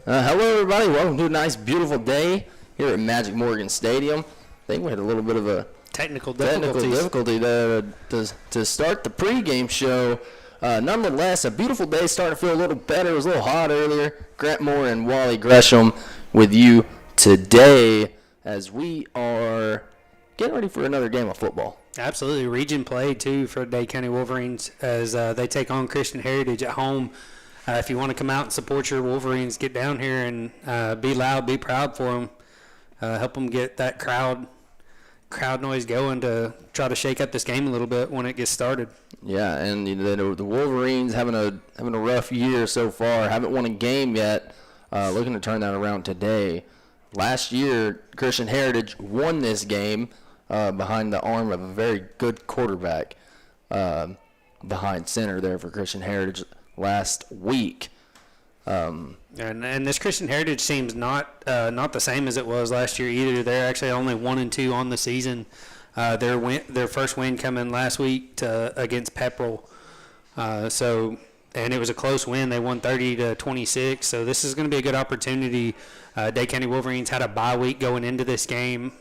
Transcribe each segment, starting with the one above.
Hello, everybody. Welcome to a nice, beautiful day here at Magic Morgan Stadium. I think we had a little bit of a technical difficulty to start the pregame show. Nonetheless, a beautiful day, starting to feel a little better. It was a little hot earlier. Grant Moore and Wally Gresham with you today as we are getting ready for another game of football. Absolutely. Region play, too, for Dade County Wolverines as they take on Christian Heritage at home. If you want to come out and support your Wolverines, get down here and be loud, be proud for them. Help them get that crowd noise going to try to shake up this game a little bit when it gets started. Yeah, and the Wolverines having a rough year so far. Haven't won a game yet. Looking to turn that around today. Last year, Christian Heritage won this game behind the arm of a very good quarterback behind center there for Christian Heritage last week. And this Christian Heritage seems not the same as it was last year either. They're actually only 1-2 on the season. Their first win coming last week against Pepperell. And it was a close win. They won 30-26. So this is going to be a good opportunity. Dade County Wolverines had a bye week going into this game.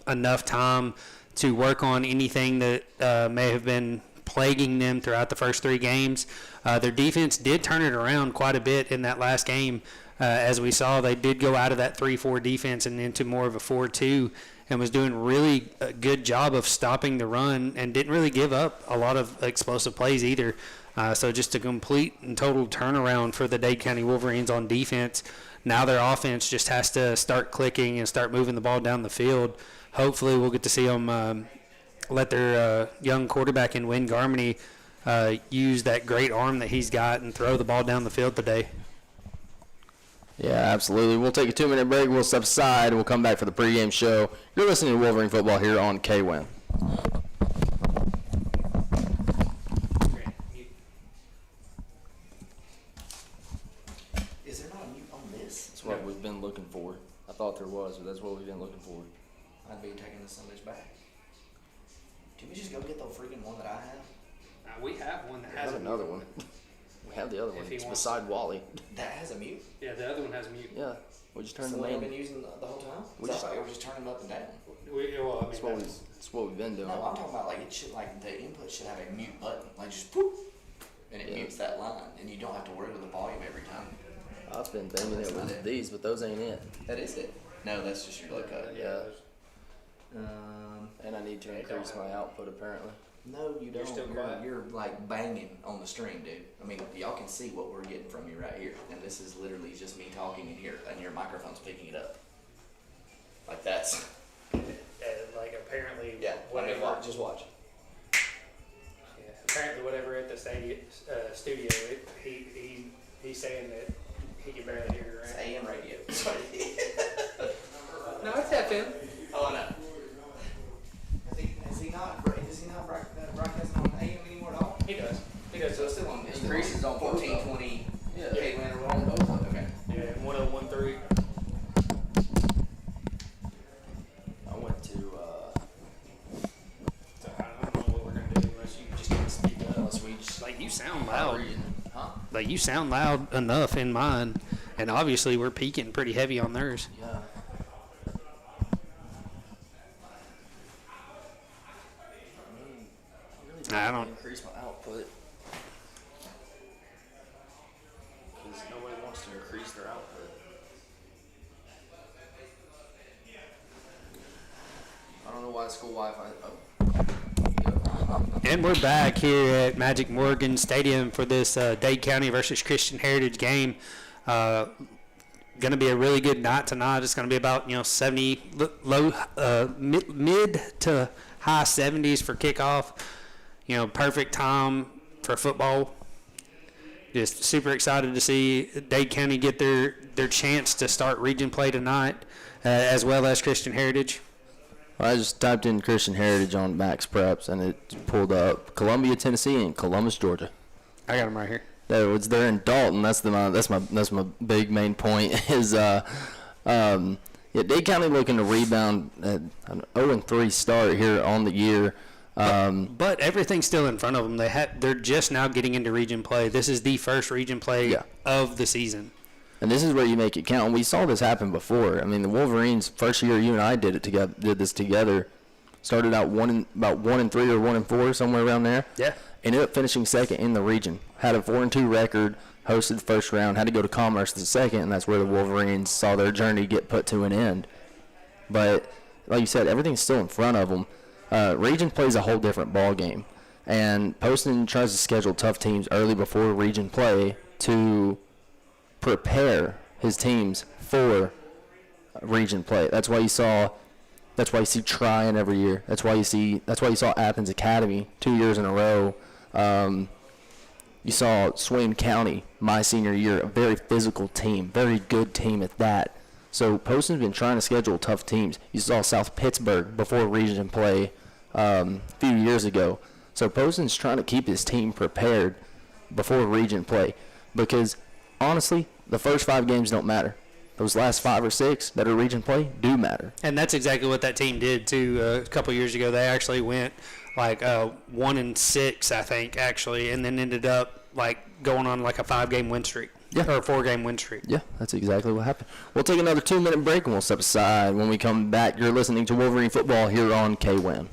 Enough time to work on anything that may have been plaguing them throughout the first three games. Their defense did turn it around quite a bit in that last game. As we saw, they did go out of that 3-4 defense and into more of a 4-2 and was doing really a good job of stopping the run and didn't really give up a lot of explosive plays either. So just a complete and total turnaround for the Dade County Wolverines on defense. Now their offense just has to start clicking and start moving the ball down the field. Hopefully we'll get to see them let their young quarterback in Wayne Garmany use that great arm that he's got and throw the ball down the field today. Yeah, absolutely. We'll take a 2-minute break. We'll step aside. We'll come back for the pregame show. You're listening to Wolverine Football here on KWIN. Is there not a mute on this? That's what we've been looking for. I thought there was, but that's what we've been looking for. I'd be taking this Sundays back. Can we just go get the freaking one that I have? We have one that We have another one. We have the other one. It's beside Wally. That has a mute? Yeah, the other one has mute. Yeah. We just turned So the we've main. been using the whole time? We So I just- thought we were just turning them up and down. That's what we've been doing. No, I'm talking about like it should, like the input should have a mute button, like just poof, and it mutes that line, and you don't have to worry with the volume every time. I've been banging it with these, but those ain't it. That is it. No, that's just your low cut. Yeah. And I need to increase my output apparently. No, you don't. You're still quiet. You're like banging on the string, dude. I mean, y'all can see what we're getting from you right here, and this is literally just me talking in here, and your microphone's picking it up. Like that's. Like apparently, Yeah. I mean, watch. Just watch. Yeah, apparently whatever at the studio, he's saying that he can barely hear it. It's AM radio. Sorry. No, it's FM. Oh, I know. Is he not broadcasting on AM anymore at all? He does. So it's still on. Increases on 1420. Yeah. K-Land or whatever. Okay. Yeah, 1013. I went to So I don't know what we're gonna do unless you just can't speak up. unless we just Like you sound loud. Huh? Like you sound loud enough in mine, and obviously we're peaking pretty heavy on theirs. Yeah. I don't. Increase my output because nobody wants to increase their output. I don't know why school Wi-Fi. And we're back here at Magic Morgan Stadium for this Dade County versus Christian Heritage game. Going to be a really good night tonight. It's going to be about 70 mid to high 70s for kickoff. Perfect time for football. Just super excited to see Dade County get their chance to start region play tonight, as well as Christian Heritage. I just typed in Christian Heritage on Max Preps and it pulled up Columbia, Tennessee, and Columbus, Georgia. I got them right here. They're in Dalton. That's my big main point. Is Dade County looking to rebound at an 0-3 start here on the year. But everything's still in front of them. They're just now getting into region play. This is the first region play of the season. And this is where you make it count. And we saw this happen before. I mean, the Wolverines, first year you and I did this together, started out about 1-3 or 1-4, somewhere around there. Yeah. Ended up finishing second in the region. Had a 4-2 record, hosted the first round, had to go to Commerce the second, and that's where the Wolverines saw their journey get put to an end. But like you said, everything's still in front of them. Region plays a whole different ball game, and Poston tries to schedule tough teams early before region play to prepare his teams for region play. That's why you see Tryon every year. That's why you saw Athens Academy 2 years in a row. You saw Swain County my senior year, a very physical team, very good team at that. So Poston's been trying to schedule tough teams. You saw South Pittsburgh before region play a few years ago. So Poston's trying to keep his team prepared before region play, because honestly, the first 5 games don't matter. Those last 5 or 6 that are region play do matter. And that's exactly what that team did too. A couple years ago, they actually went like 1-6, I think, actually, and then ended up like going on like a 5-game win streak. Yeah. Or a 4-game win streak. Yeah, that's exactly what happened. We'll take another 2-minute break and we'll step aside. When we come back, you're listening to Wolverine Football here on KWIN.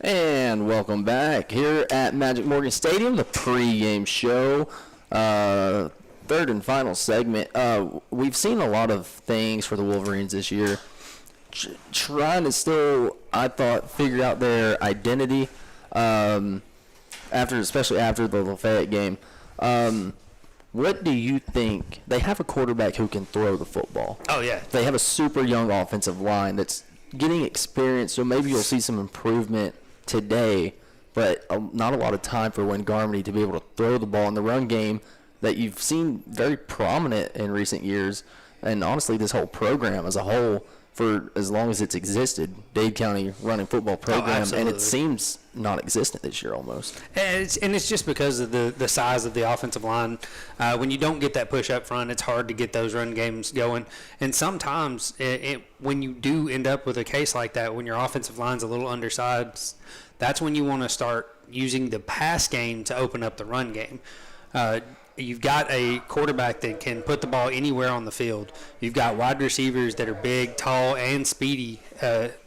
And welcome back here at Magic Morgan Stadium, the pregame show. Third and final segment. We've seen a lot of things for the Wolverines this year. Trying to still, I thought, figure out their identity especially after the Lafayette game. What do you think? They have a quarterback who can throw the football. Oh, yeah. They have a super young offensive line that's getting experience, so maybe you'll see some improvement today, but not a lot of time for Wayne Garmity to be able to throw the ball in the run game that you've seen very prominent in recent years, and honestly this whole program as a whole for as long as it's existed, Dade County running football program, and it seems non-existent this year almost. And it's just because of the size of the offensive line. When you don't get that push up front, it's hard to get those run games going. And sometimes when you do end up with a case like that, when your offensive line's a little undersized, that's when you want to start using the pass game to open up the run game. You've got a quarterback that can put the ball anywhere on the field. You've got wide receivers that are big, tall, and speedy.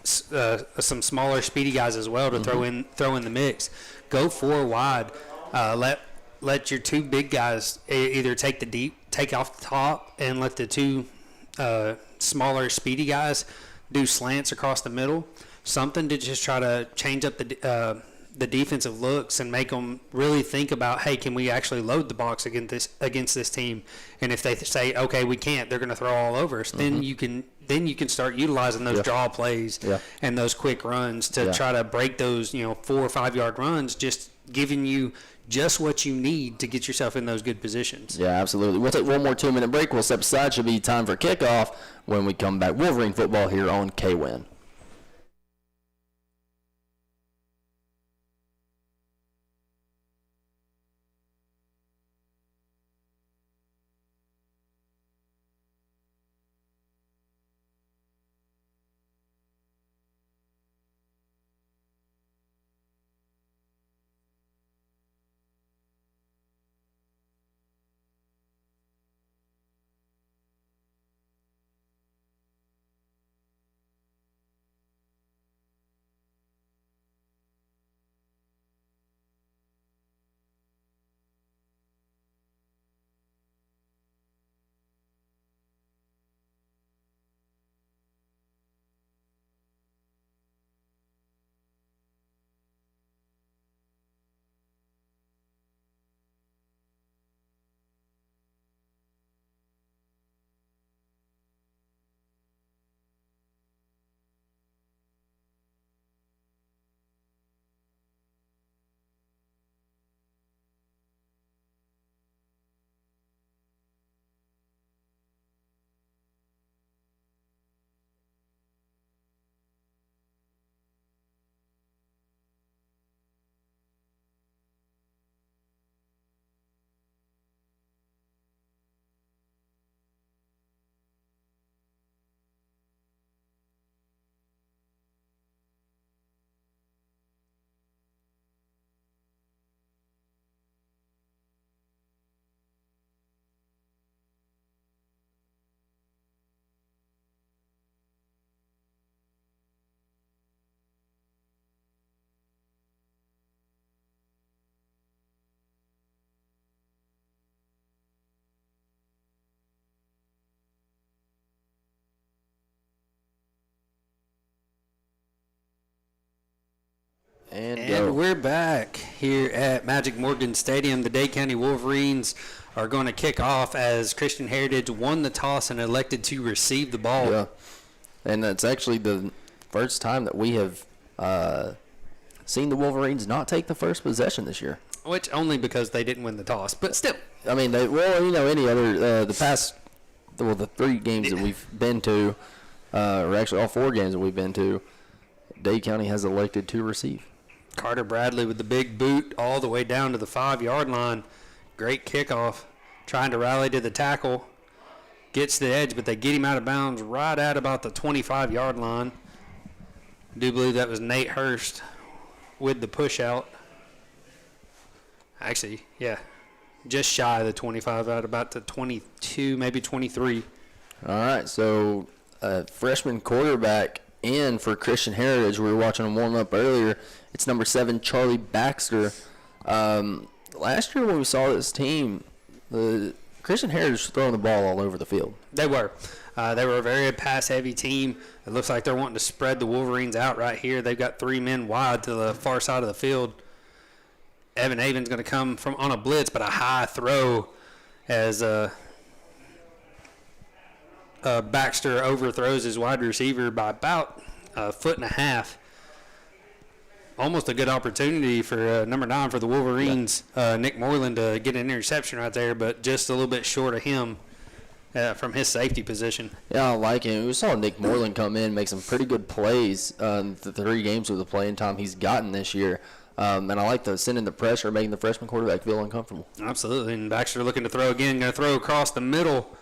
Some smaller, speedy guys as well to throw in the mix. Go 4 wide. Let your 2 big guys either take off the top, and let the 2 smaller, speedy guys do slants across the middle. Something to just try to change up the defensive looks and make them really think about, hey, can we actually load the box against this team? And if they say, okay, we can't, they're going to throw all over us. Then you can start utilizing those draw plays and those quick runs to try to break those 4 or 5 yard runs, just giving you just what you need to get yourself in those good positions. Yeah, absolutely. We'll take one more 2-minute break. We'll step aside. Should be time for kickoff when we come back. Wolverine football here on KWIN. And we're back here at Magic Morgan Stadium. The Dade County Wolverines are going to kick off as Christian Heritage won the toss and elected to receive the ball. Yeah, and it's actually the first time that we have seen the Wolverines not take the first possession this year. Which only because they didn't win the toss, but still. I mean, any other the 3 games that we've been to, or actually all 4 games that we've been to, Dade County has elected to receive. Carter Bradley with the big boot all the way down to the 5-yard line. Great kickoff. Trying to rally to the tackle. Gets the edge, but they get him out of bounds right at about the 25-yard line. I do believe that was Nate Hurst with the push out. Actually, yeah, just shy of the 25, at about the 22, maybe 23. All right, so freshman quarterback in for Christian Heritage. We were watching him warm up earlier. It's number 7, Charlie Baxter. Last year when we saw this team, Christian Heritage was throwing the ball all over the field. They were. They were a very pass-heavy team. It looks like they're wanting to spread the Wolverines out right here. They've got 3 men wide to the far side of the field. Evan Avon's going to come from on a blitz, but a high throw as Baxter overthrows his wide receiver by about a foot and a half. Almost a good opportunity for number 9 for the Wolverines, Nick Moreland, to get an interception right there, but just a little bit short of him from his safety position. Yeah, I like him. We saw Nick Moreland come in, make some pretty good plays the 3 games of the playing time he's gotten this year. And I like the sending the pressure, making the freshman quarterback feel uncomfortable. Absolutely. And Baxter looking to throw again, going to throw across the middle,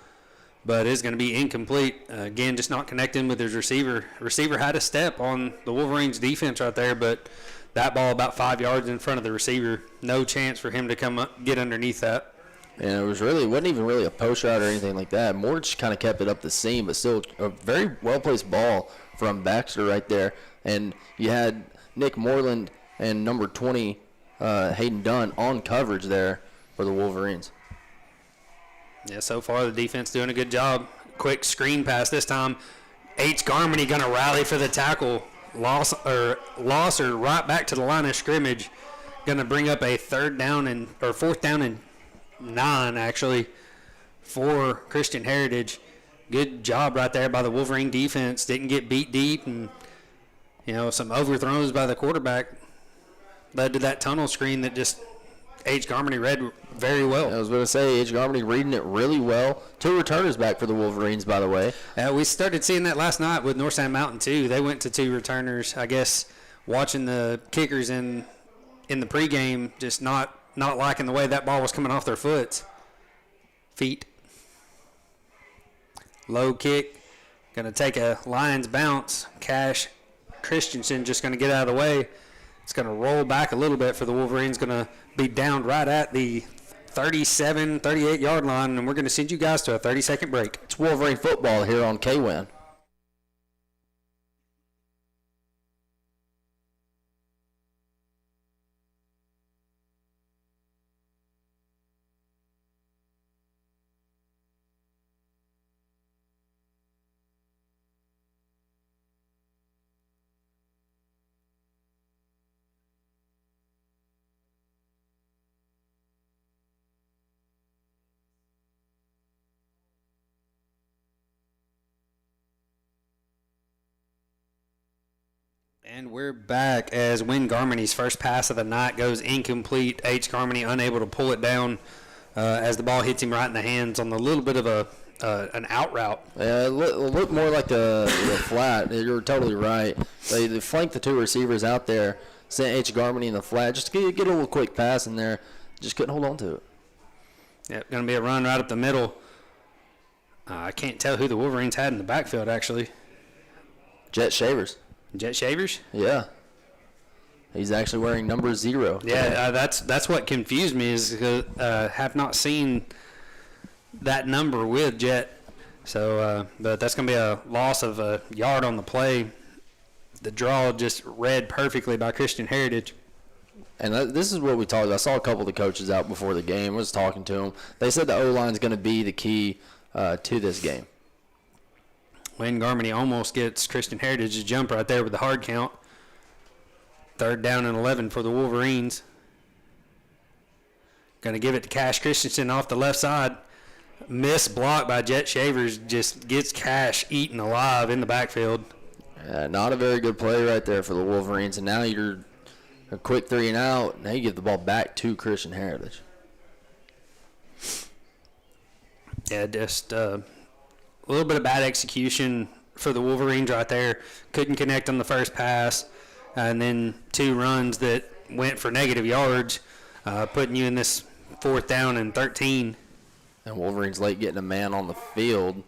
but it's going to be incomplete. Again, just not connecting with his receiver. Receiver had a step on the Wolverines' defense right there, but that ball about 5 yards in front of the receiver. No chance for him to come up, get underneath that. And wasn't even really a post route or anything like that. Moore just kind of kept it up the seam, but still a very well-placed ball from Baxter right there. And you had Nick Moreland and number 20, Hayden Dunn, on coverage there for the Wolverines. Yeah, so far the defense doing a good job. Quick screen pass this time. H. Garmany going to rally for the tackle. loss or right back to the line of scrimmage. Going to bring up a fourth down and 9 actually for Christian Heritage. Good job right there by the Wolverine defense. Didn't get beat deep, and some overthrows by the quarterback led to that tunnel screen that just H. Garmany read very well. I was going to say, H. Garmany reading it really well. 2 returners back for the Wolverines, by the way. We started seeing that last night with North Sand Mountain, too. They went to 2 returners. I guess watching the kickers in the pregame, just not liking the way that ball was coming off their feet. Low kick. Going to take a Lions bounce. Cash Christensen just going to get out of the way. It's going to roll back a little bit for the Wolverines. Going to be down right at the 37, 38-yard line, and we're going to send you guys to a 30-second break. It's Wolverine football here on KWIN. And we're back as Win Garmany's first pass of the night goes incomplete. H. Garmany unable to pull it down as the ball hits him right in the hands on a little bit of an out route. Yeah, it looked more like the flat. You're totally right. They flanked the 2 receivers out there, sent H. Garmany in the flat just to get a little quick pass in there. Just couldn't hold on to it. Yep, going to be a run right up the middle. I can't tell who the Wolverines had in the backfield, actually. Jet Shavers. Jet Shavers? Yeah. He's actually wearing number 0. Yeah, that's what confused me is because have not seen that number with Jet. So, but that's going to be a loss of a yard on the play. The draw just read perfectly by Christian Heritage. And this is what we talked about. I saw a couple of the coaches out before the game. I was talking to them. They said the O-line is going to be the key to this game. Wayne Garmany almost gets Christian Heritage to jump right there with the hard count. 3rd down and 11 for the Wolverines. Going to give it to Cash Christensen off the left side. Missed block by Jet Shavers just gets Cash eaten alive in the backfield. Not a very good play right there for the Wolverines. And now you're a quick 3 and out. Now you give the ball back to Christian Heritage. Yeah, just a little bit of bad execution for the Wolverines right there. Couldn't connect on the first pass. And then 2 runs that went for negative yards, putting you in this 4th down and 13. And Wolverines late getting a man on the field.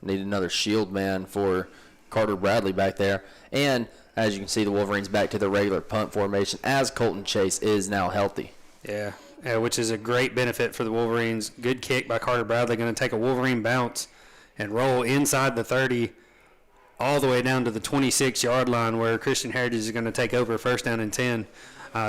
Need another shield man for Carter Bradley back there. And as you can see, the Wolverines back to the regular punt formation as Colton Chase is now healthy. Yeah, which is a great benefit for the Wolverines. Good kick by Carter Bradley. Going to take a Wolverine bounce and roll inside the 30 all the way down to the 26-yard line where Christian Heritage is going to take over 1st down and 10.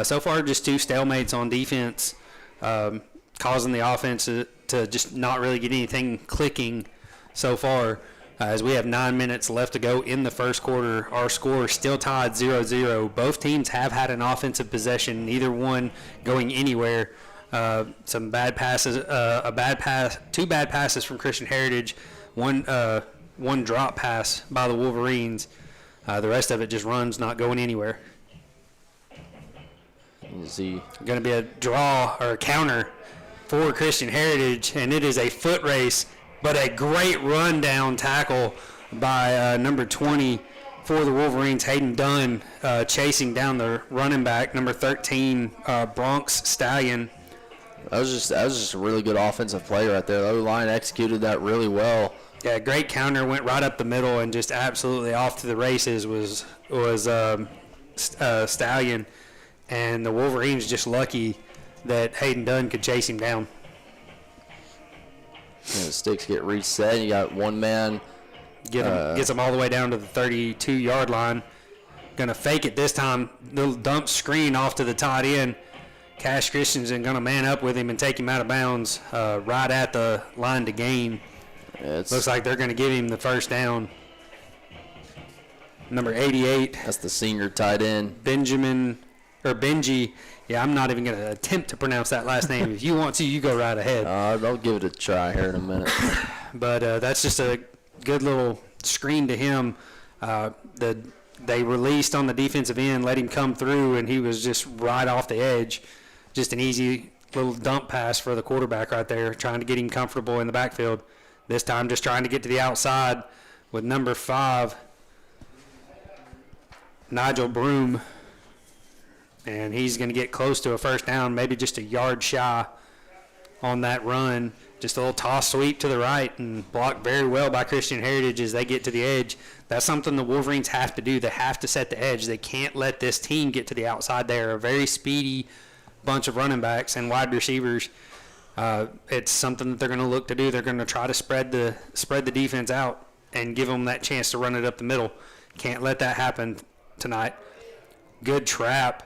So far, just 2 stalemates on defense, causing the offense to just not really get anything clicking so far. As we have 9 minutes left to go in the first quarter, our score is still tied 0-0. Both teams have had an offensive possession, neither one going anywhere. Some bad passes, 2 bad passes from Christian Heritage, one drop pass by the Wolverines. The rest of it just runs, not going anywhere. You see, Going to be a draw or a counter for Christian Heritage, and it is a foot race, but a great rundown tackle by number 20 for the Wolverines, Hayden Dunn, chasing down the running back, number 13, Bronx Stallion. that was just a really good offensive play right there. The O-line executed that really well. Yeah, great counter, went right up the middle and just absolutely off to the races was Stallion. And the Wolverines just lucky that Hayden Dunn could chase him down. And the sticks get reset. You got one man. Gets him all the way down to the 32-yard line. Going to fake it this time. Little dump screen off to the tight end. Cash Christensen going to man up with him and take him out of bounds right at the line to gain. Yeah, Looks like they're going to give him the 1st down. number 88, That's the senior tight end. Benji. Yeah, I'm not even going to attempt to pronounce that last name. If you want to, you go right ahead. I'll give it a try here in a minute. But that's just a good little screen to him. They released on the defensive end, let him come through, and he was just right off the edge. Just an easy little dump pass for the quarterback right there, trying to get him comfortable in the backfield. This time just trying to get to the outside with number 5, Nigel Broom. And he's going to get close to a first down, maybe just a yard shy on that run. Just a little toss sweep to the right and blocked very well by Christian Heritage as they get to the edge. That's something the Wolverines have to do. They have to set the edge. They can't let this team get to the outside. They are a very speedy bunch of running backs and wide receivers. It's something that they're going to look to do. They're going to try to spread the defense out and give them that chance to run it up the middle. Can't let that happen tonight. Good trap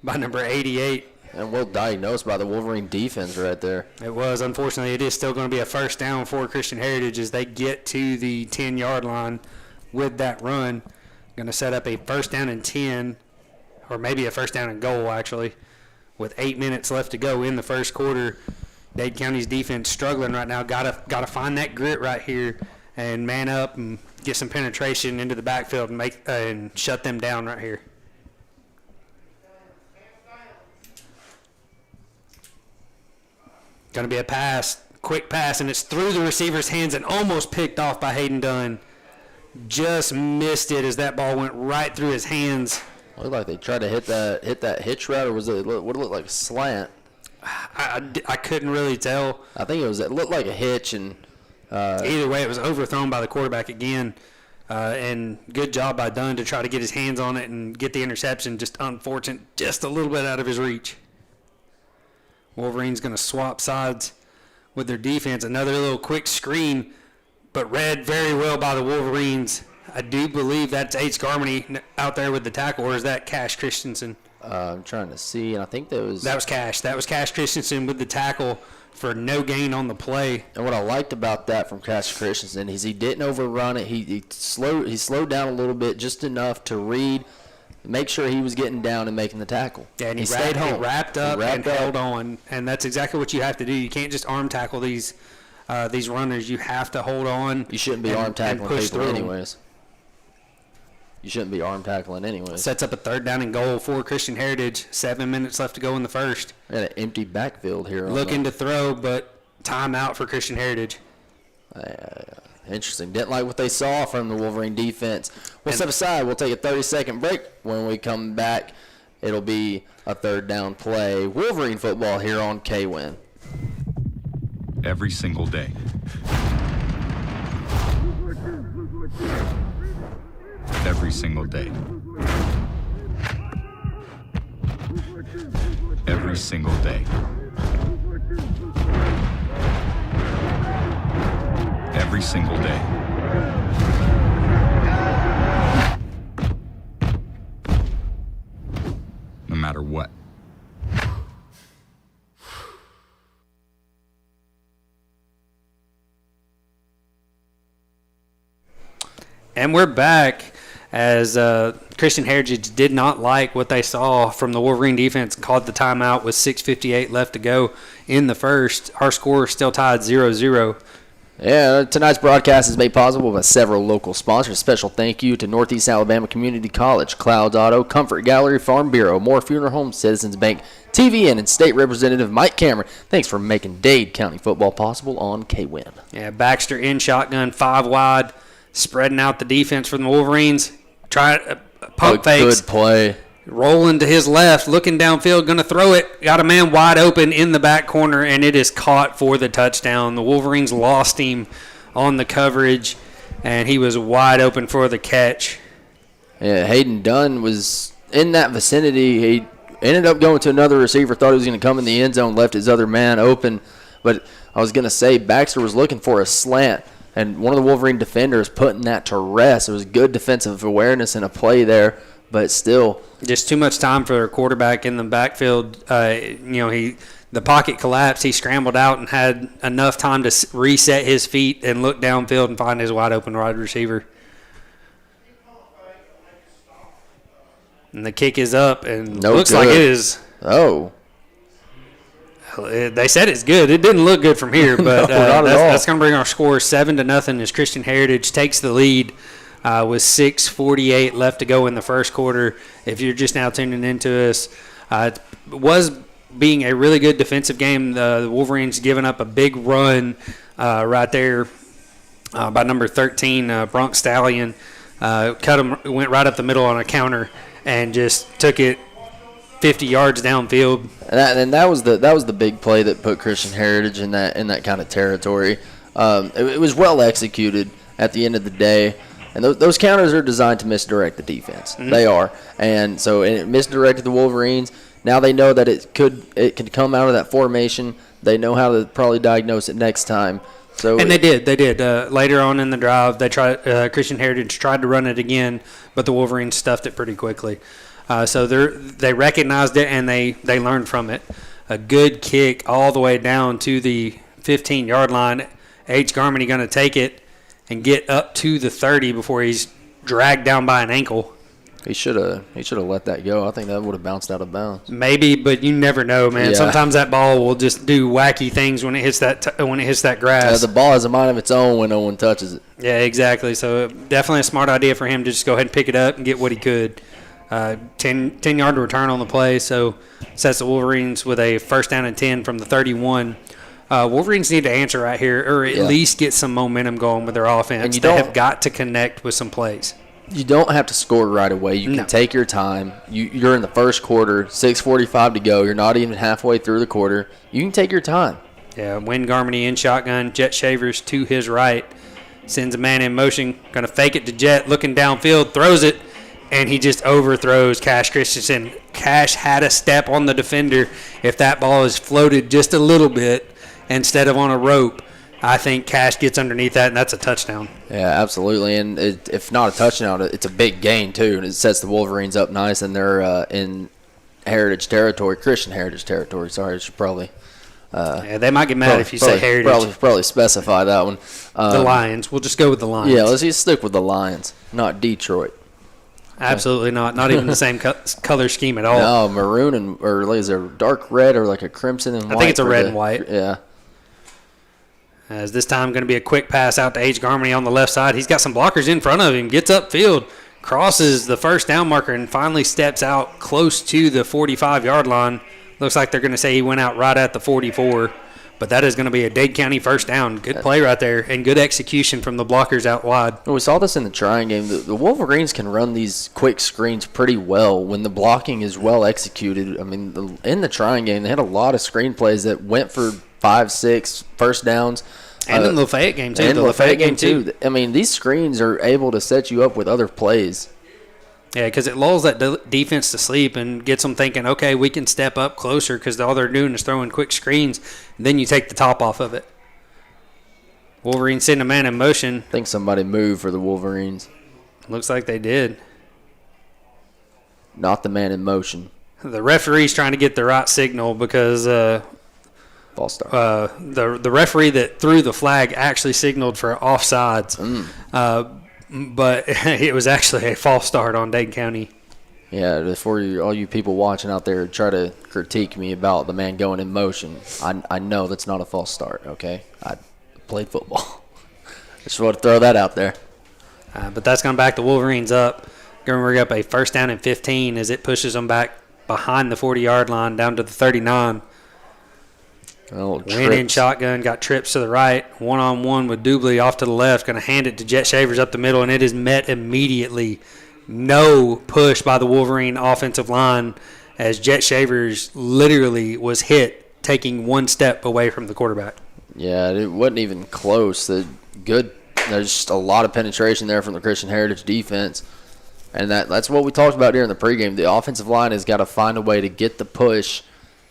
by number 88. And well diagnosed by the Wolverine defense right there. It was. Unfortunately, it is still going to be a first down for Christian Heritage as they get to the 10-yard line with that run. Going to set up a first down and 10, or maybe a first down and goal, actually, with 8 minutes left to go in the first quarter. Dade County's defense struggling right now. Got to find that grit right here and man up and get some penetration into the backfield and and shut them down right here. Going to be a pass, quick pass, and it's through the receiver's hands and almost picked off by Hayden Dunn. Just missed it as that ball went right through his hands. Looked like they tried to hit that hitch route, or what it looked like a slant? I couldn't really tell. I think it looked like a hitch, and either way, it was overthrown by the quarterback again. And good job by Dunn to try to get his hands on it and get the interception. Just unfortunate, just a little bit out of his reach. Wolverines going to swap sides with their defense. Another little quick screen, but read very well by the Wolverines. I do believe that's H. Garmany out there with the tackle, or is that Cash Christensen? I'm trying to see, and I think that was Cash. That was Cash Christensen with the tackle for no gain on the play. And what I liked about that from Cash Christensen is he didn't overrun it. He slowed down a little bit, just enough to read, make sure he was getting down and making the tackle. Yeah, and he stayed home. He wrapped up and held on, and that's exactly what you have to do. You can't just arm tackle these runners. You have to hold on. You shouldn't be arm tackling people anyways. You shouldn't be arm tackling anyways. Sets up a third down and goal for Christian Heritage. 7 minutes left to go in the first. Got an empty backfield here. Looking to throw, but timeout for Christian Heritage. Interesting. Didn't like what they saw from the Wolverine defense. We'll step aside. We'll take a 30-second break. When we come back, it'll be a third down play. Wolverine football here on K-Win. Every single day. Every single day. Every single day. Every single day. No matter what. And we're back as Christian Heritage did not like what they saw from the Wolverine defense, called the timeout with 6:58 left to go in the first. Our score is still tied 0-0. Yeah, tonight's broadcast is made possible by several local sponsors. Special thank you to Northeast Alabama Community College, Clouds Auto, Comfort Gallery, Farm Bureau, Moore Funeral Home, Citizens Bank, TVN, and State Representative Mike Cameron. Thanks for making Dade County football possible on K-Win. Yeah, Baxter in shotgun, 5 wide, spreading out the defense from the Wolverines. Try pump fakes. Good play. Rolling to his left, looking downfield, going to throw it. Got a man wide open in the back corner, and it is caught for the touchdown. The Wolverines lost him on the coverage, and he was wide open for the catch. Yeah, Hayden Dunn was in that vicinity. He ended up going to another receiver, thought he was going to come in the end zone, left his other man open. But I was going to say Baxter was looking for a slant, and one of the Wolverine defenders putting that to rest. It was good defensive awareness and a play there, but still. Just too much time for a quarterback in the backfield. The pocket collapsed. He scrambled out and had enough time to reset his feet and look downfield and find his wide open wide receiver. And the kick is up, and No looks good. like it is. Oh, They said it's good. It didn't look good from here, but not at all. that's going to bring our score 7-0 as Christian Heritage takes the lead with 6:48 left to go in the first quarter. If you're just now tuning into us, it was being a really good defensive game. The Wolverines giving up a big run right there by number 13, Bronx Stallion. Went right up the middle on a counter and just took it 50 yards downfield. and that was the big play that put Christian Heritage in that kind of territory. It was well executed at the end of the day, and those counters are designed to misdirect the defense. Mm-hmm. They are, and so it misdirected the Wolverines. Now they know that it could come out of that formation. They know how to probably diagnose it next time. So And they did. Later on in the drive, they tried. Christian Heritage tried to run it again, but the Wolverines stuffed it pretty quickly. So they recognized it and they learned from it. A good kick all the way down to the 15-yard line. H. Garmany going to take it and get up to the 30 before he's dragged down by an ankle. he should have let that go. I think that would have bounced out of bounds. Maybe, but you never know, man. Yeah. Sometimes that ball will just do wacky things when it hits that grass. The ball has a mind of its own when no one touches it. Yeah, exactly. So definitely a smart idea for him to just go ahead and pick it up and get what he could. 10-yard return on the play, so sets the Wolverines with a 1st down and 10 from the 31. Wolverines need to answer right here, or at least get some momentum going with their offense. And they have got to connect with some plays. You don't have to score right away. You can take your time. You're in the first quarter, 6:45 to go. You're not even halfway through the quarter. You can take your time. Yeah, Wayne Garmany in shotgun. Jet Shavers to his right. Sends a man in motion. Going to fake it to Jet. Looking downfield. Throws it. And he just overthrows Cash Christensen. Cash had a step on the defender. If that ball is floated just a little bit instead of on a rope, I think Cash gets underneath that, and that's a touchdown. Yeah, absolutely. And if not a touchdown, it's a big gain, too. And it sets the Wolverines up nice, and they're in Heritage territory, Christian Heritage territory. Sorry, I should probably yeah, they might get mad if you say Heritage. Probably specify that one. The Lions. We'll just go with the Lions. Yeah, let's just stick with the Lions, not Detroit. Absolutely not. Not even the same color scheme at all. No, maroon or is there dark red or like a crimson and white? I think it's a red and white. Yeah. As this time going to be a quick pass out to H. Garmany on the left side. He's got some blockers in front of him. Gets upfield, crosses the 1st down marker, and finally steps out close to the 45-yard line. Looks like they're going to say he went out right at the 44. But that is going to be a Dade County 1st down. Good play right there, and good execution from the blockers out wide. Well, we saw this in the trying game. The Wolverines can run these quick screens pretty well when the blocking is well executed. I mean, in the trying game, they had a lot of screen plays that went for 5, 6 first downs. And in the Lafayette game, too. And the Lafayette game, too. I mean, these screens are able to set you up with other plays. Yeah, because it lulls that defense to sleep and gets them thinking, okay, we can step up closer because all they're doing is throwing quick screens. And then you take the top off of it. Wolverines send a man in motion. I think somebody moved for the Wolverines. Looks like they did. Not the man in motion. The referee's trying to get the right signal because False start. The referee that threw the flag actually signaled for offsides. But it was actually a false start on Dade County. Yeah, before all you people watching out there try to critique me about the man going in motion, I know that's not a false start, okay? I played football. Just want to throw that out there. But that's going to back the Wolverines up. Going to rig up a 1st down and 15 as it pushes them back behind the 40-yard line down to the 39. Went in shotgun, got trips to the right, one-on-one with Dubley off to the left, going to hand it to Jet Shavers up the middle, and it is met immediately. No push by the Wolverine offensive line as Jet Shavers literally was hit, taking one step away from the quarterback. Yeah, it wasn't even close. There's just a lot of penetration there from the Christian Heritage defense, and that's what we talked about during the pregame. The offensive line has got to find a way to get the push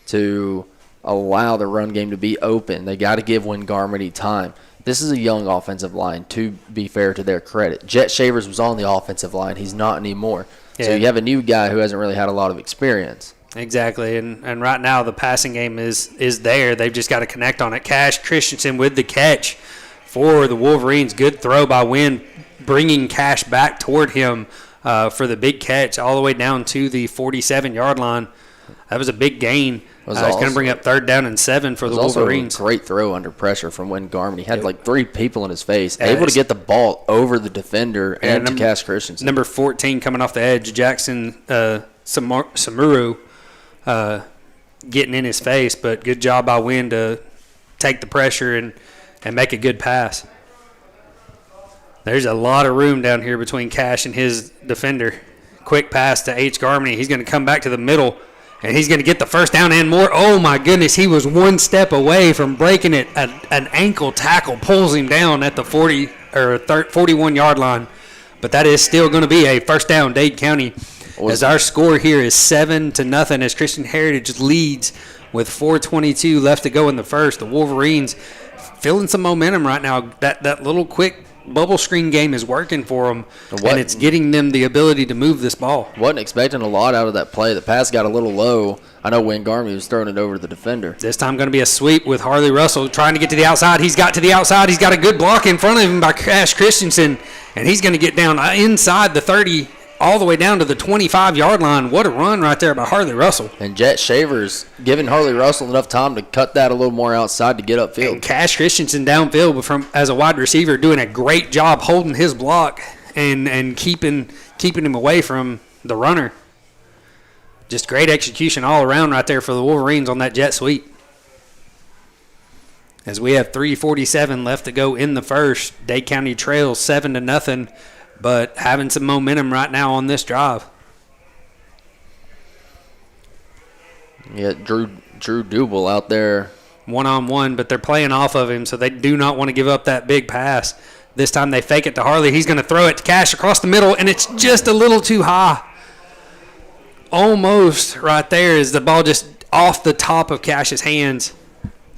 to allow the run game to be open. They got to give Wayne Garmany time. This is a young offensive line, to be fair to their credit. Jet Shavers was on the offensive line. He's not anymore. Yeah. So you have a new guy who hasn't really had a lot of experience. Exactly, and right now the passing game is there. They've just got to connect on it. Cash Christensen with the catch for the Wolverines. Good throw by Wynn, bringing Cash back toward him. for the big catch all the way down to the 47-yard line. That was a big gain. It's going to bring up 3rd down and 7 for the Wolverines. Also a great throw under pressure from Wayne Garmin. He had like 3 people in his face, able to get the ball over the defender and to Cash Christensen. Number 14 coming off the edge, Jackson Samuru, getting in his face, but good job by Wynn to take the pressure and make a good pass. There's a lot of room down here between Cash and his defender. Quick pass to H. Garmany. He's going to come back to the middle, and he's going to get the 1st down and more. Oh, my goodness. He was 1 step away from breaking it. An ankle tackle pulls him down at the 41-yard line. But that is still going to be a 1st down, Dade County, as our score here is 7-0 as Christian Heritage leads with 4:22 left to go in the first. The Wolverines feeling some momentum right now. That little quick bubble screen game is working for them, and it's getting them the ability to move this ball. Wasn't expecting a lot out of that play. The pass got a little low. I know Wayne Garmy was throwing it over to the defender. This time going to be a sweep with Harley Russell trying to get to the outside. He's got to the outside. He's got a good block in front of him by Cash Christensen, and he's going to get down inside the 30 all the way down to the 25-yard line. What a run right there by Harley Russell. And Jet Shavers giving Harley Russell enough time to cut that a little more outside to get upfield. And Cash Christensen downfield as a wide receiver doing a great job holding his block and keeping him away from the runner. Just great execution all around right there for the Wolverines on that jet sweep. As we have 3:47 left to go in the first, Dade County trails 7-0. But having some momentum right now on this drive. Yeah, Drew Dubel out there. One-on-one, but they're playing off of him, so they do not want to give up that big pass. This time they fake it to Harley. He's going to throw it to Cash across the middle, and it's just a little too high. Almost right there is the ball just off the top of Cash's hands.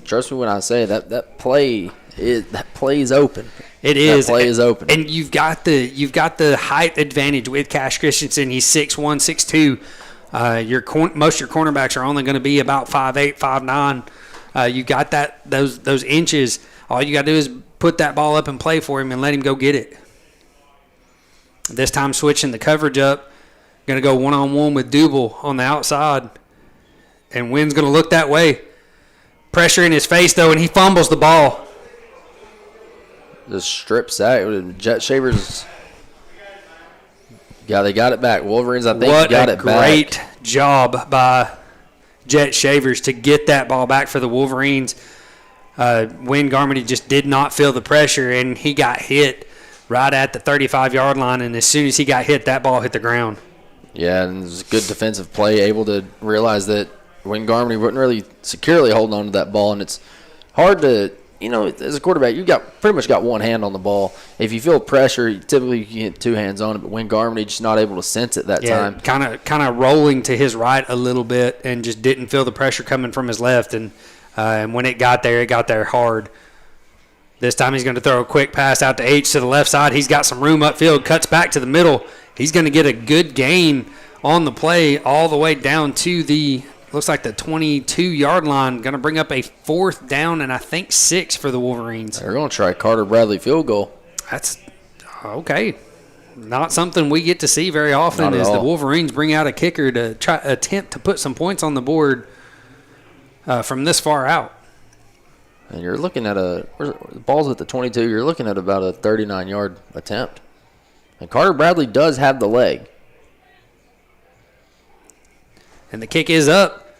Trust me when I say that play is open. It is. That play is open. And you've got the height advantage with Cash Christensen. He's 6'1", 6'2". Most of your cornerbacks are only going to be about 5'8", 5'9". You got those inches. All you got to do is put that ball up and play for him and let him go get it. This time switching the coverage up. Going to go one-on-one with Dubel on the outside. And Wynn's going to look that way. Pressure in his face, though, and he fumbles the ball. The strip sack. Jet Shavers. Yeah, they got it back. Wolverines, I think, got it back. What a great job by Jet Shavers to get that ball back for the Wolverines. Wayne Garmany just did not feel the pressure, and he got hit right at the 35-yard line, and as soon as he got hit, that ball hit the ground. Yeah, and it was a good defensive play, able to realize that Wayne Garmany wasn't really securely holding on to that ball, and it's hard to – as a quarterback, you pretty much got one hand on the ball. If you feel pressure, typically you can get 2 hands on it, but Wayne Garmany just not able to sense it that time. Kind of rolling to his right a little bit and just didn't feel the pressure coming from his left. And when it got there hard. This time he's going to throw a quick pass out to H to the left side. He's got some room upfield, cuts back to the middle. He's going to get a good gain on the play all the way down to the – looks like the 22-yard line. Going to bring up a 4th down and I think 6 for the Wolverines. They're going to try Carter Bradley field goal. That's okay. Not something we get to see very often is the Wolverines bring out a kicker to attempt to put some points on the board from this far out. And you're looking at the ball's at the 22. You're looking at about a 39-yard attempt. And Carter Bradley does have the leg. And the kick is up.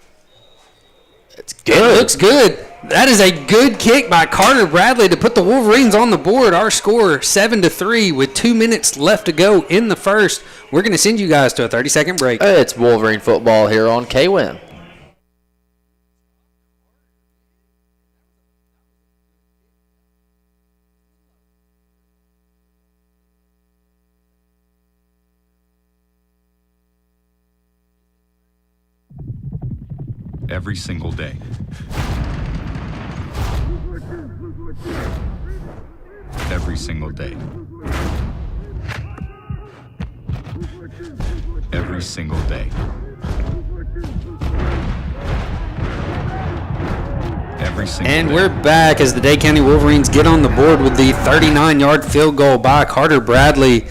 It's good. It looks good. That is a good kick by Carter Bradley to put the Wolverines on the board. Our score 7-3 with 2 minutes left to go in the first. We're going to send you guys to a 30-second break. It's Wolverine football here on KWIN. Every single day. Every single day. Every single day. Every single And day. we're back as the Dade County Wolverines get on the board with the 39-yard field goal by Carter Bradley.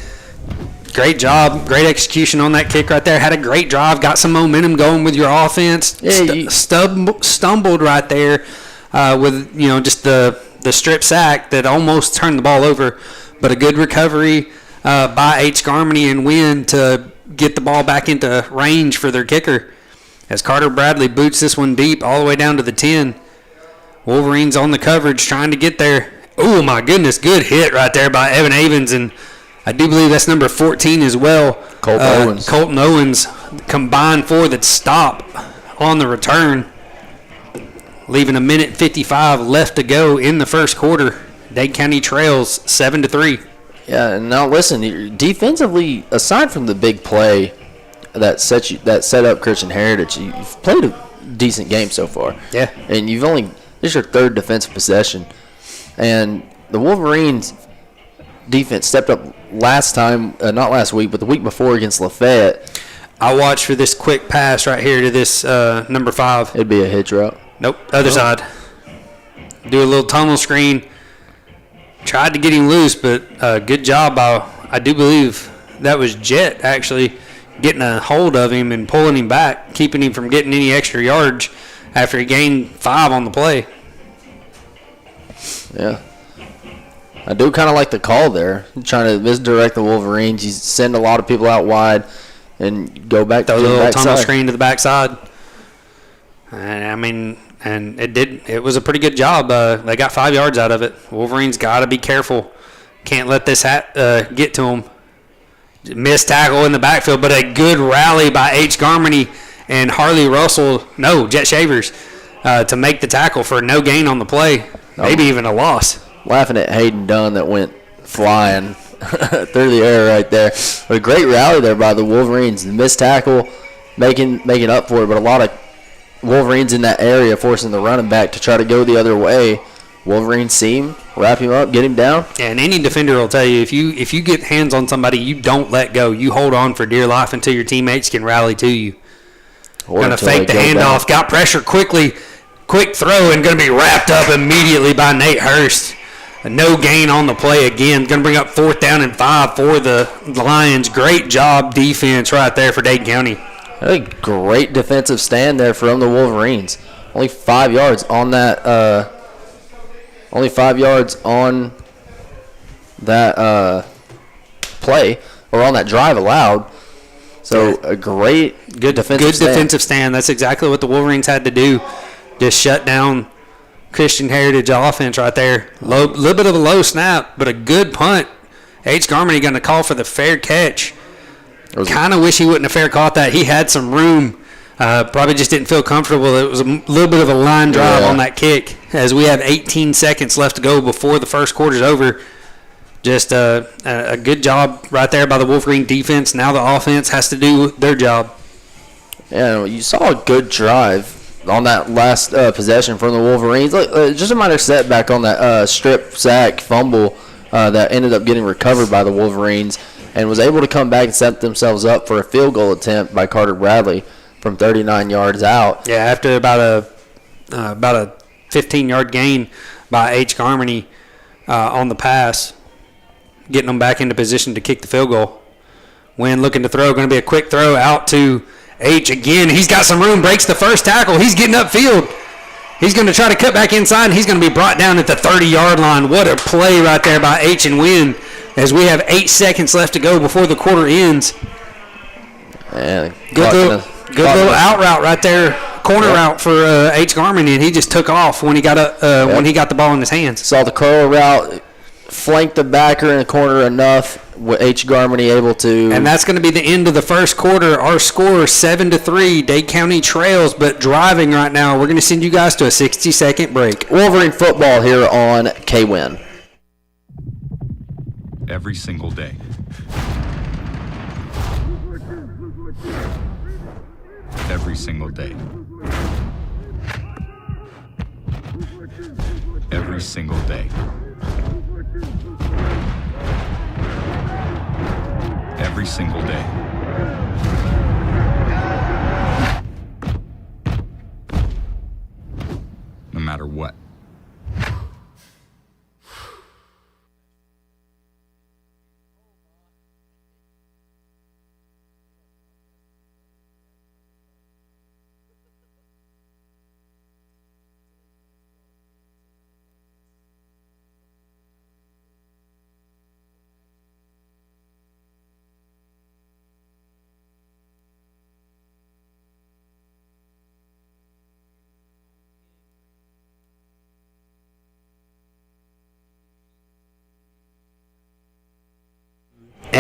great job, great execution on that kick right there. Had a great drive, got some momentum going with your offense. Yeah, Stumbled right there with just the strip sack that almost turned the ball over, but a good recovery by H. Garmany and Wynn to get the ball back into range for their kicker. As Carter Bradley boots this one deep all the way down to the 10. Wolverines on the coverage trying to get there. Oh, my goodness, good hit right there by Evan Avens, and I do believe that's number 14 as well. Colton Owens combined for that stop on the return, leaving a minute 55 left to go in the first quarter. Dade County trails 7-3. Yeah, and now listen, defensively, aside from the big play that set up Christian Heritage, you've played a decent game so far. Yeah. And this is your third defensive possession. And the Wolverines defense stepped up last time, not last week, but the week before against Lafayette. I watched for this quick pass right here to this number 5. It'd be a hitch route. Nope, other side. Do a little tunnel screen. Tried to get him loose, but good job by, I do believe that was Jet actually getting a hold of him and pulling him back, keeping him from getting any extra yards after he gained 5 on the play. Yeah. I do kind of like the call there. Trying to misdirect the Wolverines. You send a lot of people out wide and go back to the little backside. Tunnel screen to the backside. And it was a pretty good job. They got 5 yards out of it. Wolverines got to be careful. Can't let this get to them. Missed tackle in the backfield, but a good rally by H. Garmany and Jet Shavers, to make the tackle for no gain on the play. Maybe even a loss. Laughing at Hayden Dunn that went flying through the air right there. But a great rally there by the Wolverines. The missed tackle, making up for it, but a lot of Wolverines in that area forcing the running back to try to go the other way. Wolverines see him, wrap him up, get him down. And any defender will tell you, if you get hands on somebody, you don't let go. You hold on for dear life until your teammates can rally to you. Going to fake the handoff, got pressure quickly, quick throw, and going to be wrapped up immediately by Nate Hurst. No gain on the play again. Going to bring up 4th down and 5 for the Lions. Great job defense right there for Dade County. A great defensive stand there from the Wolverines. Only 5 yards on that. Play or on that drive allowed. So a good defensive stand. That's exactly what the Wolverines had to do. Just shut down Christian Heritage offense right there. Little bit of a low snap, but a good punt. H. Garmany going to call for the fair catch. Kind of wish he wouldn't have fair caught that. He had some room. Probably just didn't feel comfortable. It was a little bit of a line drive on that kick, as we have 18 seconds left to go before the first quarter's over. Just a good job right there by the Wolverine defense. Now the offense has to do their job. Yeah, you saw a good drive on that last possession from the Wolverines. Just a minor setback on that strip sack fumble that ended up getting recovered by the Wolverines, and was able to come back and set themselves up for a field goal attempt by Carter Bradley from 39 yards out. Yeah, after about a 15-yard gain by H. Garmany on the pass, getting them back into position to kick the field goal. Wynn looking to throw, going to be a quick throw out to H again. He's got some room, breaks the first tackle. He's getting upfield. He's going to try to cut back inside, and he's going to be brought down at the 30-yard line. What a play right there by H and Wynn, as we have 8 seconds left to go before the quarter ends. Man, good little out route right there, corner route for H. Garmany, and he just took off when he got when he got the ball in his hands. Saw the curl route, flanked the backer in the corner enough, with H. Garmany able to. And that's going to be the end of the first quarter. Our score 7-3. Dade County trails, but driving right now. We're going to send you guys to a 60-second break. Wolverine football here on K-Win. Every single day. Every single day. Every single day. Every single day. No matter what.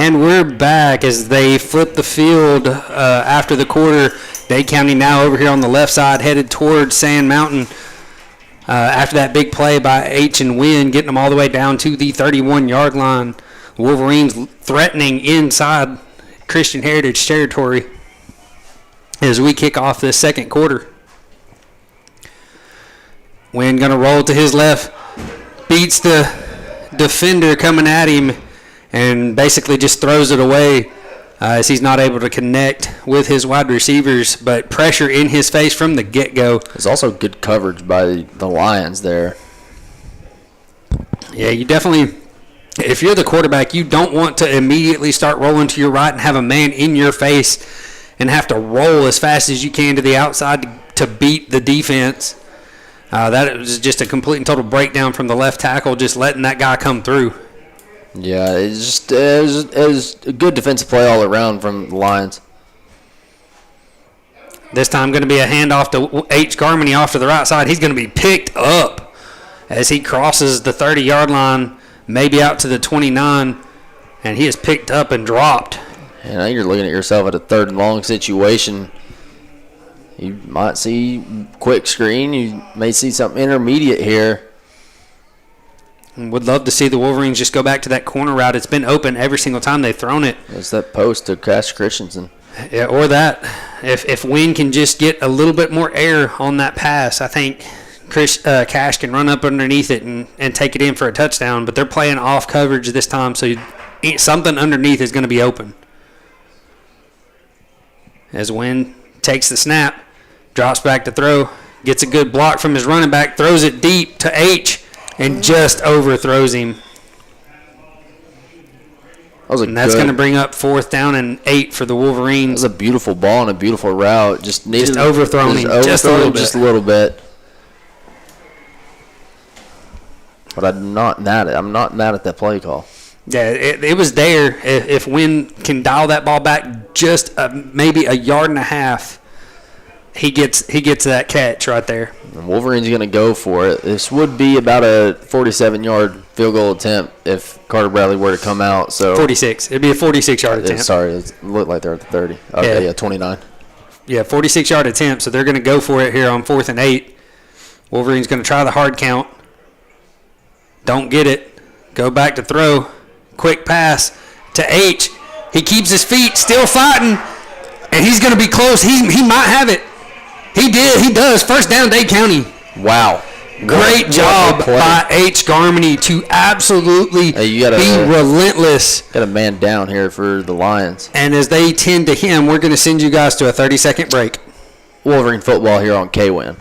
And we're back as they flip the field after the quarter. Dade County now over here on the left side, headed towards Sand Mountain. After that big play by H and Wynn, getting them all the way down to the 31-yard line. Wolverines threatening inside Christian Heritage territory as we kick off this second quarter. Wynn going to roll to his left, beats the defender coming at him, and basically just throws it away as he's not able to connect with his wide receivers, but pressure in his face from the get-go. There's also good coverage by the Lions there. Yeah, you definitely, if you're the quarterback, you don't want to immediately start rolling to your right and have a man in your face and have to roll as fast as you can to the outside to beat the defense. That was just a complete and total breakdown from the left tackle, just letting that guy come through. Yeah, it was a good defensive play all around from the Lions. This time going to be a handoff to H. Garmany off to the right side. He's going to be picked up as he crosses the 30-yard line, maybe out to the 29, and he is picked up and dropped. And now you're looking at yourself at a third and long situation. You might see quick screen. You may see something intermediate here. Would love to see the Wolverines just go back to that corner route. It's been open every single time they've thrown it. It's that post to Cash Christensen. Yeah, or that. If Wynn can just get a little bit more air on that pass, I think Cash can run up underneath it and take it in for a touchdown. But they're playing off coverage this time, so something underneath is going to be open. As Wynn takes the snap, drops back to throw, gets a good block from his running back, throws it deep to H, and just overthrows him. And that's going to bring up 4th down and 8 for the Wolverines. That was a beautiful ball and a beautiful route. Just overthrown him just a little bit. But I'm not mad at that play call. Yeah, it was there. If Wynn can dial that ball back just maybe a yard and a half, he gets that catch right there. The Wolverines going to go for it. This would be about a 47-yard field goal attempt if Carter Bradley were to come out. So 46. It'd be a 46-yard attempt. Sorry, it looked like they're at the 30. Okay, yeah 29. Yeah, 46-yard attempt. So they're going to go for it here on 4th and 8. Wolverines going to try the hard count. Don't get it. Go back to throw. Quick pass to H. He keeps his feet, still fighting, and he's going to be close. He might have it. He did. He does. First down, Dade County. Wow. Great job by H. Garmany to absolutely be relentless. Got a man down here for the Lions. And as they tend to him, we're going to send you guys to a 30-second break. Wolverine football here on K-Win.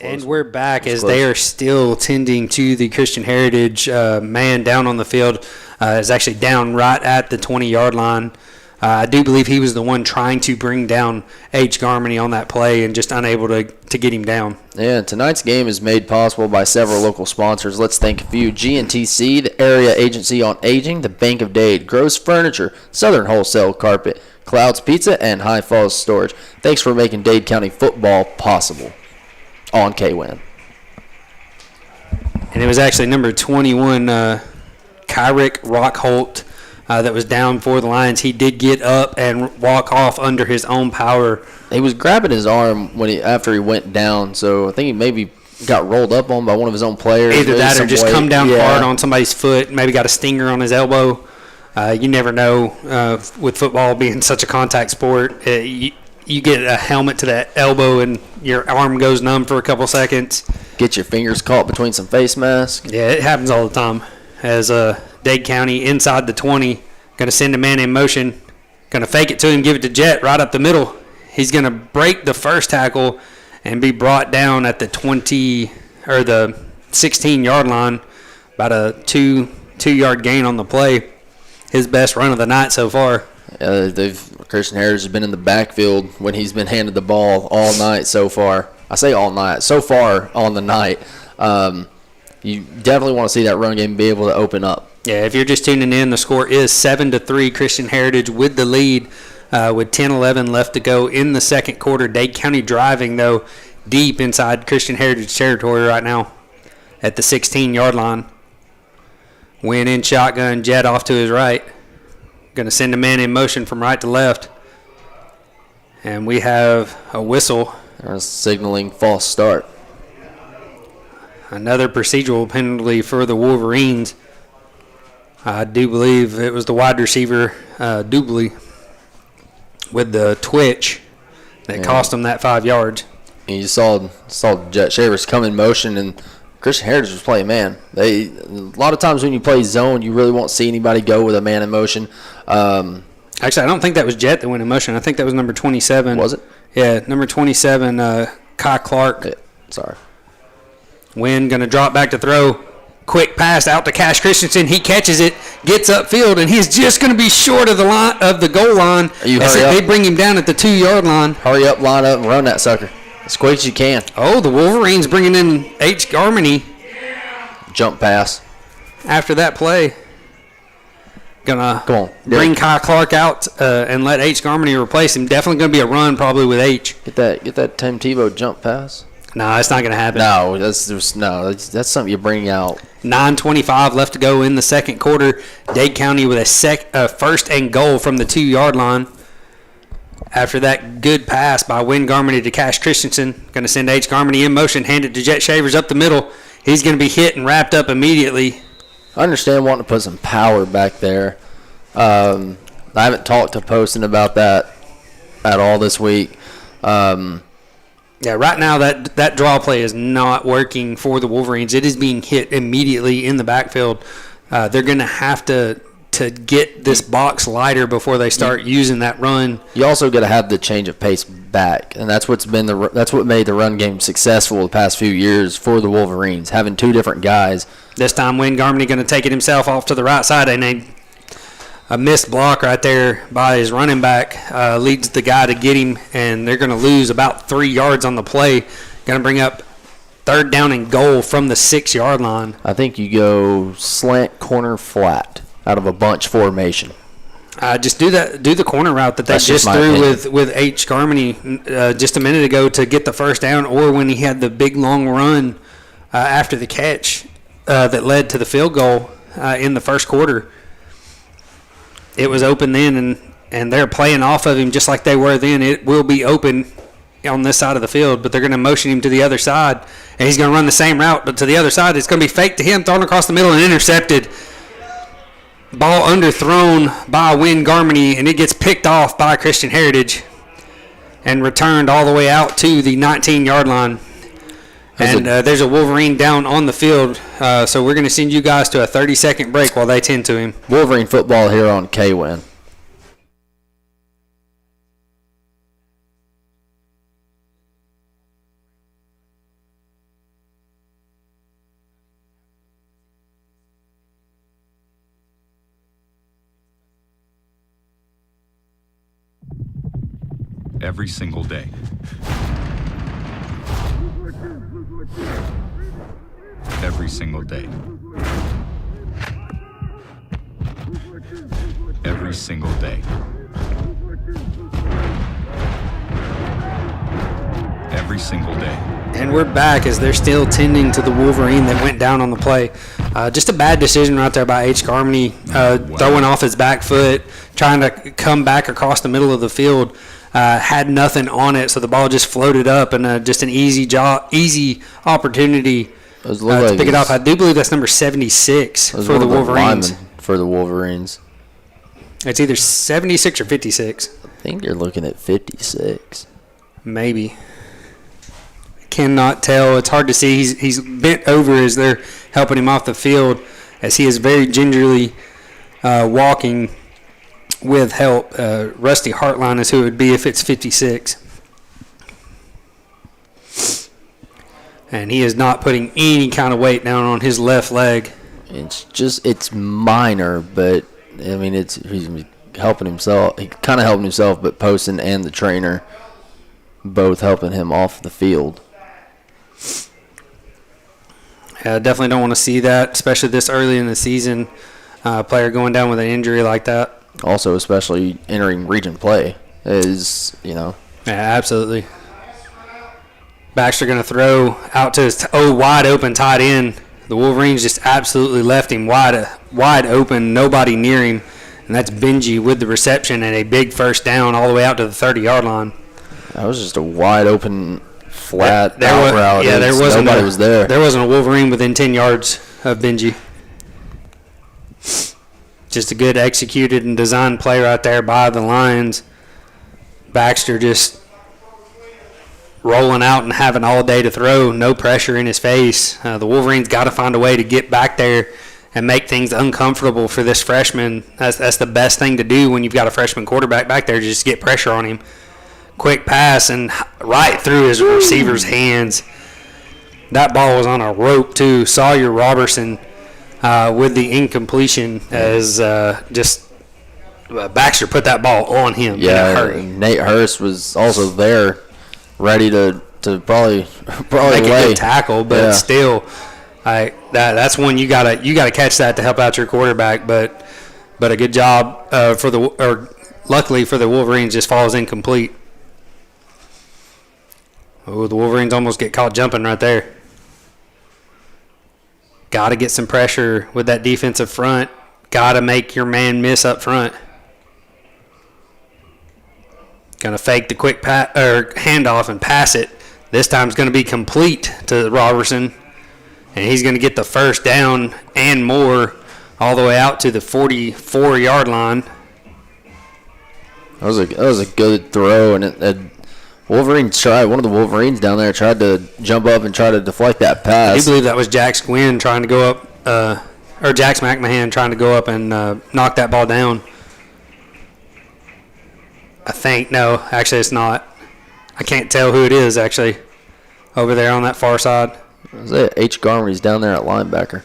And we're back as they are still tending to the Christian Heritage man down on the field. Is actually down right at the 20-yard line. I do believe he was the one trying to bring down H. Garmany on that play and just unable to get him down. Yeah, tonight's game is made possible by several local sponsors. Let's thank a few. GNTC, the Area Agency on Aging, the Bank of Dade, Gross Furniture, Southern Wholesale Carpet, Clouds Pizza, and High Falls Storage. Thanks for making Dade County football possible on K-Win. And it was actually number 21, Kyrick Rockholt, that was down for the Lions. He did get up and walk off under his own power. He was grabbing his arm after he went down, so I think he maybe got rolled up on by one of his own players. Either that or just come down hard on somebody's foot, maybe got a stinger on his elbow. You never know with football being such a contact sport. You get a helmet to that elbow and your arm goes numb for a couple seconds. Get your fingers caught between some face masks. Yeah, it happens all the time. As Dade County inside the 20, going to send a man in motion, going to fake it to him, give it to Jet right up the middle. He's going to break the first tackle and be brought down at the 20 or the 16-yard line about a two-yard gain on the play. His best run of the night so far. Christian Heritage has been in the backfield when he's been handed the ball all night so far. I say all night. So far on the night, you definitely want to see that run game be able to open up. Yeah, if you're just tuning in, the score is 7-3. Christian Heritage with the lead with 10-11 left to go in the second quarter. Dade County driving, though, deep inside Christian Heritage territory right now at the 16-yard line. Win in shotgun, jet off to his right. Going to send a man in motion from right to left. And we have a whistle. Signaling false start. Another procedural penalty for the Wolverines. I do believe it was the wide receiver, Dubley, with the twitch that cost him that 5 yards. And you saw Jet Shavers come in motion, and Christian Heritage was playing man. A lot of times when you play zone, you really won't see anybody go with a man in motion. Actually, I don't think that was Jet that went in motion. I think that was number 27. Was it? Yeah, number 27, Kai Clark. Yeah, sorry. Wynn going to drop back to throw. Quick pass out to Cash Christensen. He catches it, gets upfield, and he's just going to be short of the goal line. They bring him down at the 2-yard line. Hurry up, line up, and run that sucker as quick as you can. Oh, the Wolverines bringing in H. Garmany. Jump pass. After that play, gonna bring Kai Clark out and let H. Garmany replace him. Definitely gonna be a run, probably with H. Get that Tim Tebow jump pass. No, it's not gonna happen. No, that's something you bring out. 9:25 left to go in the second quarter. Dade County with a first and goal from the 2-yard line. After that good pass by Wynn Garmany to Cash Christensen, going to send H. Garmany in motion, hand it to Jet Shavers up the middle. He's going to be hit and wrapped up immediately. I understand wanting to put some power back there. I haven't talked to Poston about that at all this week. Yeah, right now that draw play is not working for the Wolverines. It is being hit immediately in the backfield. They're going to have to get this box lighter before they start using that run. You also got to have the change of pace back, and that's what made the run game successful the past few years for the Wolverines, having two different guys. This time, Wynn Garmany going to take it himself off to the right side, and a missed block right there by his running back leads the guy to get him, and they're going to lose about 3 yards on the play. Going to bring up 3rd down and goal from the 6-yard line. I think you go slant corner flat out of a bunch formation. Just do the corner route that they just threw with H. Garmany just a minute ago to get the first down, or when he had the big long run after the catch that led to the field goal in the first quarter. It was open then, and they're playing off of him just like they were then. It will be open on this side of the field, but they're going to motion him to the other side, and he's going to run the same route, but to the other side. It's going to be faked to him, thrown across the middle, and intercepted. Ball underthrown by Wynn Garmany, and it gets picked off by Christian Heritage and returned all the way out to the 19-yard line. And there's a Wolverine down on the field, so we're going to send you guys to a 30-second break while they tend to him. Wolverine football here on K-Win. Every single day. Every single day. Every single day. Every single day. And we're back as they're still tending to the Wolverine that went down on the play. Just a bad decision right there by H. Garmany, throwing off his back foot, trying to come back across the middle of the field. Had nothing on it, so the ball just floated up, and just an easy opportunity to pick it off. I do believe that's number 76 for the Wolverines. For the Wolverines. It's either 76 or 56. I think you're looking at 56. Maybe. Cannot tell. It's hard to see. He's bent over as they're helping him off the field, as he is very gingerly walking with help. Rusty Hartline is who it would be if it's 56. And he is not putting any kind of weight down on his left leg. It's minor, but I mean, he's helping himself. He kind of helping himself, but Poston and the trainer both helping him off the field. Yeah, I definitely don't want to see that, especially this early in the season. Player going down with an injury like that. Also, especially entering region play is, Yeah, absolutely. Baxter going to throw out to his wide open tight end. The Wolverines just absolutely left him wide open, nobody near him. And that's Benji with the reception and a big first down all the way out to the 30-yard line. that was just a wide open, flat out route. Yeah, Nobody was there. There wasn't a Wolverine within 10 yards of Benji. Just a good executed and designed play right there by the Lions. Baxter just rolling out and having all day to throw, no pressure in his face. The Wolverines got to find a way to get back there and make things uncomfortable for this freshman. That's the best thing to do when you've got a freshman quarterback back there, just get pressure on him. Quick pass and right through his receiver's hands. That ball was on a rope too. Sawyer Robertson with the incompletion as Baxter put that ball on him in a hurry. Nate Hurst was also there, ready to probably Make lay. a good tackle, but still, that's one you gotta catch that to help out your quarterback. But a good job luckily for the Wolverines, just falls incomplete. Oh, the Wolverines almost get caught jumping right there. Got to get some pressure with that defensive front. Got to make your man miss up front. Going to fake the quick handoff and pass it. This time it's going to be complete to Robertson. And he's going to get the first down and more all the way out to the 44-yard line. That was a good throw, and Wolverines tried. One of the Wolverines down there tried to jump up and try to deflect that pass. I do believe that was Jax Gwynn trying to go up, or Jax McMahon trying to go up and knock that ball down. I think. No, actually it's not. I can't tell who it is, actually, over there on that far side. Is it H. Garmery's down there at linebacker?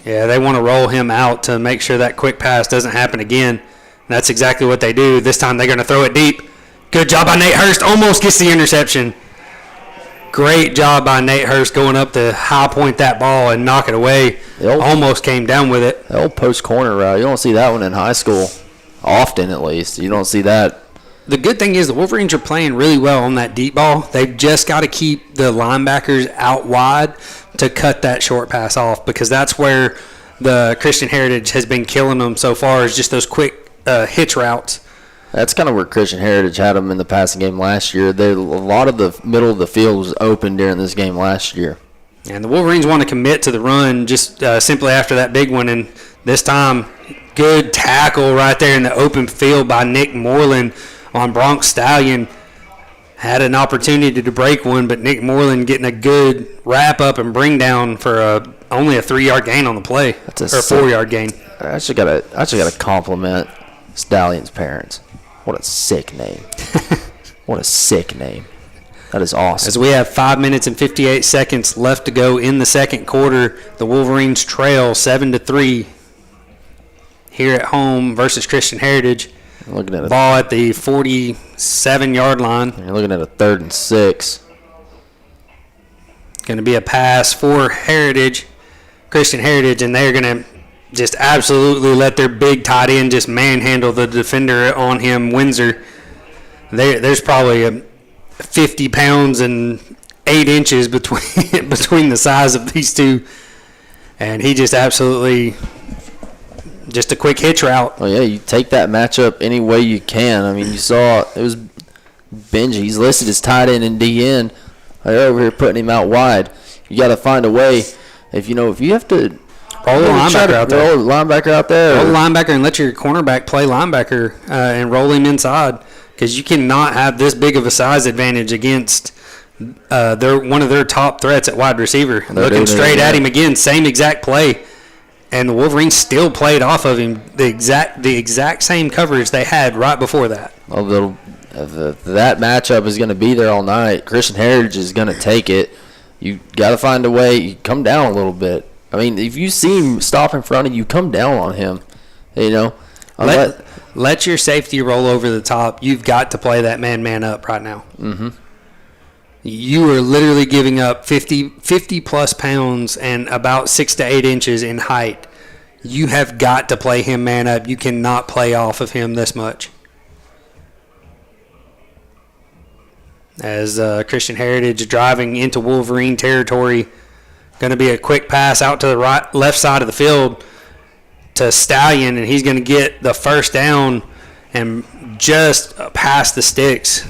Yeah, they want to roll him out to make sure that quick pass doesn't happen again. And that's exactly what they do. This time they're going to throw it deep. Good job by Nate Hurst. Almost gets the interception. Great job by Nate Hurst going up to high point that ball and knock it away. Almost came down with it. The old post corner route. You don't see that one in high school. Often, at least. You don't see that. The good thing is the Wolverines are playing really well on that deep ball. They've just got to keep the linebackers out wide to cut that short pass off, because that's where the Christian Heritage has been killing them so far, is just those quick hitch routes. That's kind of where Christian Heritage had them in the passing game last year. A lot of the middle of the field was open during this game last year. And the Wolverines want to commit to the run just simply after that big one. And this time, good tackle right there in the open field by Nick Moreland on Bronx Stallion. Had an opportunity to break one, but Nick Moreland getting a good wrap up and bring down for only a 3-yard gain on the play, or a 4-yard gain. I actually gotta compliment Stallion's parents. What a sick name. What a sick name. That is awesome. As we have 5 minutes and 58 seconds left to go in the second quarter, the Wolverines trail 7-3 here at home versus Christian Heritage. Looking at Ball at the 47-yard line. You're looking at a 3rd and 6. Going to be a pass for Christian Heritage, and they're going to just absolutely let their big tight end just manhandle the defender on him, Windsor. There's probably 50 pounds and 8 inches between the size of these two, and he just absolutely just a quick hitch route. Oh yeah, you take that matchup any way you can. I mean, you saw it was Benji. He's listed as tight end and DN. They're over here putting him out wide. You got to find a way. If you have to. Roll the linebacker out there. Roll the linebacker out there. Roll the linebacker and let your cornerback play linebacker and roll him inside, because you cannot have this big of a size advantage against one of their top threats at wide receiver. Looking straight at him again, same exact play, and the Wolverines still played off of him the exact same coverage they had right before that. Well, that matchup is going to be there all night. Christian Heritage is going to take it. You got to find a way. You come down a little bit. I mean, if you see him stop in front of you, come down on him. You know, Let your safety roll over the top. You've got to play that man up right now. Mm-hmm. You are literally giving up 50 plus pounds and about 6 to 8 inches in height. You have got to play him man up. You cannot play off of him this much. As Christian Heritage driving into Wolverine territory, going to be a quick pass out to the left side of the field to Stallion, and he's going to get the first down and just past the sticks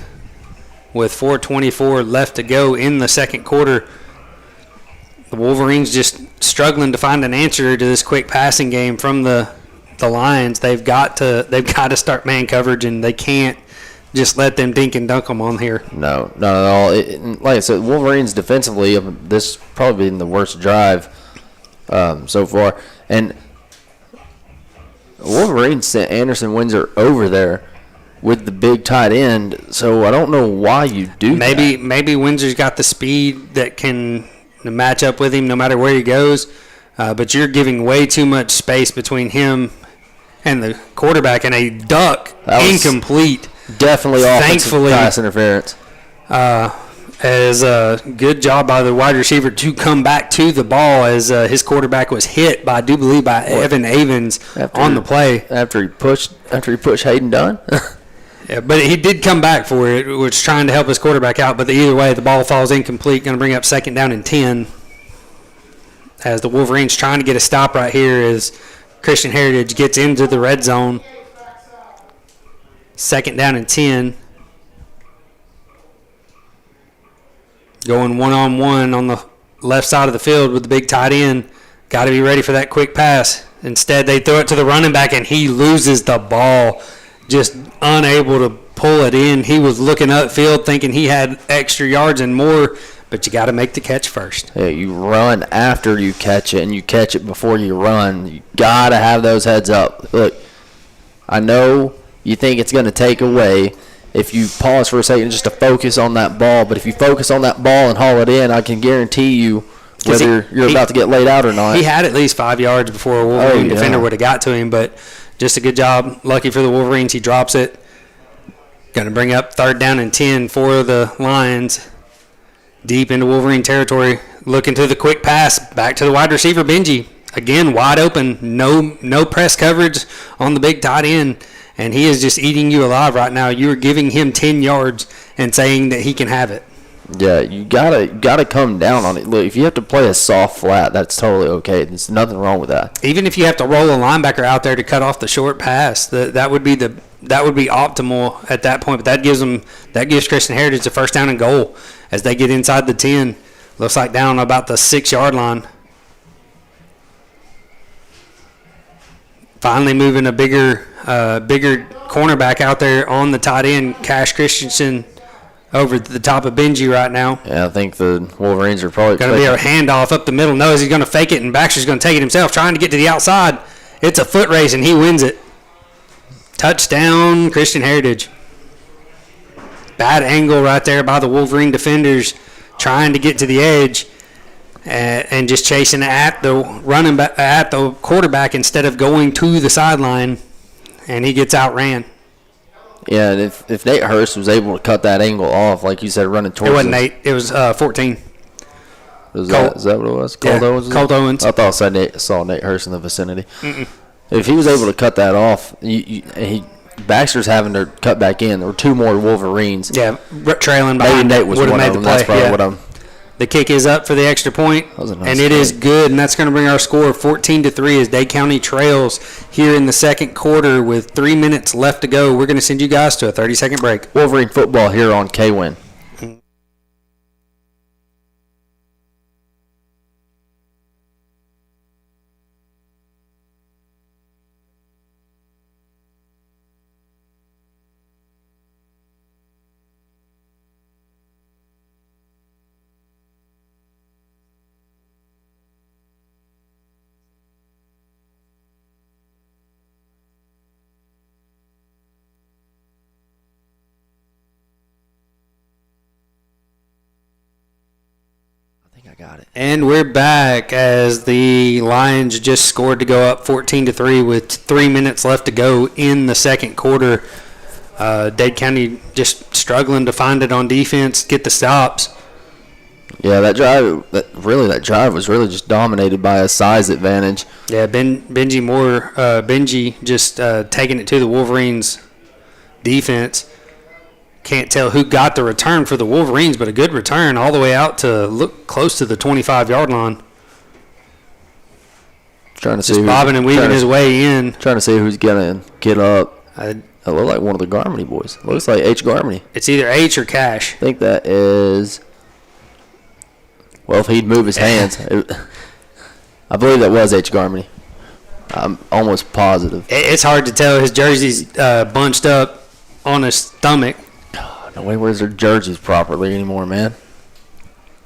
with 4:24 left to go in the second quarter. The Wolverines just struggling to find an answer to this quick passing game from the Lions. They've got to start man coverage, and they can't just let them dink and dunk them on here. No, not at all. Like I said, Wolverines defensively, this probably been the worst drive so far. And Wolverines sent Anderson Windsor over there with the big tight end, so I don't know why you do that. Maybe Windsor's got the speed that can match up with him no matter where he goes, but you're giving way too much space between him and the quarterback, and a duck incomplete. Definitely offensive pass interference. As a good job by the wide receiver to come back to the ball as his quarterback was hit by, I do believe, by Evan Avens on the play. After he pushed Hayden Dunn? Yeah, but he did come back for it, which trying to help his quarterback out. But either way, the ball falls incomplete, going to bring up 2nd down and 10. As the Wolverines trying to get a stop right here as Christian Heritage gets into the red zone. 2nd down and 10. Going one-on-one on the left side of the field with the big tight end. Got to be ready for that quick pass. Instead, they throw it to the running back, and he loses the ball, just unable to pull it in. He was looking upfield thinking he had extra yards and more, but you got to make the catch first. Yeah, you run after you catch it, and you catch it before you run. You got to have those heads up. Look, I know you think it's going to take away if you pause for a second just to focus on that ball. But if you focus on that ball and haul it in, I can guarantee you whether you're about to get laid out or not. He had at least 5 yards before a Wolverine defender would have got to him, but just a good job. Lucky for the Wolverines, he drops it. Going to bring up 3rd down and 10 for the Lions. Deep into Wolverine territory. Looking to the quick pass. Back to the wide receiver, Benji. Again, wide open. No press coverage on the big tight end. And he is just eating you alive right now. You are giving him 10 yards and saying that he can have it. Yeah, you gotta come down on it. Look, if you have to play a soft flat, that's totally okay. There's nothing wrong with that. Even if you have to roll a linebacker out there to cut off the short pass, that would be optimal at that point. But that gives Christian Heritage the 1st down and goal as they get inside the 10. Looks like down about the 6-yard line. Finally moving a bigger cornerback out there on the tight end, Cash Christensen, over the top of Benji right now. Yeah, I think the Wolverines are probably going to be a handoff up the middle. Knows he's going to fake it, and Baxter's going to take it himself, trying to get to the outside. It's a foot race, and he wins it. Touchdown, Christian Heritage. Bad angle right there by the Wolverine defenders, trying to get to the edge and just chasing at the running back, at the quarterback instead of going to the sideline, and he gets outran. Yeah, and if Nate Hurst was able to cut that angle off, like you said, running towards it wasn't Nate. It was 14. Is that what it was? Colt Owens? Colt Owens. I thought I saw Nate Hurst in the vicinity. Mm-mm. If he was able to cut that off, Baxter's having to cut back in. There were 2 more Wolverines. Yeah, trailing behind. Maybe Nate was one of them. That's probably what I'm. The kick is up for the extra point, and it is good, and that's going to bring our score 14-3 as Dade County trails here in the second quarter with 3 minutes left to go. We're going to send you guys to a 30-second break. Wolverine football here on K-Win. got it. And we're back as the Lions just scored to go up 14-3 with 3 minutes left to go in the second quarter. Dade County just struggling to find it on defense, get the stops. Yeah, that drive was really just dominated by a size advantage. Yeah, Benji just taking it to the Wolverines' defense. Can't tell who got the return for the Wolverines, but a good return all the way out to look close to the 25-yard line. Trying to Just bobbing and weaving his way in. Trying to see who's going to get up. It looked like one of the Garmany boys. It looks like H. Garmany. It's either H or Cash. I think that is... Well, if he'd move his hands. I believe that was H. Garmany. I'm almost positive. It's hard to tell. His jersey's bunched up on his stomach. Nobody wears their jerseys properly anymore, man.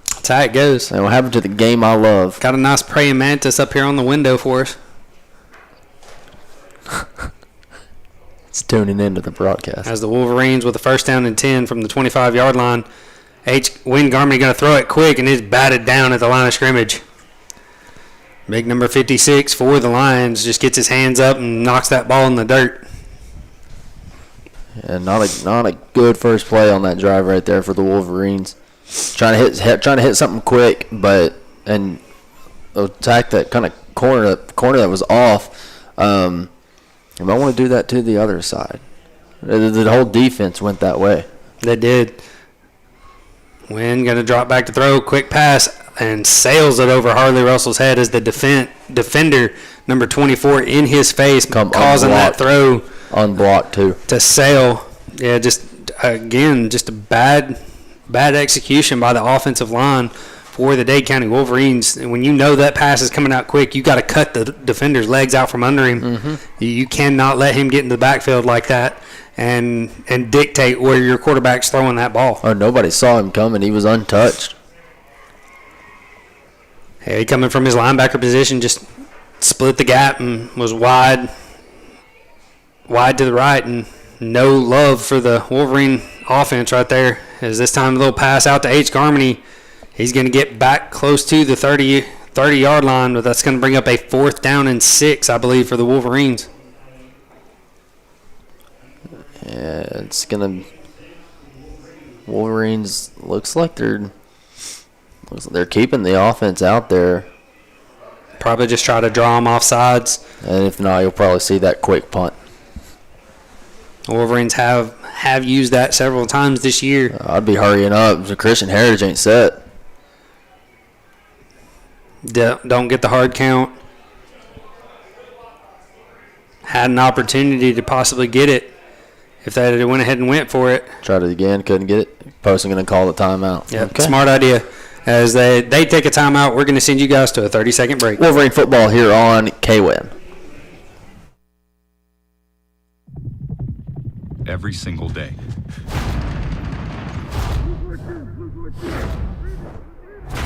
That's how it goes. And what happened to the game I love? Got a nice praying mantis up here on the window for us. It's tuning into the broadcast. As the Wolverines with a first down and 10 from the 25-yard line. Wayne Garmany going to throw it quick, and it's batted down at the line of scrimmage. Big number 56 for the Lions just gets his hands up and knocks that ball in the dirt. And not a good first play on that drive right there for the Wolverines. Trying to hit something quick, and attack that kind of corner that was off. You might want to do that to the other side. The whole defense went that way. They did. Wynn going to drop back to throw, quick pass, and sails it over Harley Russell's head as the defender, number 24, in his face, causing that throw. Unblocked, too. To sail. Yeah, just a bad execution by the offensive line for the Dade County Wolverines. And when you know that pass is coming out quick, you got to cut the defender's legs out from under him. Mm-hmm. You cannot let him get into the backfield like that and dictate where your quarterback's throwing that ball. Oh, nobody saw him coming. He was untouched. Yeah, he coming from his linebacker position, just split the gap and was wide to the right, and no love for the Wolverine offense right there. As this time a little pass out to H. Garmany. He's going to get back close to the 30-yard line, but that's going to bring up a 4th down and 6, I believe, for the Wolverines. Yeah, it's going to... Wolverines looks like they're keeping the offense out there. Probably just try to draw them off sides. And if not, you'll probably see that quick punt. The Wolverines have used that several times this year. I'd be hurrying up. The Christian Heritage ain't set. Don't get the hard count. Had an opportunity to possibly get it if they had went ahead and went for it. Tried it again, couldn't get it. Posting going to call the timeout. Yep, okay. Smart idea. As they take a timeout, we're going to send you guys to a 30-second break. Wolverine football here on KWIN. Every single day.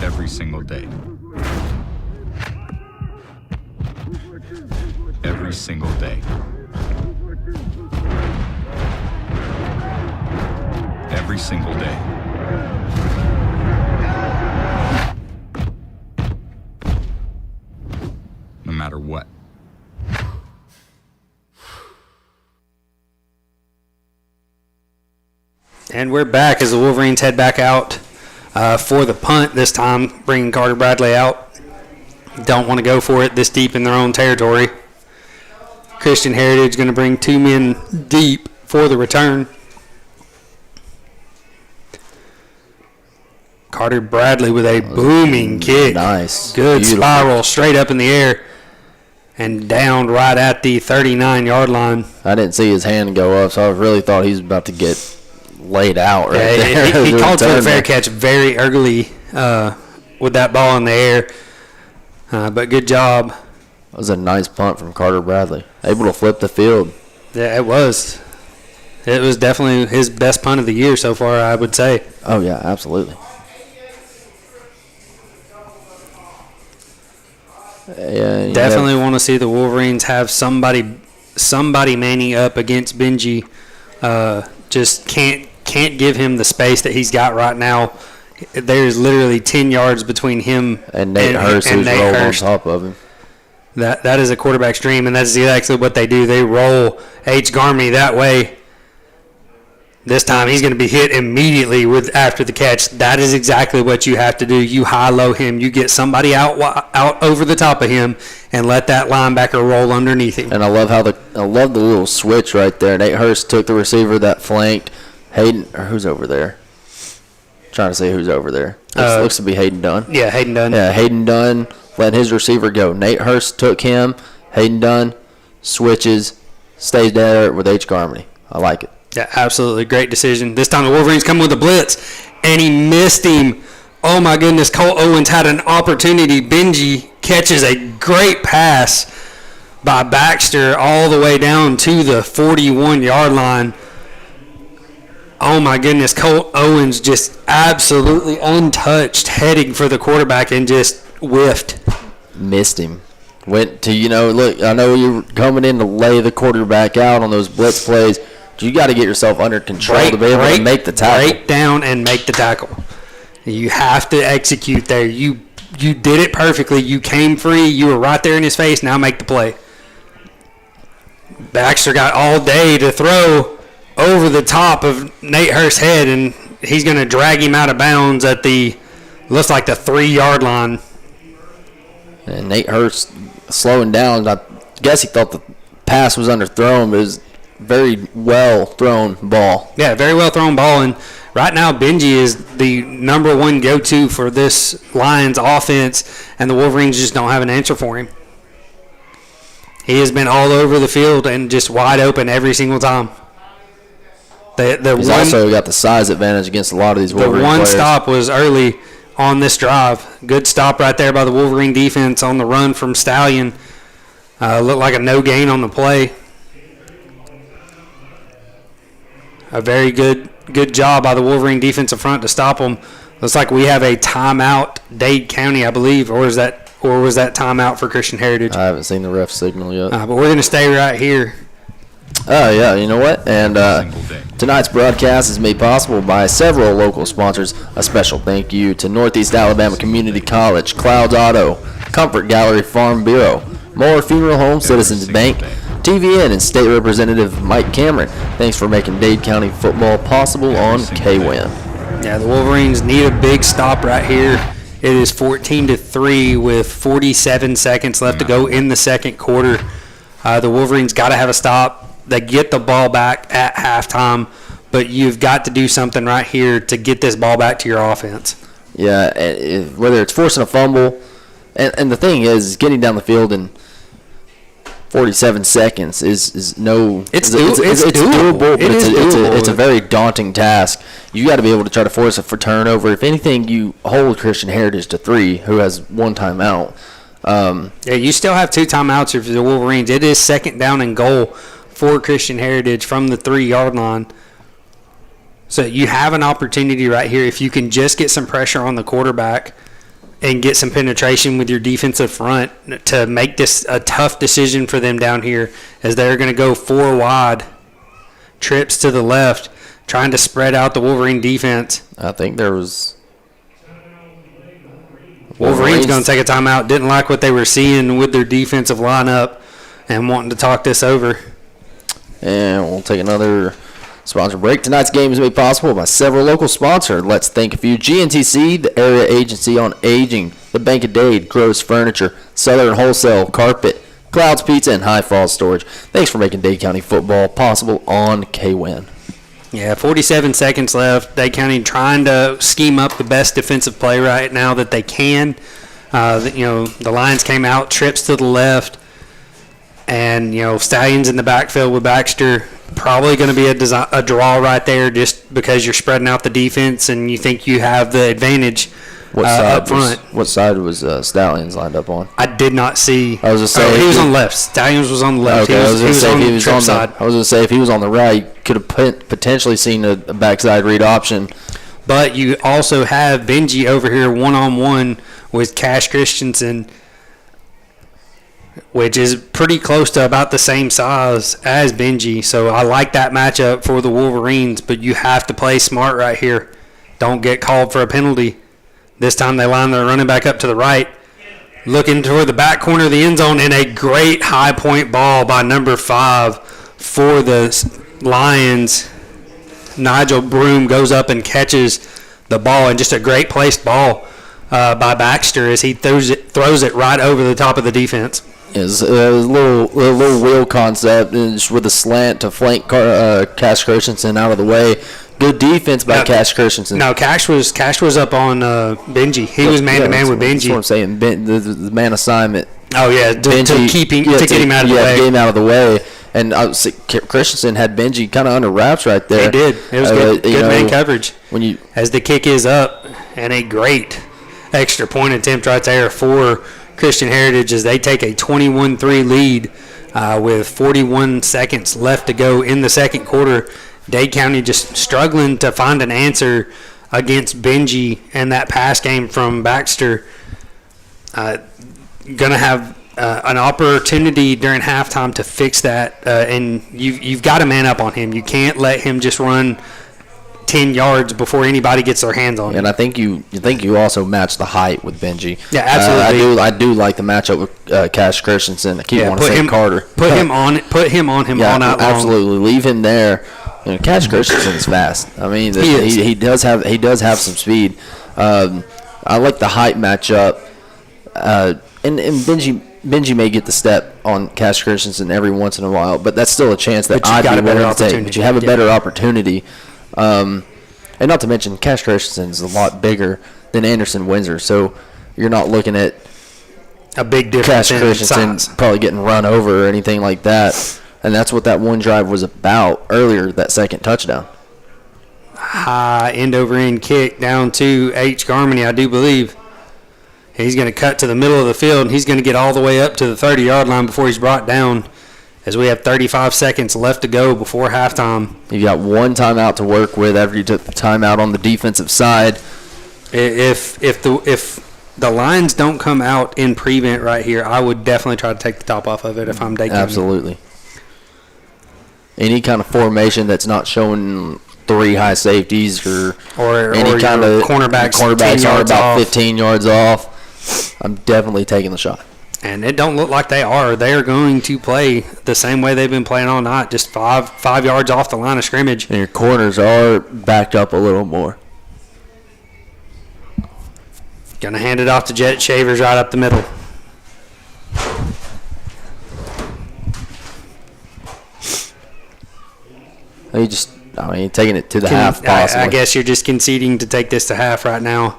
Every single day. Every single day. Every single day. No matter what. And we're back as the Wolverines head back out for the punt this time, bringing Carter Bradley out. Don't want to go for it this deep in their own territory. Christian Heritage going to bring 2 men deep for the return. Carter Bradley with a booming kick. Nice. Good Beautiful. Spiral straight up in the air and down right at the 39-yard line. I didn't see his hand go up, so I really thought he was about to get laid out right there. He called for a fair catch very early with that ball in the air. But good job. That was a nice punt from Carter Bradley. Able to flip the field. Yeah, it was. It was definitely his best punt of the year so far, I would say. Oh, yeah, absolutely. Yeah, definitely want to see the Wolverines have somebody manning up against Benji. Just can't give him the space that he's got right now There's literally 10 yards between him And Nate Hurst, who's Nate rolled Hurst. on top of him. That is a quarterback's dream, and that's exactly what they do. They roll H. Garmey that way. This time he's going to be hit immediately after the catch. That is exactly what you have to do. You high-low him. You get somebody out over the top of him and let that linebacker roll underneath him. And I love the little switch right there. Nate Hurst took the receiver that flanked Hayden, or who's over there? Trying to say who's over there. Looks to be Hayden Dunn. Yeah, Hayden Dunn. Yeah, Hayden Dunn let his receiver go. Nate Hurst took him. Hayden Dunn switches, stays there with H. Garmey. I like it. Yeah, absolutely. Great decision. This time the Wolverines come with a blitz, and he missed him. Oh, my goodness. Cole Owens had an opportunity. Benji catches a great pass by Baxter all the way down to the 41-yard line. Oh, my goodness. Cole Owens just absolutely untouched, heading for the quarterback and just whiffed. Missed him. Went to, look, I know you're coming in to lay the quarterback out on those blitz plays. You got to get yourself under control to be able to make the tackle. Break down and make the tackle. You have to execute there. You did it perfectly. You came free. You were right there in his face. Now make the play. Baxter got all day to throw over the top of Nate Hurst's head, and he's going to drag him out of bounds at looks like the 3-yard line. And Nate Hurst slowing down. I guess he thought the pass was underthrown, but it was very well thrown ball. Yeah, very well thrown ball. And right now, Benji is the number one go-to for this Lions offense, and the Wolverines just don't have an answer for him. He has been all over the field and just wide open every single time. He's also got the size advantage against a lot of these Wolverine players. The one players. stop was early on this drive. Good stop right there by the Wolverine defense on the run from Stallion. Looked like a no gain on the play. A very good job by the Wolverine defensive front to stop them. Looks like we have a timeout, Dade County, I believe, or was that timeout for Christian Heritage? I haven't seen the ref signal yet. But we're going to stay right here. Oh, yeah, you know what? And tonight's broadcast is made possible by several local sponsors. A special thank you to Northeast Alabama Community College, Clouds Auto, Comfort Gallery Farm Bureau, Moore Funeral Home, Citizens Bank, TVN, and State Representative Mike Cameron. Thanks for making Dade County football possible on KWIN. Yeah, the Wolverines need a big stop right here. It is 14-3 with 47 seconds left to go in the second quarter. The Wolverines got to have a stop. They get the ball back at halftime, but you've got to do something right here to get this ball back to your offense. Yeah, whether it's forcing a fumble, and the thing is getting down the field in 47 seconds is no. It's doable, but doable. It's a very daunting task. You got to be able to try to force it for turnover. If anything, you hold Christian Heritage to 3, who has 1 timeout. Yeah, you still have 2 timeouts for the Wolverines. It is second down and goal for Christian Heritage from the 3-yard line. So you have an opportunity right here if you can just get some pressure on the quarterback and get some penetration with your defensive front to make this a tough decision for them down here, as they're going to go 4 wide, trips to the left, trying to spread out the Wolverine defense. I think there was... Wolverines going to take a timeout. Didn't like what they were seeing with their defensive lineup and wanting to talk this over. And we'll take another sponsor break. Tonight's game is made possible by several local sponsors. Let's thank a few. GNTC, the Area Agency on Aging, the Bank of Dade, Gross Furniture, Southern Wholesale, Carpet, Clouds Pizza, and High Falls Storage. Thanks for making Dade County football possible on KWIN. Yeah, 47 seconds left. Dade County trying to scheme up the best defensive play right now that they can. The Lions came out, trips to the left, and, Stallions in the backfield with Baxter. Probably going to be a draw right there just because you're spreading out the defense and you think you have the advantage up front. What side was Stallions lined up on? I did not see. I was just saying he was on the left. Stallions was on the left. Okay, he was on the trip side. I was going to say if he was on the right, could have potentially seen a backside read option. But you also have Benji over here one-on-one with Cash Christensen, which is pretty close to about the same size as Benji. So I like that matchup for the Wolverines, but you have to play smart right here. don't get called for a penalty. This time they line their running back up to the right, looking toward the back corner of the end zone, and a great high point ball by number 5 for the Lions. Nigel Broom goes up and catches the ball, and just a great placed ball by Baxter as he throws it right over the top of the defense. Is a little wheel concept and just with a slant to flank Cash Christensen out of the way. Good defense by Cash Christensen. No, Cash was up on Benji. He was man to man with Benji. That's what I'm saying. The man assignment. Oh yeah, to get him out of the way. Get him out of the way. And Christensen had Benji kind of under wraps right there. He did. It was good man coverage. As the kick is up, and a great extra point attempt right there for Christian Heritage as they take a 21-3 lead with 41 seconds left to go in the second quarter. Dade County just struggling to find an answer against Benji and that pass game from Baxter. Going to have an opportunity during halftime to fix that, and you've got to man up on him. You can't let him just run 10 yards before anybody gets their hands on him. And I think you also match the height with Benji. Yeah, absolutely. I do like the matchup with Cash Christensen. I keep wanting to say Carter. Put him on him all night long. Absolutely. Leave him there. Cash Christensen is fast. I mean, he does have some speed. I like the height matchup. And Benji may get the step on Cash Christensen every once in a while, but that's still a chance that I'd be willing to take. But you have a better opportunity. And not to mention, Cash Christensen is a lot bigger than Anderson Windsor, so you're not looking at a big difference Cash Christensen probably getting run over or anything like that. And that's what that one drive was about earlier, that second touchdown. High end-over-end kick down to H. Garmany, I do believe. He's going to cut to the middle of the field, and he's going to get all the way up to the 30-yard line before he's brought down as we have 35 seconds left to go before halftime. You've got one timeout to work with after you took the timeout on the defensive side. If the Lions don't come out in prevent right here, I would definitely try to take the top off of it if I'm Dade County. Absolutely. Any kind of formation that's not showing 3 high safeties or any kind of cornerbacks are about 15 yards off, I'm definitely taking the shot. And it don't look like they are. They are going to play the same way they've been playing all night, just five yards off the line of scrimmage. And your corners are backed up a little more. Going to hand it off to Jet Shavers right up the middle. Taking it to the half possibly. I guess you're just conceding to take this to half right now.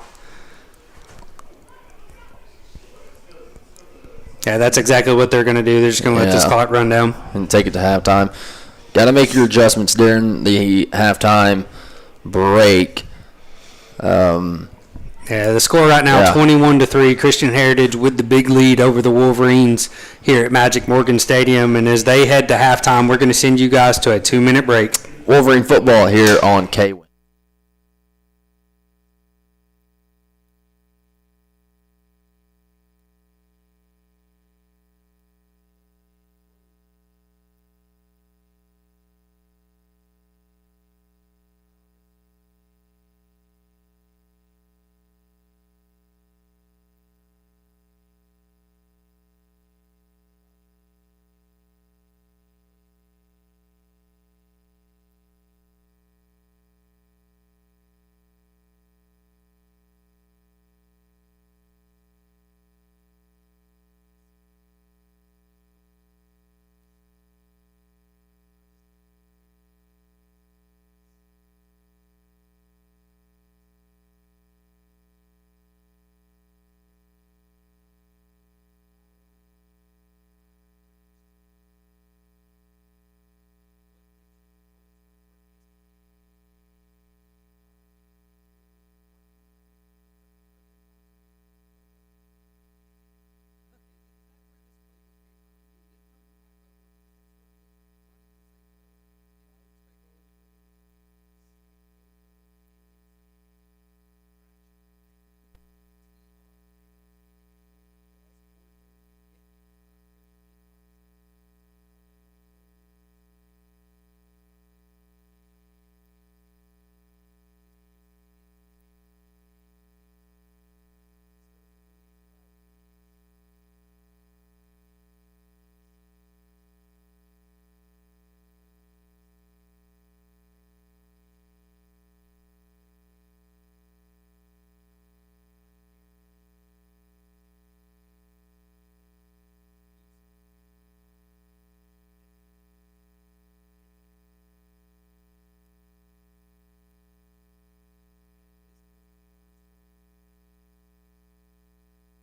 Yeah, that's exactly what they're going to do. They're just going to let this clock run down. And take it to halftime. Got to make your adjustments during the halftime break. The score right now, 21-3. Christian Heritage with the big lead over the Wolverines here at Magic Morgan Stadium. And as they head to halftime, we're going to send you guys to a 2-minute break. Wolverine football here on K-Win.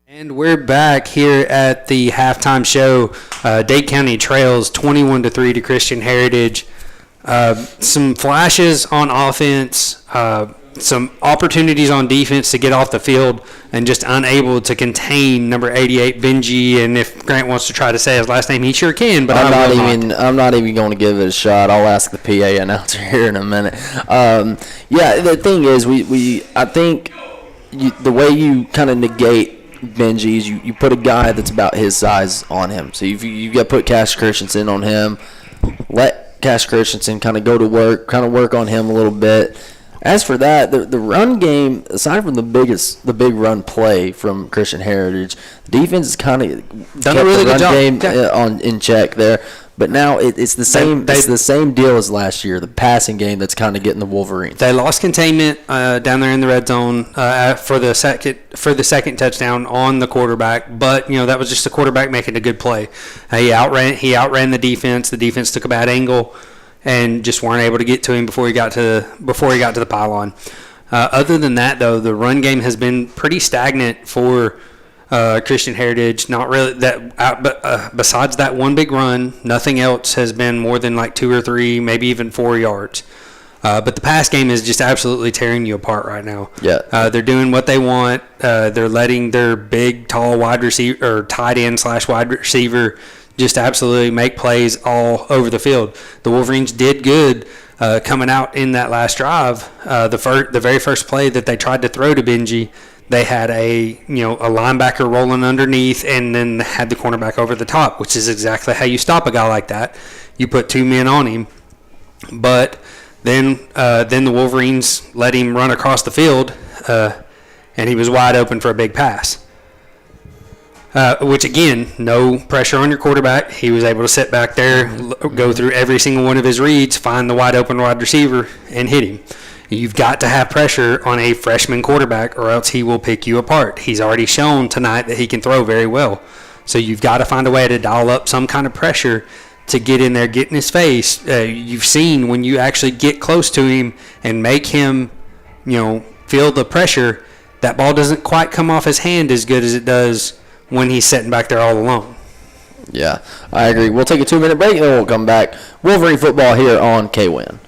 And we're back here at the halftime show. Dade County trails 21-3 to Christian Heritage. Some flashes on offense, some opportunities on defense to get off the field, and just unable to contain number 88 Benji. And if Grant wants to try to say his last name, he sure can. But I'm not even going to give it a shot. I'll ask the PA announcer here in a minute. Yeah, the thing is, I think the way you kind of negate Benji is you put a guy that's about his size on him. So you got to put Cash Christensen on him. Let Cash Christensen kind of go to work, kind of work on him a little bit. As for that, the run game, aside from the big run play from Christian Heritage, the defense has kind of done a really good job game in check there. But now it's the same. It's the same deal as last year. The passing game that's kind of getting the Wolverines. They lost containment down there in the red zone for the second touchdown on the quarterback. But that was just the quarterback making a good play. He outran the defense. The defense took a bad angle and just weren't able to get to him before he got to the pylon. Other than that, though, the run game has been pretty stagnant for Christian Heritage. Not really but besides that one big run, nothing else has been more than like 2 or 3, maybe even 4 yards. But the pass game is just absolutely tearing you apart right now. Yeah. They're doing what they want. They're letting their big, tall wide receiver or tight end / wide receiver just absolutely make plays all over the field. The Wolverines did good coming out in that last drive. The very first play that they tried to throw to Benji, they had a linebacker rolling underneath and then had the cornerback over the top, which is exactly how you stop a guy like that. You put 2 men on him. But then the Wolverines let him run across the field, and he was wide open for a big pass. Which, again, no pressure on your quarterback. He was able to sit back there, go through every single one of his reads, find the wide open wide receiver, and hit him. You've got to have pressure on a freshman quarterback or else he will pick you apart. He's already shown tonight that he can throw very well. So you've got to find a way to dial up some kind of pressure to get in there, get in his face. You've seen when you actually get close to him and make him, feel the pressure, that ball doesn't quite come off his hand as good as it does when he's sitting back there all alone. Yeah, I agree. We'll take a 2-minute break and then we'll come back. Wolverine football here on KWIN.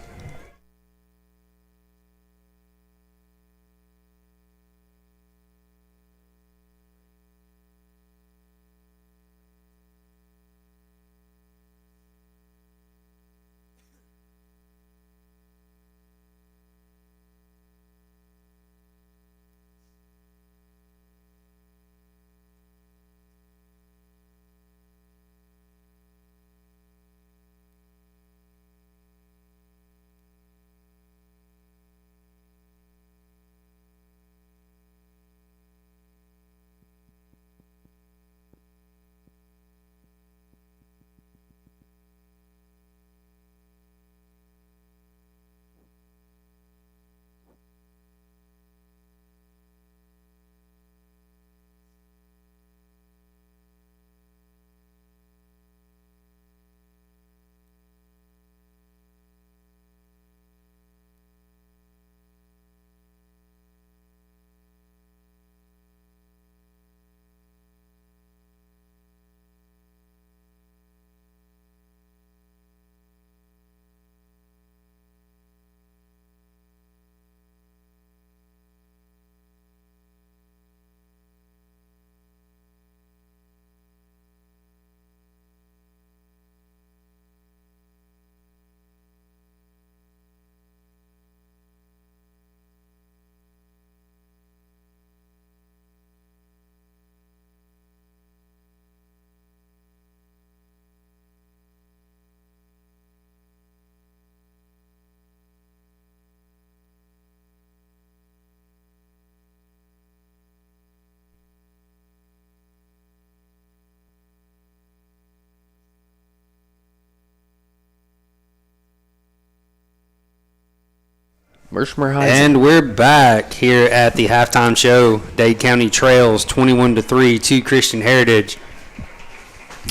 And we're back here at the halftime show. Dade County trails 21-3 to Christian Heritage.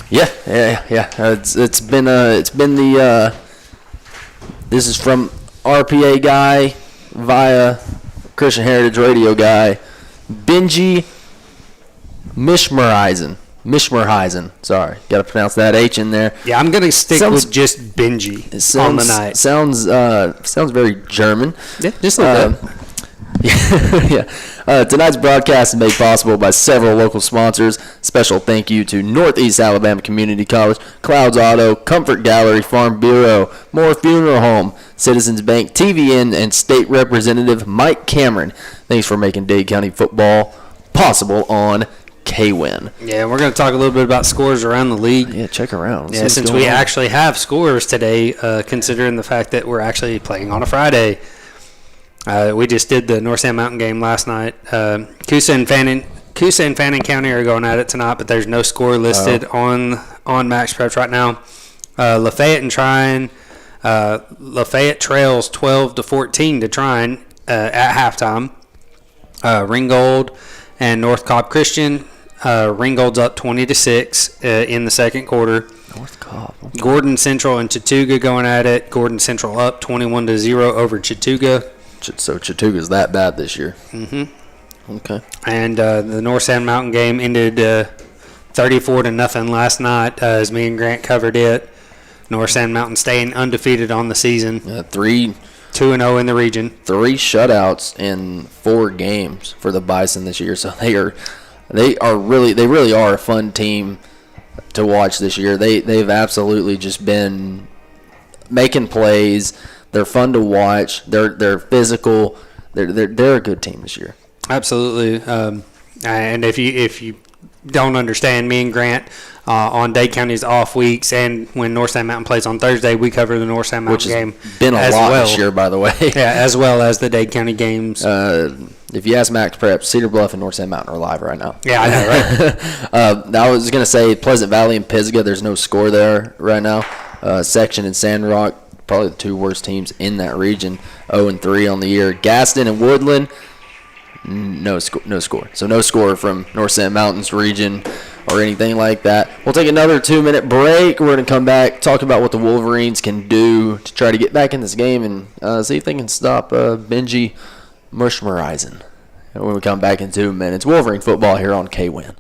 Yeah. It's been the this is from RPA guy via Christian Heritage Radio guy. Benji Mishmerheisen. Sorry, got to pronounce that H in there. Yeah, I'm gonna stick with just Benji on the night. Sounds very German. Yeah, just a little bit. Yeah. Tonight's broadcast is made possible by several local sponsors. Special thank you to Northeast Alabama Community College, Clouds Auto, Comfort Gallery, Farm Bureau, Moore Funeral Home, Citizens Bank, TVN, and State Representative Mike Cameron. Thanks for making Dade County football possible on KWIN. Yeah, we're going to talk a little bit about scores around the league. Yeah, check around. Yeah, since we actually have scores today, considering the fact that we're actually playing on a Friday. We just did the North Sand Mountain game last night. Coosa and Fannin County are going at it tonight, but there's no score listed on Max Preps right now. Lafayette and Trine. Lafayette trails 12-14 to Trine at halftime. Ringgold and North Cobb Christian. Ringgold's up 20-6 in the second quarter. North Cobb. Okay. Gordon Central and Chattooga going at it. Gordon Central up 21-0 over Chattooga. So Chattooga's that bad this year. Mm-hmm. Okay. And the North Sand Mountain game ended 34-0 last night as me and Grant covered it. North Sand Mountain staying undefeated on the season. 2-0 in the region. 3 shutouts in 4 games for the Bison this year. So they really are a fun team to watch this year. They've absolutely just been making plays. They're fun to watch. They're physical. They're a good team this year. Absolutely. And if you don't understand, me and Grant on Dade County's off weeks, and when North Sand Mountain plays on Thursday, we cover the North Sand Mountain game. Which has been a lot this year, by the way. Yeah, as well as the Dade County games. If you ask Max Prep, Cedar Bluff and North Sand Mountain are live right now. Yeah, I know, right? I was going to say Pleasant Valley and Pisgah, there's no score there right now. Section and Sandrock, probably the 2 worst teams in that region, 0-3 on the year. Gaston and Woodland, no score. So no score from North Sand Mountain's region or anything like that. We'll take another 2-minute break. We're going to come back, talk about what the Wolverines can do to try to get back in this game and see if they can stop Benji Mushmerheisen. When we come back in 2 minutes, Wolverine football here on KWIN.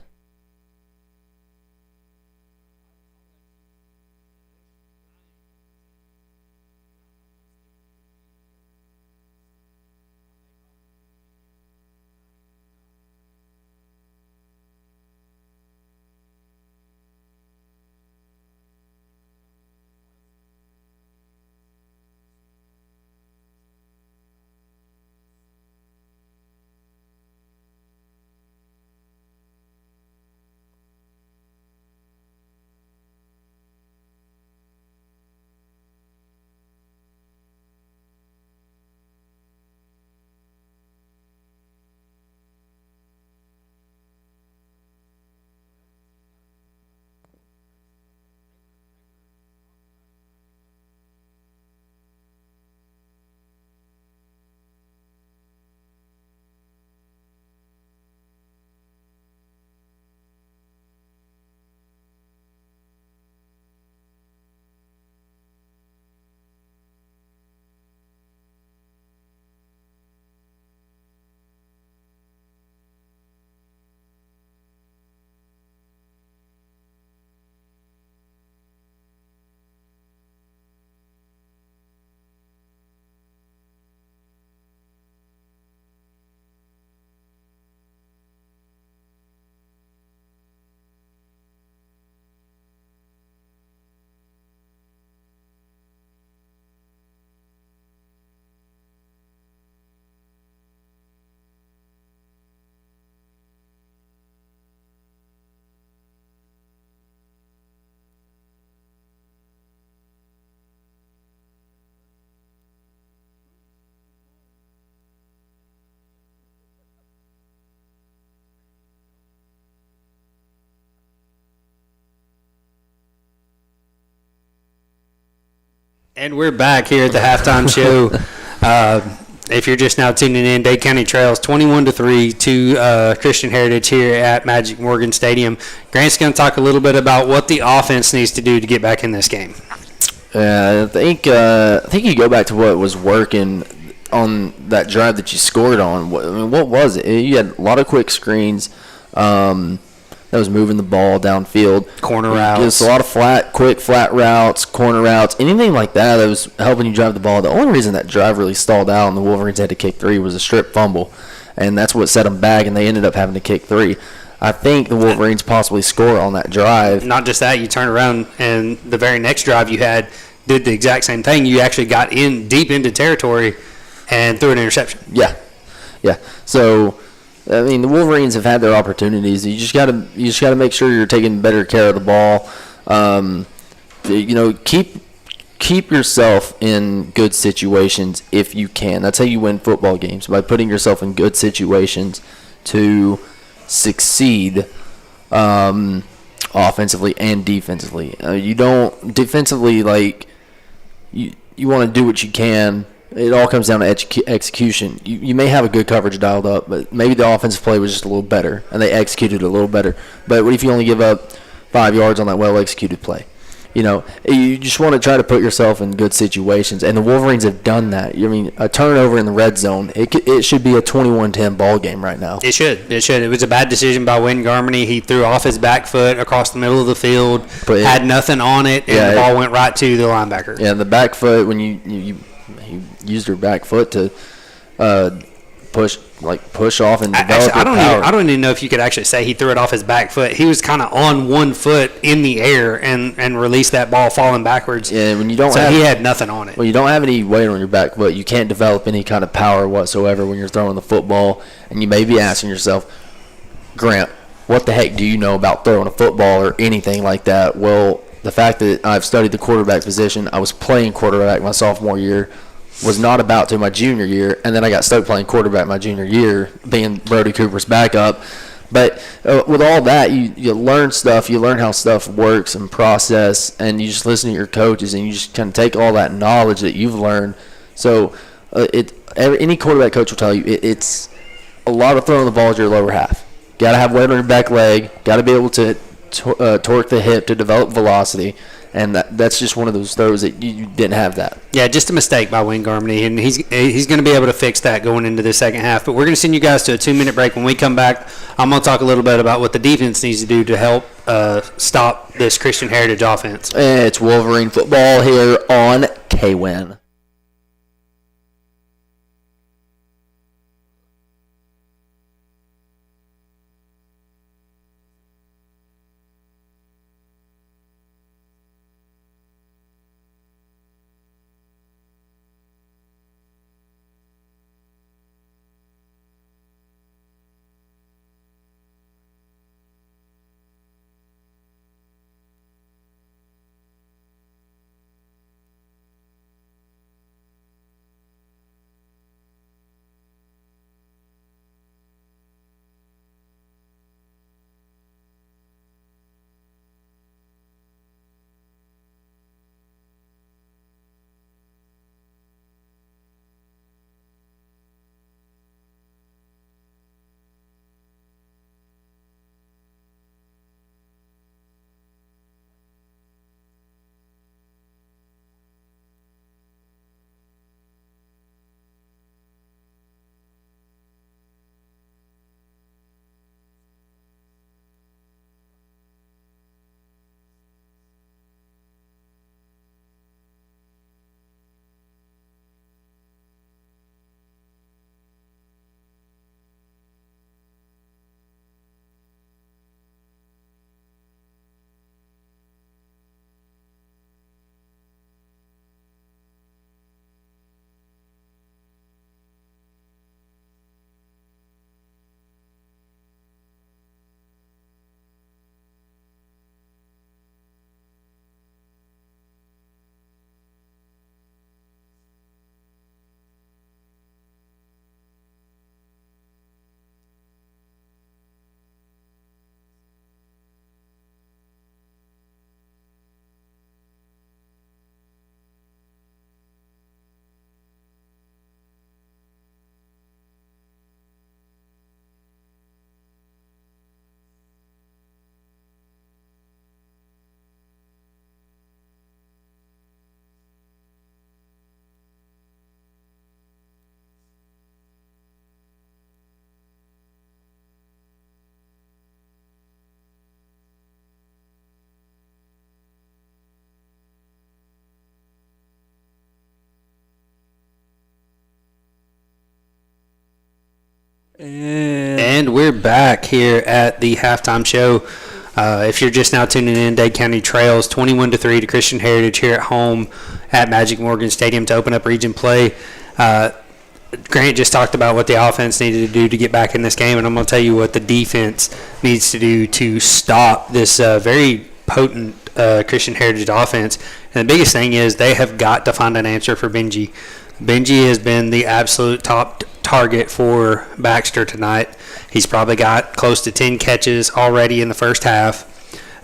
And we're back here at the halftime show. If you're just now tuning in, Dade County trails 21-3 to Christian Heritage here at Magic Morgan Stadium. Grant's going to talk a little bit about what the offense needs to do to get back in this game. I think you go back to what was working on that drive that you scored on. What was it? You had a lot of quick screens. that was moving the ball downfield. Corner Just routes. a lot of quick flat routes, corner routes, anything like that was helping you drive the ball. The only reason that drive really stalled out and the Wolverines had to kick 3 was a strip fumble, and that's what set them back, and they ended up having to kick 3. I think the Wolverines possibly score on that drive. Not just that, you turn around and the very next drive you had did the exact same thing. You actually got in deep into territory and threw an interception. Yeah. So, I mean, the Wolverines have had their opportunities. You just gotta make sure you're taking better care of the ball. Keep yourself in good situations if you can. That's how you win football games, by putting yourself in good situations to succeed offensively and defensively. You don't defensively, like, you want to do what you can. It all comes down to execution. You may have a good coverage dialed up, but maybe the offensive play was just a little better, and they executed a little better. But what if you only give up 5 yards on that well-executed play? You just want to try to put yourself in good situations, and the Wolverines have done that. I mean, a turnover in the red zone, it should be a 21-10 ball game right now. It should. It was a bad decision by Wayne Garmany. He threw off his back foot across the middle of the field, had nothing on it, and the ball went right to the linebacker. Yeah, the back foot, when you used her back foot to push off and develop actually, power. I don't even know if you could actually say he threw it off his back foot. He was kind of on one foot in the air and released that ball falling backwards. Yeah, when you don't he had nothing on it. When you don't have any weight on your back foot, you can't develop any kind of power whatsoever when you're throwing the football. And you may be asking yourself, Grant, what the heck do you know about throwing a football or anything like that? Well, the fact that I've studied the quarterback position, I was playing quarterback my sophomore year, was not about to my junior year, and then I got stuck playing quarterback my junior year, being Brody Cooper's backup. But with all that, you learn stuff. You learn how stuff works and process, and you just listen to your coaches, and you just kind of take all that knowledge that you've learned. So any quarterback coach will tell you it's a lot of throwing the ball to your lower half. Got to have weight on your back leg. Got to be able to torque the hip to develop velocity. And that's just one of those throws that you didn't have that. Yeah, just a mistake by Wayne Garmany, and he's going to be able to fix that going into the second half. But we're going to send you guys to a 2-minute break. When we come back, I'm going to talk a little bit about what the defense needs to do to help stop this Christian Heritage offense. It's Wolverine football here on KWIN. And we're back here at the halftime show. If you're just now tuning in, Dade County trails 21-3 to Christian Heritage here at home at Magic Morgan Stadium to open up region play. Grant just talked about what the offense needed to do to get back in this game, and I'm going to tell you what the defense needs to do to stop this very potent Christian Heritage offense. And the biggest thing is they have got to find an answer for Benji. Benji has been the absolute top target for Baxter tonight. He's probably got close to 10 catches already in the first half,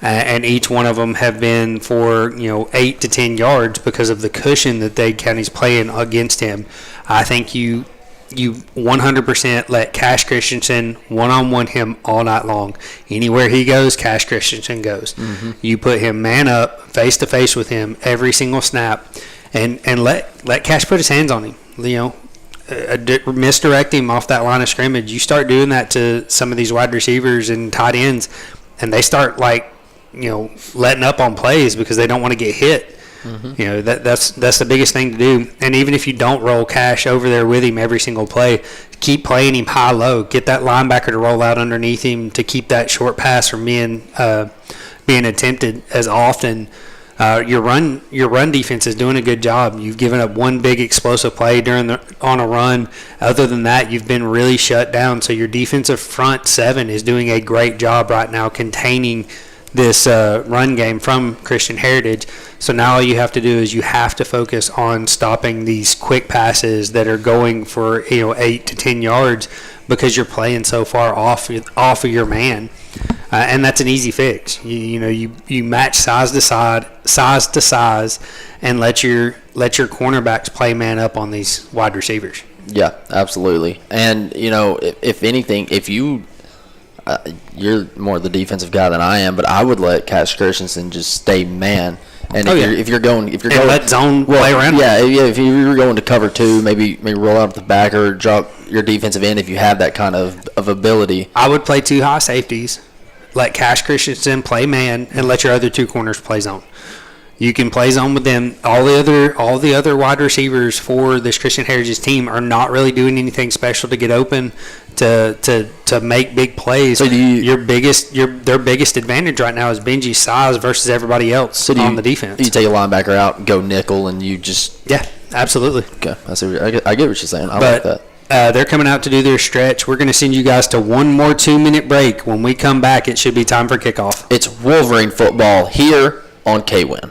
and each one of them have been for 8 to 10 yards because of the cushion that Dade County's playing against him. I think you 100% let Cash Christensen one-on-one him all night long. Anywhere he goes, Cash Christensen goes. Mm-hmm. You put him man up, face-to-face with him every single snap, and let Cash put his hands on him. Misdirect him off that line of scrimmage. You start doing that to some of these wide receivers and tight ends, and they start letting up on plays because they don't want to get hit. Mm-hmm. That's the biggest thing to do. And even if you don't roll Cash over there with him every single play, keep playing him high-low. Get that linebacker to roll out underneath him to keep that short pass from being attempted as often. Your run defense is doing a good job. You've given up one big explosive play on a run. Other than that, you've been really shut down. So your defensive front seven is doing a great job right now containing this run game from Christian Heritage. So now all you have to do is you have to focus on stopping these quick passes that are going for 8 to 10 yards because you're playing so far off of your man. And that's an easy fix. You match size to size, and let your cornerbacks play man up on these wide receivers. Yeah, absolutely. And if anything, if you're more the defensive guy than I am, but I would let Cash Christensen just stay man. And if you're going let zone play around. Yeah, if you're going to cover two, maybe roll out the back or drop your defensive end if you have that kind of ability. I would play 2 high safeties. Let Cash Christensen play man, and let your other 2 corners play zone. You can play zone with them. All the other wide receivers for this Christian Heritage team are not really doing anything special to get open to make big plays. So their biggest advantage right now is Benji's size versus everybody else on the defense. You take a linebacker out and go nickel, and you just absolutely. Okay, I get what you're saying. Like that. They're coming out to do their stretch. We're going to send you guys to one more 2-minute break. When we come back, it should be time for kickoff. It's Wolverine football here on KWIN.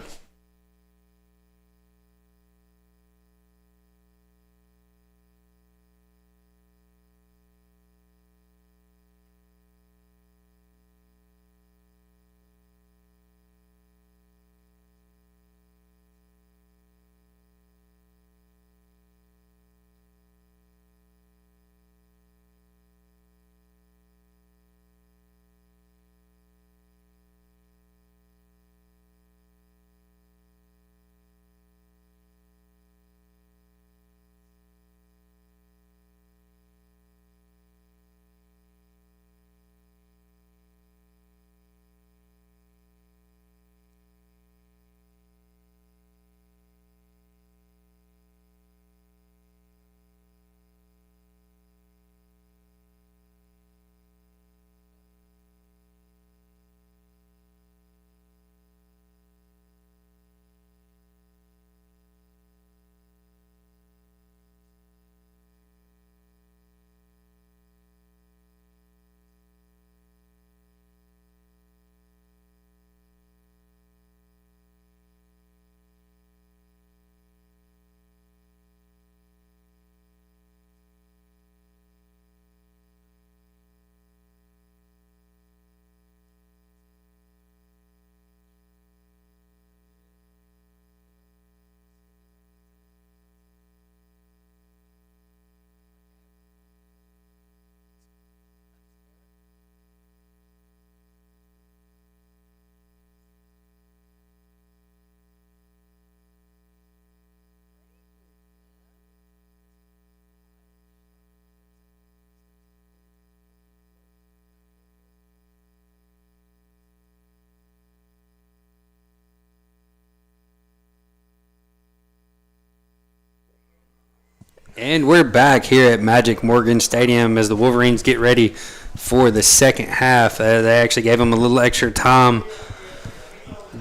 And we're back here at Magic Morgan Stadium as the Wolverines get ready for the second half. They actually gave them a little extra time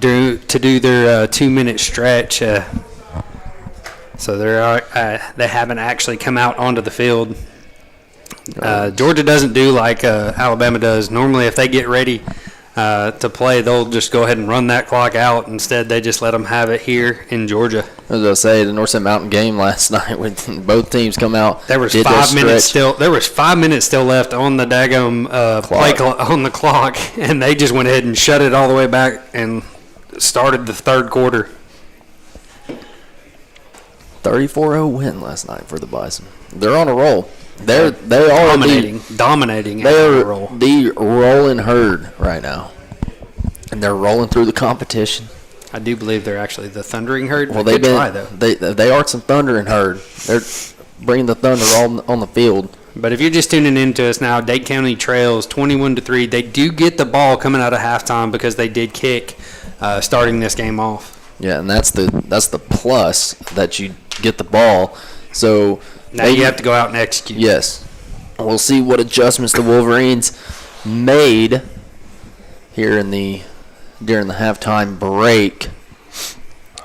to do their 2-minute stretch. So they haven't actually come out onto the field. Georgia doesn't do like Alabama does. Normally, if they get ready to play, they'll just go ahead and run that clock out. Instead, they just let them have it here in Georgia. As I say, the North Central Mountain game last night, when both teams come out, there was 5 minutes still. There was 5 minutes still left on the daggum play on the clock, and they just went ahead and shut it all the way back and started the third quarter. 34-0 win last night for the Bison. They're on a roll. They are dominating. They are the rolling herd right now, and they're rolling through the competition. I do believe they're actually the thundering herd. Well, they are some thundering herd. They're bringing the thunder on the field. But if you're just tuning into us now, Dade County trails 21-3. They do get the ball coming out of halftime because they did kick starting this game off. Yeah, and that's the plus that you get the ball. So now you have to go out and execute. Yes. We'll see what adjustments the Wolverines made here during the halftime break.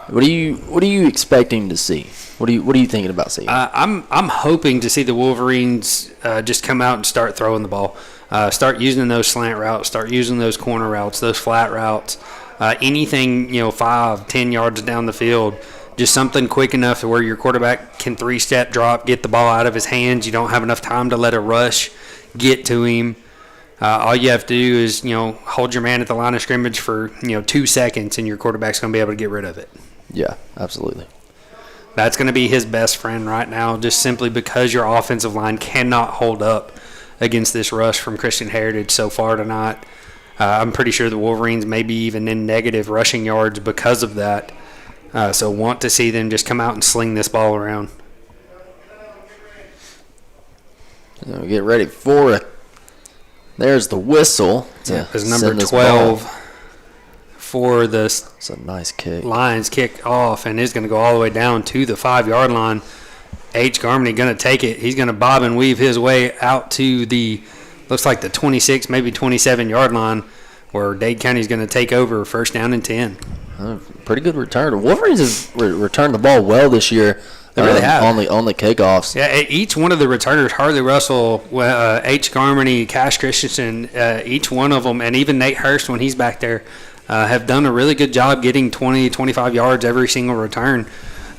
What are you expecting to see? What are you thinking about seeing? I'm hoping to see the Wolverines just come out and start throwing the ball. Start using those slant routes, start using those corner routes, those flat routes. Anything, 5-10 yards down the field, just something quick enough to where your quarterback can 3-step drop, get the ball out of his hands. You don't have enough time to let a rush get to him. All you have to do is, hold your man at the line of scrimmage for, 2 seconds, and your quarterback's going to be able to get rid of it. Yeah, absolutely. That's going to be his best friend right now, just simply because your offensive line cannot hold up against this rush from Christian Heritage so far tonight. I'm pretty sure the Wolverines may be even in negative rushing yards because of that. So want to see them just come out and sling this ball around. So get ready for it. There's the whistle. It's number 12 for the it's a nice kick. Lions kick off, and it's going to go all the way down to the 5-yard line. H. Garmany going to take it. He's going to bob and weave his way out to the looks like the 26, maybe 27-yard line, where Dade County's going to take over first down and 10. Pretty good return. The Wolverines have returned the ball well this year. They really have. On the kickoffs. Yeah, each one of the returners, Harley Russell, H. Garmany, Cash Christensen, each one of them, and even Nate Hurst when he's back there, have done a really good job getting 20, 25 yards every single return.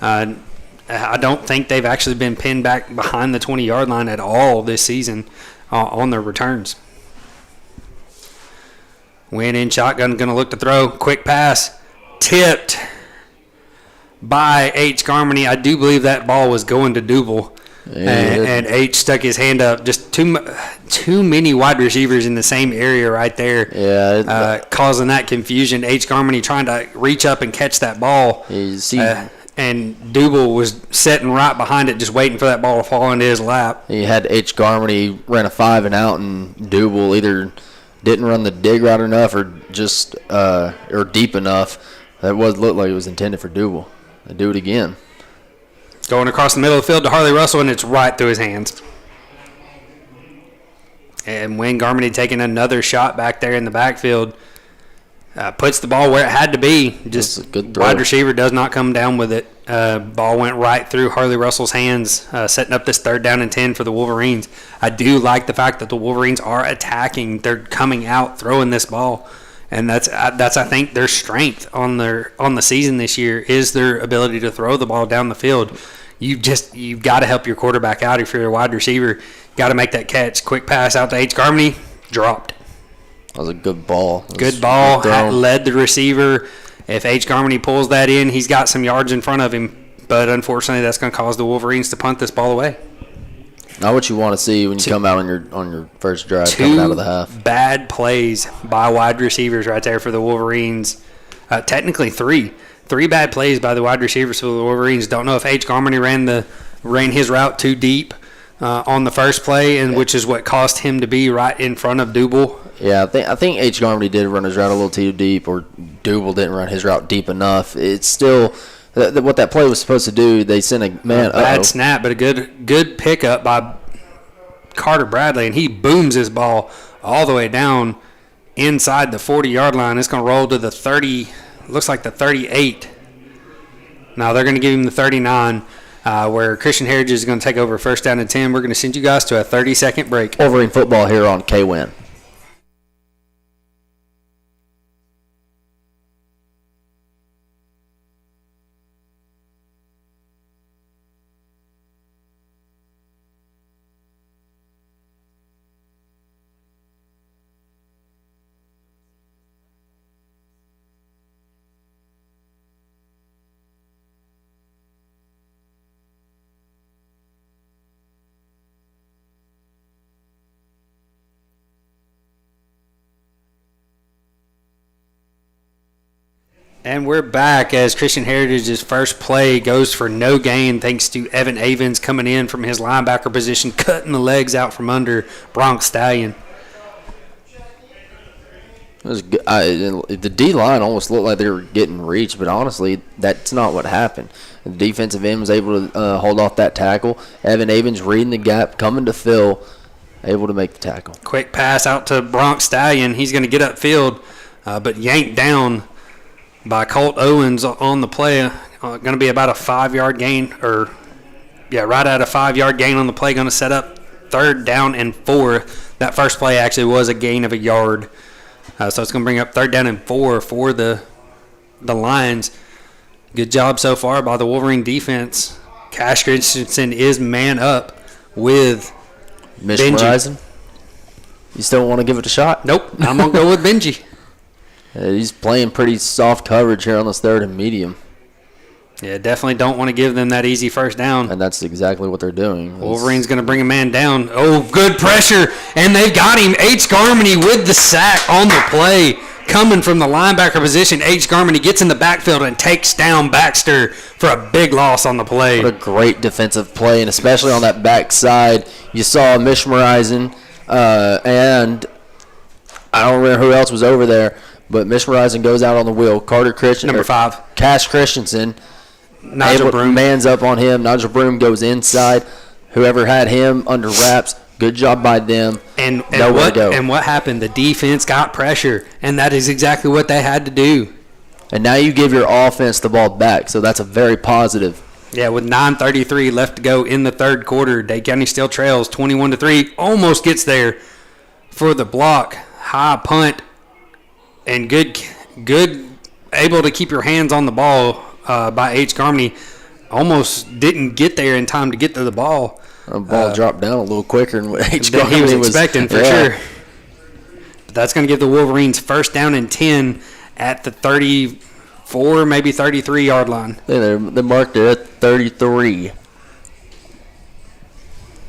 I don't think they've actually been pinned back behind the 20-yard line at all this season on their returns. Win in shotgun, going to look to throw. Quick pass. Tipped by H. Garmany. I do believe that ball was going to Duble. Yeah. And H stuck his hand up. Just too many wide receivers in the same area right there. Yeah. Causing that confusion. H. Garmany trying to reach up and catch that ball. And Duble was sitting right behind it, just waiting for that ball to fall into his lap. He had H. Garmany ran a 5 and out, and Duble either didn't run the dig route enough or just or deep enough. That looked like it was intended for Duble. They do it again. Going across the middle of the field to Harley Russell, and it's right through his hands. And Wayne Garmany taking another shot back there in the backfield. Puts the ball where it had to be. Just a good throw. Wide receiver does not come down with it. Ball went right through Harley Russell's hands, setting up this third down and 10 for the Wolverines. I do like the fact that the Wolverines are attacking. They're coming out, throwing this ball. And that's I think their strength on the season this year is their ability to throw the ball down the field. You've got to help your quarterback out if you're a wide receiver. You got to make that catch. Quick pass out to H. Garmany, dropped. That was a good ball. Good ball. Led the receiver. If H. Garmany pulls that in, he's got some yards in front of him. But unfortunately, that's going to cause the Wolverines to punt this ball away. Not what you want to see when you come out on your first drive coming out of the half. 2 bad plays by wide receivers right there for the Wolverines. Technically 3. 3 bad plays by the wide receivers for the Wolverines. Don't know if H. Garmany ran his route too deep on the first play, and which is what caused him to be right in front of Duble. Yeah, I think H. Garmany did run his route a little too deep, or Duble didn't run his route deep enough. It's still What that play was supposed to do, they sent a man. Bad snap, but a good pickup by Carter Bradley, and he booms his ball all the way down inside the 40-yard line. It's going to roll to the 30, looks like the 38. Now they're going to give him the 39, where Christian Heritage is going to take over first down and 10. We're going to send you guys to a 30-second break. Wolverine football here on K-Win. And we're back as Christian Heritage's first play goes for no gain thanks to Evan Avens coming in from his linebacker position, cutting the legs out from under Bronx Stallion. It was good. The D-line almost looked like they were getting reached, but honestly, that's not what happened. The defensive end was able to hold off that tackle. Evan Avens reading the gap, coming to Phil, able to make the tackle. Quick pass out to Bronx Stallion. He's going to get upfield, but yanked down by Colt Owens on the play. Going to be about a 5-yard gain, right at a 5-yard gain on the play. Going to set up 3rd down and 4. That first play actually was a gain of a yard. So it's going to bring up 3rd down and 4 for the Lions. Good job so far by the Wolverine defense. Cash Christensen is man up with Benji. Horizon. You still want to give it a shot? Nope, I'm going to go with Benji. He's playing pretty soft coverage here on this 3rd and medium. Yeah, definitely don't want to give them that easy first down. And that's exactly what they're doing. Wolverine's going to bring a man down. Oh, good pressure. And they've got him. H. Garmany with the sack on the play. Coming from the linebacker position, H. Garmany gets in the backfield and takes down Baxter for a big loss on the play. What a great defensive play, and especially on that backside. You saw Mishmarizing, and I don't remember who else was over there, but Mishmarizing goes out on the wheel. Carter Christian, Number 5. Cash Christensen. Nigel Broom. Man's up on him. Nigel Broom goes inside. Whoever had him under wraps, good job by them. And what happened? The defense got pressure, and that is exactly what they had to do. And now you give your offense the ball back, so that's a very positive. Yeah, with 9:33 left to go in the 3rd quarter, Dade County still trails 21-3. Almost gets there for the block. High punt, and good able to keep your hands on the ball by H. Garmany. Almost didn't get there in time to get to the ball. The ball dropped down a little quicker than what H. Than Garmany he was expecting, for yeah. sure. But that's going to give the Wolverines first down and 10 at the 34, maybe 33-yard line. Yeah, they marked it at 33.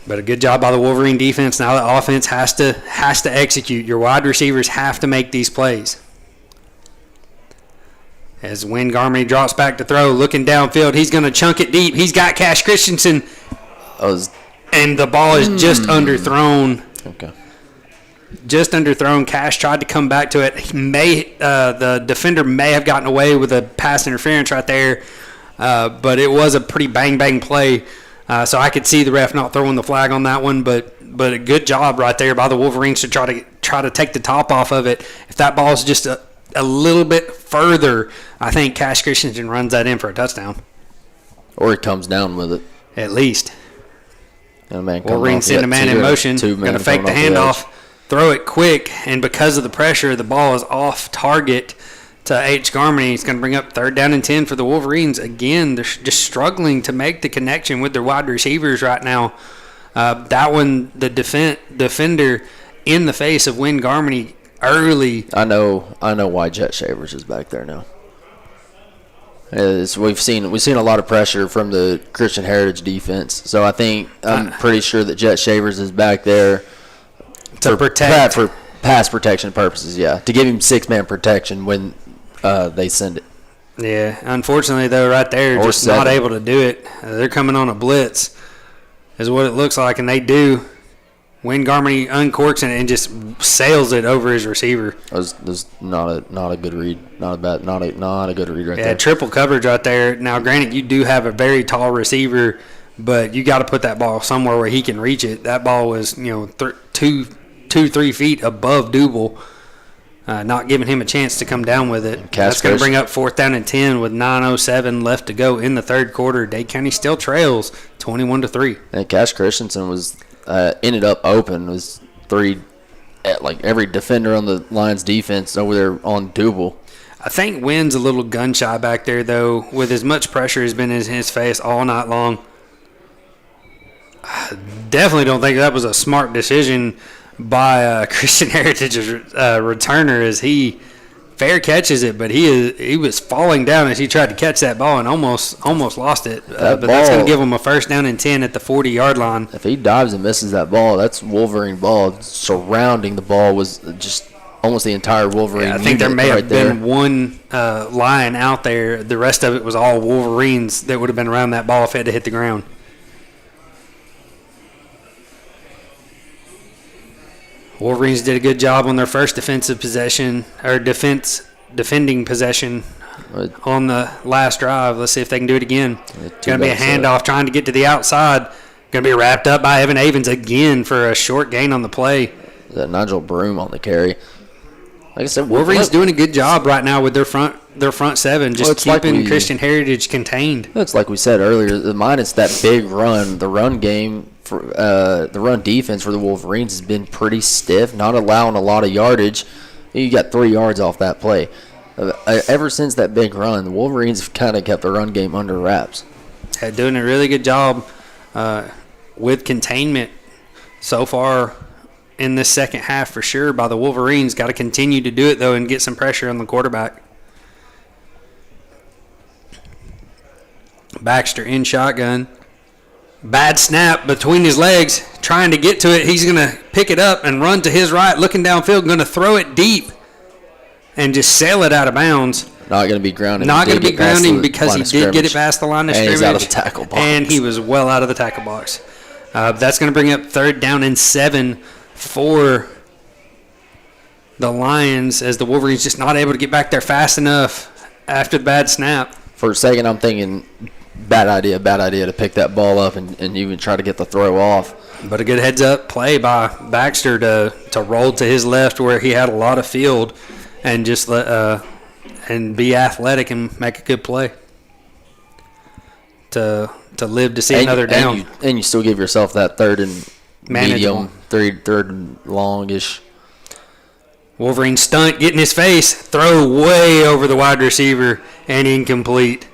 But a good job by the Wolverine defense. Now the offense has to execute. Your wide receivers have to make these plays. As Wayne Garmany drops back to throw, looking downfield, he's going to chunk it deep. He's got Cash Christensen. And the ball is just underthrown. Okay. Just underthrown. Cash tried to come back to it. The defender may have gotten away with a pass interference right there, but it was a pretty bang play. So I could see the ref not throwing the flag on that one, but a good job right there by the Wolverines to try to take the top off of it. If that ball is just a little bit further, I think Cash Christensen runs that in for a touchdown. Or he comes down with it. At least. Wolverine send a man in motion. Going to fake the handoff, throw it quick, and because of the pressure, the ball is off target to H. Garmany. He's going to bring up 3rd down and 10 for the Wolverines. Again, they're just struggling to make the connection with their wide receivers right now. That one, the defender in the face of Wayne Garmany early. I know why Jet Shavers is back there now. We've seen a lot of pressure from the Christian Heritage defense, so I'm pretty sure that Jet Shavers is back there to protect for pass protection purposes. Yeah, to give him 6-man protection when they send it. Yeah, unfortunately though, right there, just 7. not able to do it. They're coming on a blitz, is what it looks like, and they do. when Garmany uncorks it and just sails it over his receiver. That was not a good read. Not a good read right Yeah, there. triple coverage right there. Now, granted, you do have a very tall receiver, but you got to put that ball somewhere where he can reach it. That ball was, 3 feet above Double, not giving him a chance to come down with it. That's going to bring up 4th down and 10 with 9:07 left to go in the third quarter. Dade County still trails 21-3. And Cash Christensen was ended up open. Was every defender on the Lions defense over there on Double. I think Wynn's a little gun shy back there, though, with as much pressure has been in his face all night long. I definitely don't think that was a smart decision by Christian Heritage's returner, as he fair catches it, but he was falling down as he tried to catch that ball and almost lost it. But that's going to give him a 1st down and 10 at the 40-yard line. If he dives and misses that ball, that's Wolverine ball. Surrounding the ball was just almost the entire Wolverine. Yeah, I think there may have been one Lion out there. The rest of it was all Wolverines that would have been around that ball if it had hit the ground. Wolverines did a good job on their first defensive possession, or defending possession on the last drive. Let's see if they can do it again. It's going to be a handoff trying to get to the outside. Going to be wrapped up by Evan Avens again for a short gain on the play. That Nigel Broom on the carry. Like I said, Wolverines doing a good job right now with their front seven, just keeping Christian Heritage contained. It's like we said earlier, minus that big run, the run game, the run defense for the Wolverines has been pretty stiff, not allowing a lot of yardage. You got 3 yards off that play. Ever since that big run, the Wolverines have kind of kept the run game under wraps. Doing a really good job with containment so far in this second half for sure by the Wolverines. Got to continue to do it, though, and get some pressure on the quarterback. Baxter in shotgun. Bad snap between his legs, trying to get to it. He's going to pick it up and run to his right, looking downfield, going to throw it deep and just sail it out of bounds. Not going to be grounding. Not going to be grounding because he did get it past the line of scrimmage. And he's out of the tackle box. And he was well out of the tackle box. That's going to bring up 3rd down and 7 for the Lions, as the Wolverines just not able to get back there fast enough after the bad snap. For a second, I'm thinking, bad idea to pick that ball up and even try to get the throw off. But a good heads-up play by Baxter to roll to his left where he had a lot of field and just and be athletic and make a good play to live to see another down. And you still give yourself that 3rd and Manageable. medium, 3rd and longish. Wolverine stunt, get in his face, throw way over the wide receiver, and incomplete.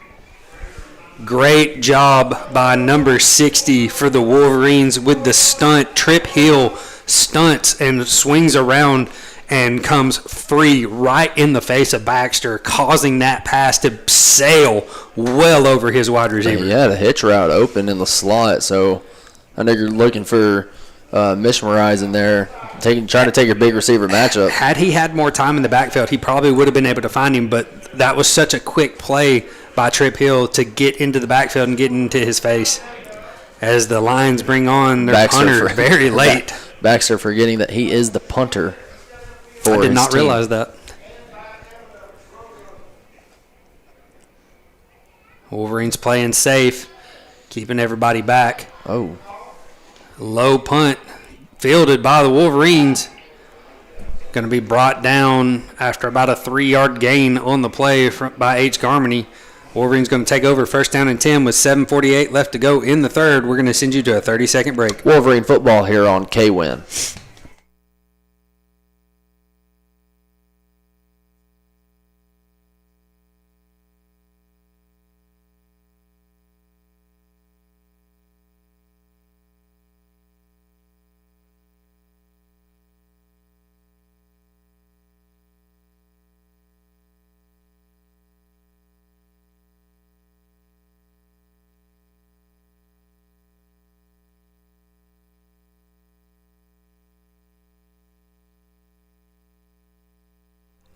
Great job by number 60 for the Wolverines with the stunt. Trip Hill stunts and swings around and comes free right in the face of Baxter, causing that pass to sail well over his wide receiver. Yeah, the hitch route open in the slot, so I know you're looking for Mishmarize in there, trying to take a big receiver matchup. Had he had more time in the backfield, he probably would have been able to find him, but that was such a quick play by Trip Hill to get into the backfield and get into his face. As the Lions bring on their punter very late. Baxter forgetting that he is the punter for his team. I did not realize that. Wolverines playing safe, keeping everybody back. Oh. Low punt fielded by the Wolverines. Going to be brought down after about a 3-yard gain on the play by H. Garmany. Wolverines going to take over 1st down and 10 with 7:48 left to go in the third. We're going to send you to a 30-second break. Wolverine football here on K-Win.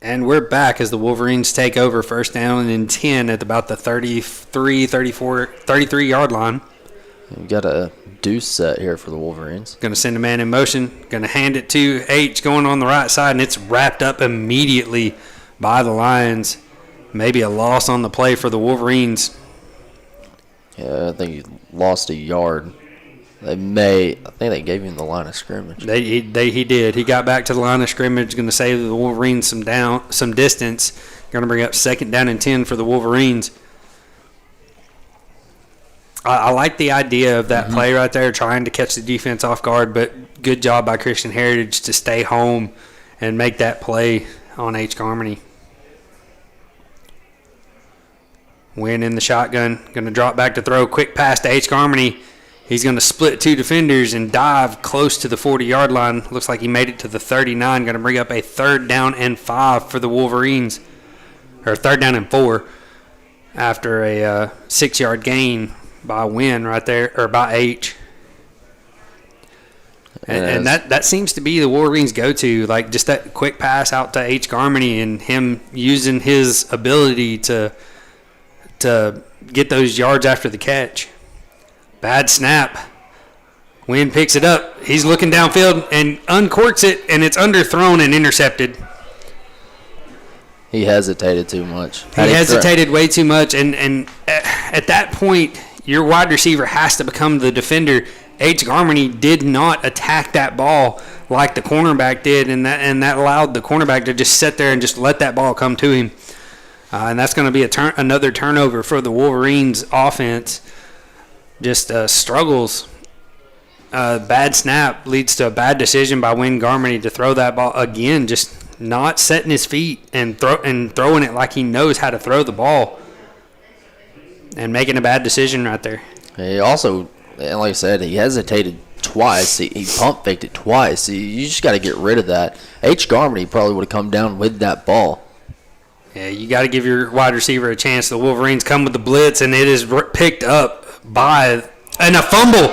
And we're back as the Wolverines take over 1st down and 10 at about the 33-yard line. We got a deuce set here for the Wolverines. Going to send a man in motion. Going to hand it to H going on the right side, and it's wrapped up immediately by the Lions. Maybe a loss on the play for the Wolverines. Yeah, I think he lost a yard. I think they gave him the line of scrimmage. He did. He got back to the line of scrimmage, going to save the Wolverines some distance. Going to bring up 2nd down and 10 for the Wolverines. I like the idea of that play right there, trying to catch the defense off guard, but good job by Christian Heritage to stay home and make that play on H. Garmany. Win in the shotgun, going to drop back to throw, quick pass to H. Garmany. He's going to split 2 defenders and dive close to the 40-yard line. Looks like he made it to the 39. Going to bring up a 3rd down and 5 for the Wolverines, or 3rd down and 4 after a 6-yard gain by Win right there, or by H. And that seems to be the Wolverines' go-to, like just that quick pass out to H. Garmany and him using his ability to get those yards after the catch. Bad snap. Wynn picks it up. He's looking downfield and uncorks it, and it's underthrown and intercepted. He hesitated too much. He hesitated way too much, and at that point, your wide receiver has to become the defender. H. Garmany did not attack that ball like the cornerback did, and that allowed the cornerback to just sit there and just let that ball come to him. And that's going to be another turnover for the Wolverines offense. Just struggles. Bad snap leads to a bad decision by Wynn Garmany to throw that ball again, just not setting his feet and throwing it like he knows how to throw the ball, and making a bad decision right there. He also, like I said, he hesitated twice. He pump faked it twice. You just got to get rid of that. H. Garmany probably would have come down with that ball. Yeah, you got to give your wide receiver a chance. The Wolverines come with the blitz, and it is picked up and a fumble.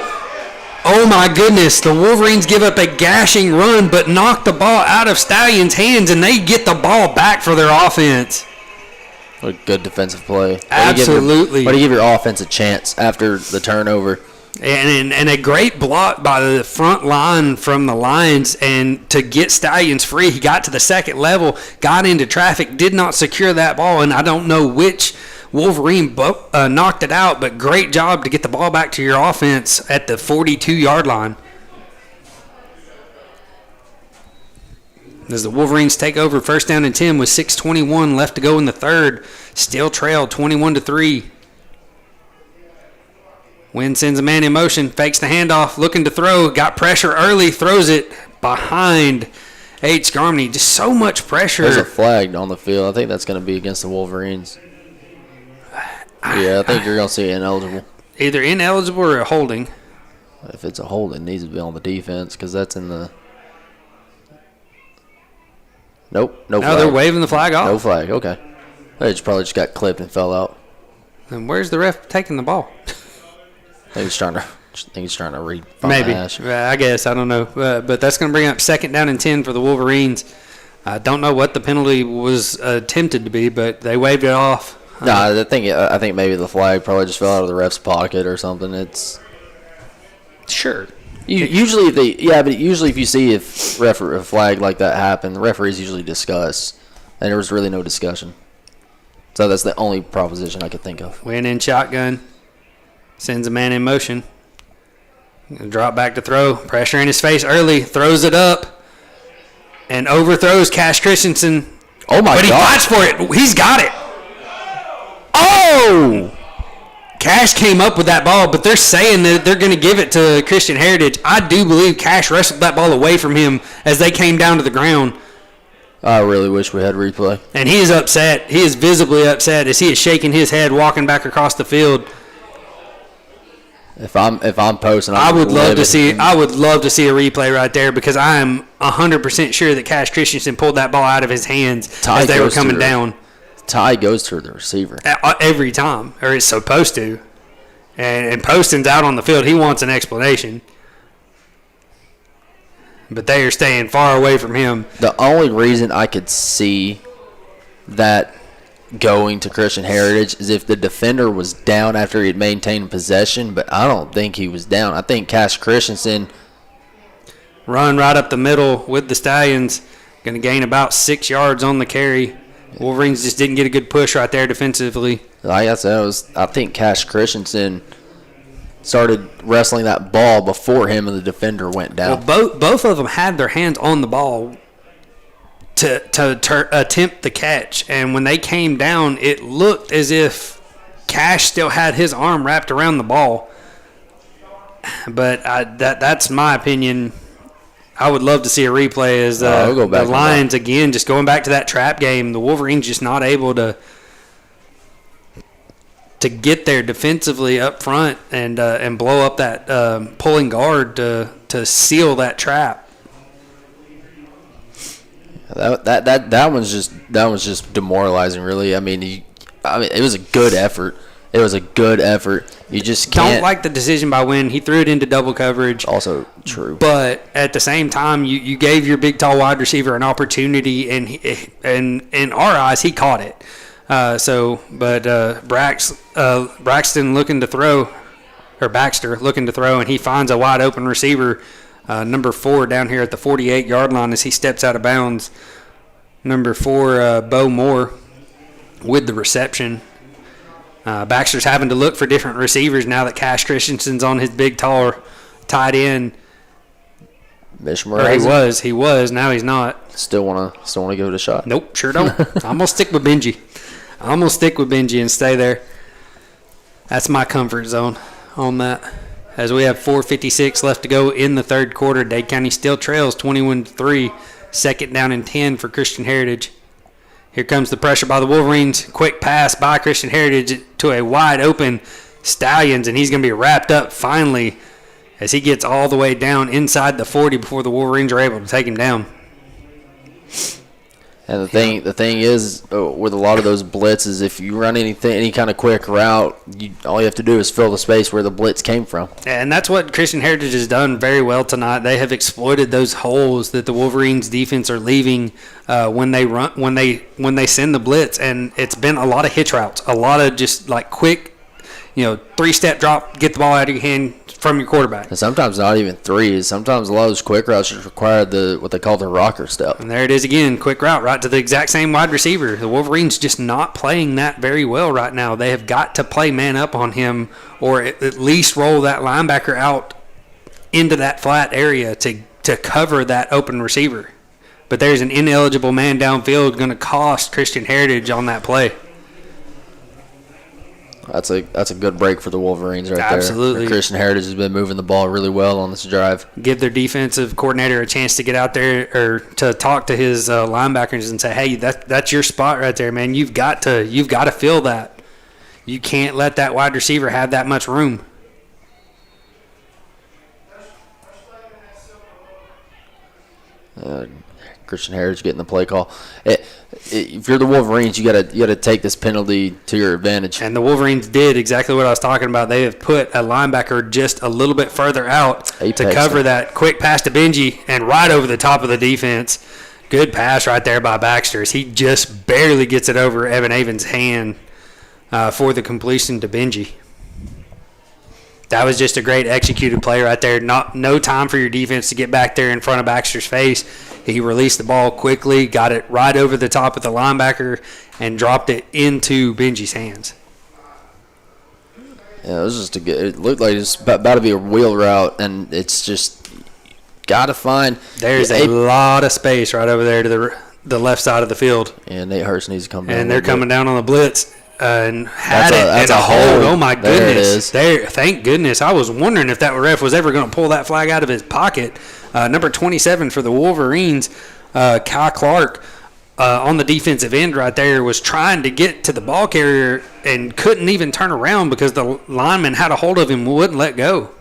Oh my goodness, the Wolverines give up a gashing run but knock the ball out of Stallion's hands, and they get the ball back for their offense. What a good defensive play. Absolutely. Way to give your offense a chance after the turnover. And a great block by the front line from the Lions, and to get Stallions free. He got to the second level, got into traffic, did not secure that ball, and I don't know which Wolverine knocked it out, but great job to get the ball back to your offense at the 42-yard line. As the Wolverines take over 1st down and 10 with 6:21 left to go in the third, still trailed 21-3. Wynn sends a man in motion, fakes the handoff, looking to throw, got pressure early, throws it behind H. Garmany. Just so much pressure. There's a flag on the field. I think that's going to be against the Wolverines. Yeah, I think you're going to see ineligible. Either ineligible or a holding. If it's a hold, it needs to be on the defense because that's in the. Nope, no flag. No, they're waving the flag off. No flag, okay. They probably just got clipped and fell out. And where's the ref taking the ball? I think he's trying to read. Maybe. I guess. I don't know. But that's going to bring up 2nd down and 10 for the Wolverines. I don't know what the penalty was attempted to be, but they waved it off. No, I think maybe the flag probably just fell out of the ref's pocket or something. It's sure. Usually if you see a flag like that happen, the referees usually discuss, and there was really no discussion. So that's the only proposition I could think of. Went in shotgun, sends a man in motion, drop back to throw, pressure in his face early, throws it up, and overthrows Cash Christensen. Oh my God! But he fights for it. He's got it. Oh! Cash came up with that ball, but they're saying that they're going to give it to Christian Heritage. I do believe Cash wrestled that ball away from him as they came down to the ground. I really wish we had replay. And he is upset. He is visibly upset as he is shaking his head, walking back across the field. If I'm posting, I would love to see a replay right there, because I am 100% sure that Cash Christensen pulled that ball out of his hands as they were coming down. Tie goes to the receiver every time, or it's supposed to. And Poston's out on the field. He wants an explanation. But they are staying far away from him. The only reason I could see that going to Christian Heritage is if the defender was down after he had maintained possession, but I don't think he was down. I think Cash Christensen Run right up the middle with the Stallions. Going to gain about 6 yards on the carry. Wolverines just didn't get a good push right there defensively. like I said, I think Cash Christensen started wrestling that ball before him and the defender went down. Well, both of them had their hands on the ball to attempt the catch, and when they came down, it looked as if Cash still had his arm wrapped around the ball. But that's my opinion. I would love to see a replay as go back the Lions again, just going back to that trap game. The Wolverines just not able to get there defensively up front and blow up that pulling guard to seal that trap. That one's just demoralizing, really. I mean, it was a good effort. It was a good effort. You just can't. Don't like the decision by Wynn. He threw it into double coverage. Also true. But at the same time, you gave your big, tall wide receiver an opportunity, and in our eyes, he caught it. Braxton looking to throw, or Baxter looking to throw, and he finds a wide open receiver, number 4 down here at the 48-yard line as he steps out of bounds. Number 4, Bo Moore with the reception. Baxter's having to look for different receivers now that Cash Christensen's on his big, tall tight end. He was. Now he's not. Still wanna give it a shot. Nope, sure don't. I'm gonna stick with Benji. And stay there. That's my comfort zone on that. As we have 4:56 left to go in the third quarter, Dade County still trails 21-3. Second down and 10 for Christian Heritage. Here comes the pressure by the Wolverines. Quick pass by Christian Heritage to a wide open Stallions, and he's going to be wrapped up finally as he gets all the way down inside the 40 before the Wolverines are able to take him down. And the thing is, with a lot of those blitzes, if you run any kind of quick route, all you have to do is fill the space where the blitz came from. And that's what Christian Heritage has done very well tonight. They have exploited those holes that the Wolverines defense are leaving when they send the blitz, and it's been a lot of hitch routes, a lot of just like quick, 3-step drop, get the ball out of your hand from your quarterback. And sometimes not even threes. Sometimes a lot of those quick routes just require what they call the rocker step. And there it is again, quick route right to the exact same wide receiver. The Wolverines just not playing that very well right now. They have got to play man up on him, or at least roll that linebacker out into that flat area to cover that open receiver. But there's an ineligible man downfield going to cost Christian Heritage on that play. That's a good break for the Wolverines right there. Absolutely. Christian Heritage has been moving the ball really well on this drive. Give their defensive coordinator a chance to get out there or to talk to his linebackers and say, "Hey, that's your spot right there, man. You've got to fill that. You can't let that wide receiver have that much room." Christian Heritage getting the play call. If you're the Wolverines, you gotta take this penalty to your advantage. And the Wolverines did exactly what I was talking about. They have put a linebacker just a little bit further out to cover that quick pass to Benji and right over the top of the defense. Good pass right there by Baxter as he just barely gets it over Evan Avon's hand for the completion to Benji. That was just a great executed play right there. No time for your defense to get back there in front of Baxter's face. He released the ball quickly, got it right over the top of the linebacker, and dropped it into Benji's hands. Yeah, it was just it looked like it's about to be a wheel route, and it's just got to find. There's a lot of space right over there to the left side of the field. And Nate Hurst needs to come down. And they're coming down on the blitz. And had that's it in a hold. Oh, my there goodness. It is. Thank goodness. I was wondering if that ref was ever going to pull that flag out of his pocket. Number 27 for the Wolverines, Kai Clark, on the defensive end right there, was trying to get to the ball carrier and couldn't even turn around because the lineman had a hold of him and wouldn't let go.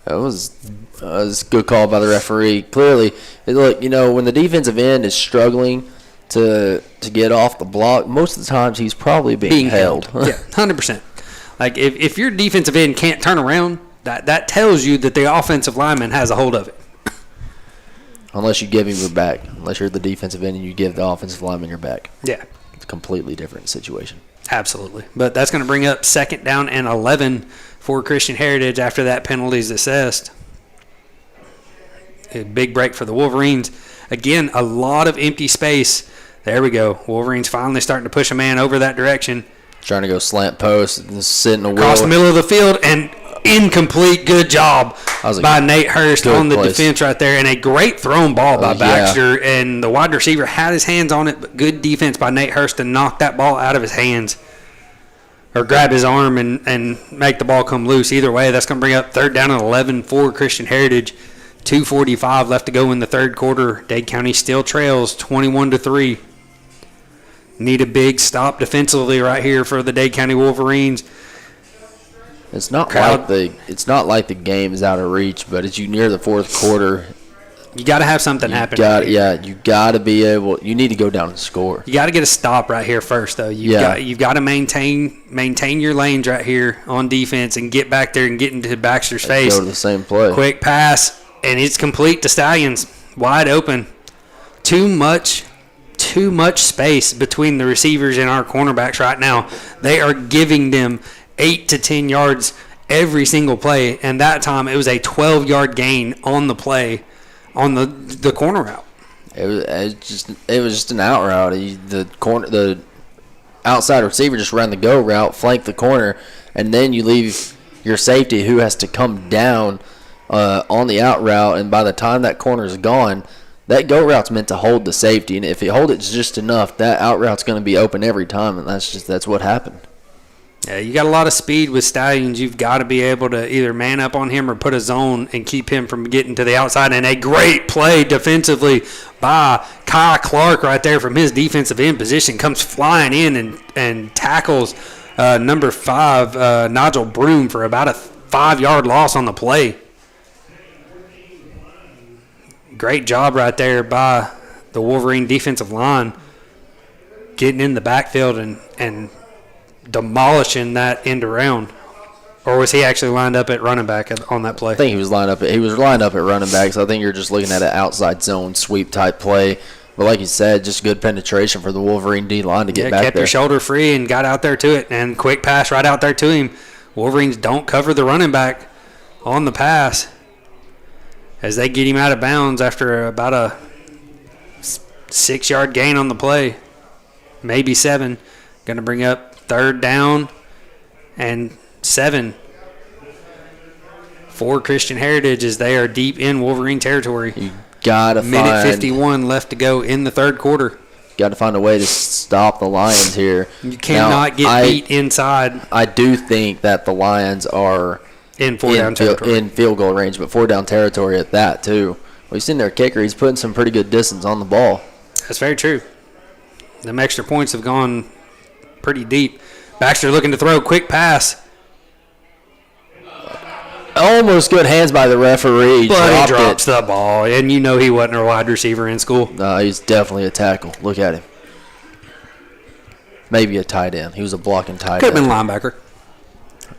That was a good call by the referee. Clearly, look, when the defensive end is struggling to get off the block, most of the times he's probably being held. Yeah, 100%. Like if your defensive end can't turn around, that tells you that the offensive lineman has a hold of it. unless you give him your back. Unless you're the defensive end and you give the offensive lineman your back. Yeah, It's a completely different situation. absolutely. But that's going to bring up 2nd down and 11 for Christian Heritage after that penalty is assessed. A big break for the Wolverines. Again, a lot of empty space. There we go. Wolverines finally starting to push a man over that direction. Trying to go slant post and sit in the Across the wheel. middle of the field, and incomplete. Good job by Nate Hurst on the defense right there. And a great thrown ball by Baxter. And the wide receiver had his hands on it, but good defense by Nate Hurst to knock that ball out of his hands. Or grab his arm and make the ball come loose. Either way, that's going to bring up 3rd down and 11 for Christian Heritage. 2:45 left to go in the 3rd quarter. Dade County still trails 21-3. Need a big stop defensively right here for the Dade County Wolverines. It's not like the game is out of reach, but as you near the 4th quarter, you got to have something happen. You got to be able. You need to go down and score. You got to get a stop right here first, though. You've got to maintain your lanes right here on defense and get back there and get into Baxter's face. Go to the same play. Quick pass, and it's complete to Stallions, wide open. Too much space between the receivers and our cornerbacks right now. They are giving them 8 to 10 yards every single play, and that time it was a 12-yard gain on the play on the corner route. It was just an out route. The outside receiver just ran the go route, flanked the corner, and then you leave your safety who has to come down on the out route, and by the time that corner is gone, that go route's meant to hold the safety, and if you hold it just enough, that out route's going to be open every time, and that's what happened. Yeah, you got a lot of speed with Stallions. You've got to be able to either man up on him or put a zone and keep him from getting to the outside. And a great play defensively by Kai Clark right there from his defensive end position. Comes flying in and tackles number 5, Nigel Broom, for about a 5-yard loss on the play. Great job right there by the Wolverine defensive line getting in the backfield and demolishing that end around. Or was he actually lined up at running back on that play? I think he was lined up at running back, so I think you're just looking at an outside zone sweep type play. But like you said, just good penetration for the Wolverine D line to get back there. Kept your shoulder free and got out there to it, and quick pass right out there to him. Wolverines don't cover the running back on the pass as they get him out of bounds after about a 6-yard gain on the play, maybe 7. Going to bring up 3rd down and 7 for Christian Heritage as they are deep in Wolverine territory. You gotta minute 51 left to go in the 3rd quarter. Got to find a way to stop the Lions here. You cannot get beat inside. I do think that the Lions are in field goal range, but 4-down territory at that too. We've seen their kicker; he's putting some pretty good distance on the ball. That's very true. Them extra points have gone pretty deep. Baxter looking to throw, quick pass. Almost good hands by the referee. But he drops the ball, and you know he wasn't a wide receiver in school. No, he's definitely a tackle. Look at him. Maybe a tight end. He was a blocking tight end. Could have been linebacker.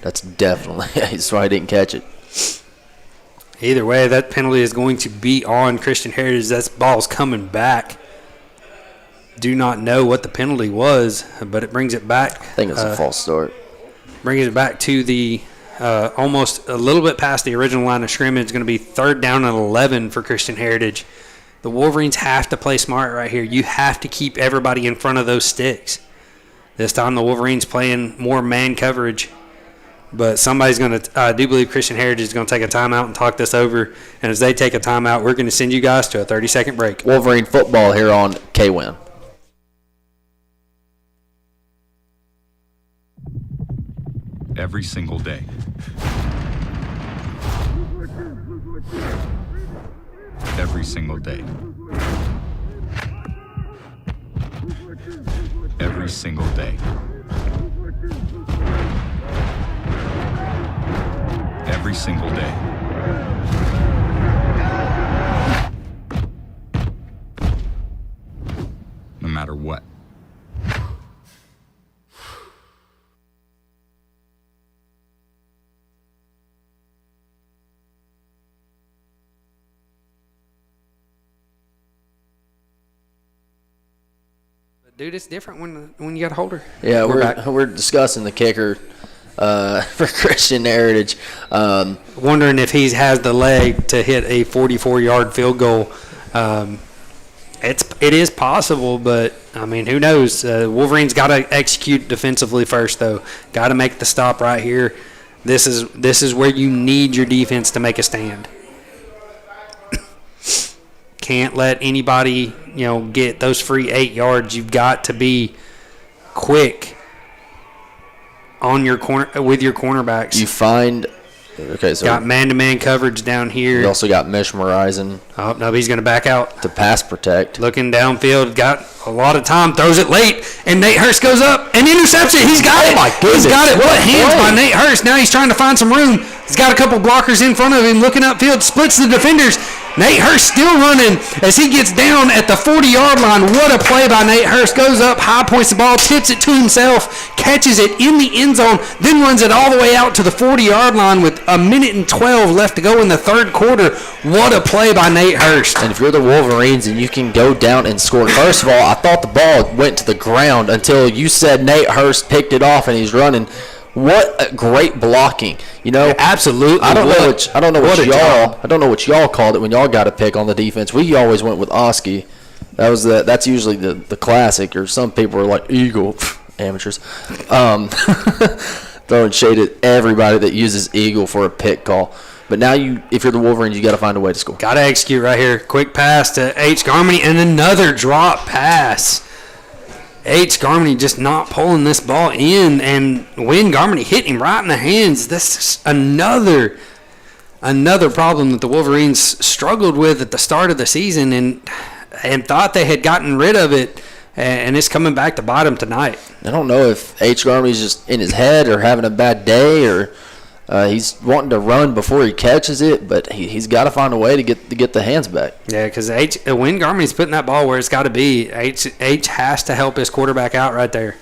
That's definitely. That's why I didn't catch it. Either way, that penalty is going to be on Christian Heritage. That ball's coming back. Do not know what the penalty was, but it brings it back. I think it's a false start. Brings it back to the almost a little bit past the original line of scrimmage. It's going to be 3rd down and 11 for Christian Heritage. The Wolverines have to play smart right here. You have to keep everybody in front of those sticks. This time the Wolverines playing more man coverage. But somebody's going to, I do believe Christian Heritage is going to take a timeout and talk this over. And as they take a timeout, we're going to send you guys to a 30-second break. Wolverine football here on K-Win. Every single day. Every single day. Every single day. Every single day. No matter what. Dude, it's different when you got a holder. Yeah, Quarterback. we're discussing the kicker for Christian Heritage. Wondering if he has the leg to hit a 44-yard field goal. It is possible, but I mean, who knows? Wolverines got to execute defensively first, though. Got to make the stop right here. This is where you need your defense to make a stand. Can't let anybody, get those free 8 yards. You've got to be quick on your corner with your cornerbacks. You find okay, so got man-to-man coverage down here. you also got mesmerizing Oh no, he's going to back out. to pass protect. Looking downfield, got a lot of time, throws it late, and Nate Hurst goes up and intercepts it. He's got it. my goodness. He's got it. What What a hands play. by Nate Hurst. Now he's trying to find some room. He's got a couple blockers in front of him looking upfield, splits the defenders. Nate Hurst still running as he gets down at the 40-yard line. What a play by Nate Hurst. Goes up, high points the ball, tips it to himself, catches it in the end zone, then runs it all the way out to the 40-yard line with a minute and 12 left to go in the third quarter. What a play by Nate Hurst. And if you're the Wolverines and you can go down and score, first of all, I thought the ball went to the ground until you said Nate Hurst picked it off and he's running. What a great blocking, Absolutely. I don't know what y'all called it when y'all got a pick on the defense. We always went with Oski. That's usually the classic, or some people are like Eagle, amateurs. Throwing shade at everybody that uses Eagle for a pick call. But now if you're the Wolverines, you got to find a way to score. Got to execute right here. Quick pass to H. Garmany and another drop pass. H. Garmany just not pulling this ball in, and Wynn Garmany hit him right in the hands. This is another problem that the Wolverines struggled with at the start of the season and thought they had gotten rid of it, and it's coming back to bite them tonight. I don't know if H. Garmany's just in his head or having a bad day or he's wanting to run before he catches it, but he's got to find a way to get the hands back. Yeah, because Wynn Garmany's putting that ball where it's got to be. H has to help his quarterback out right there.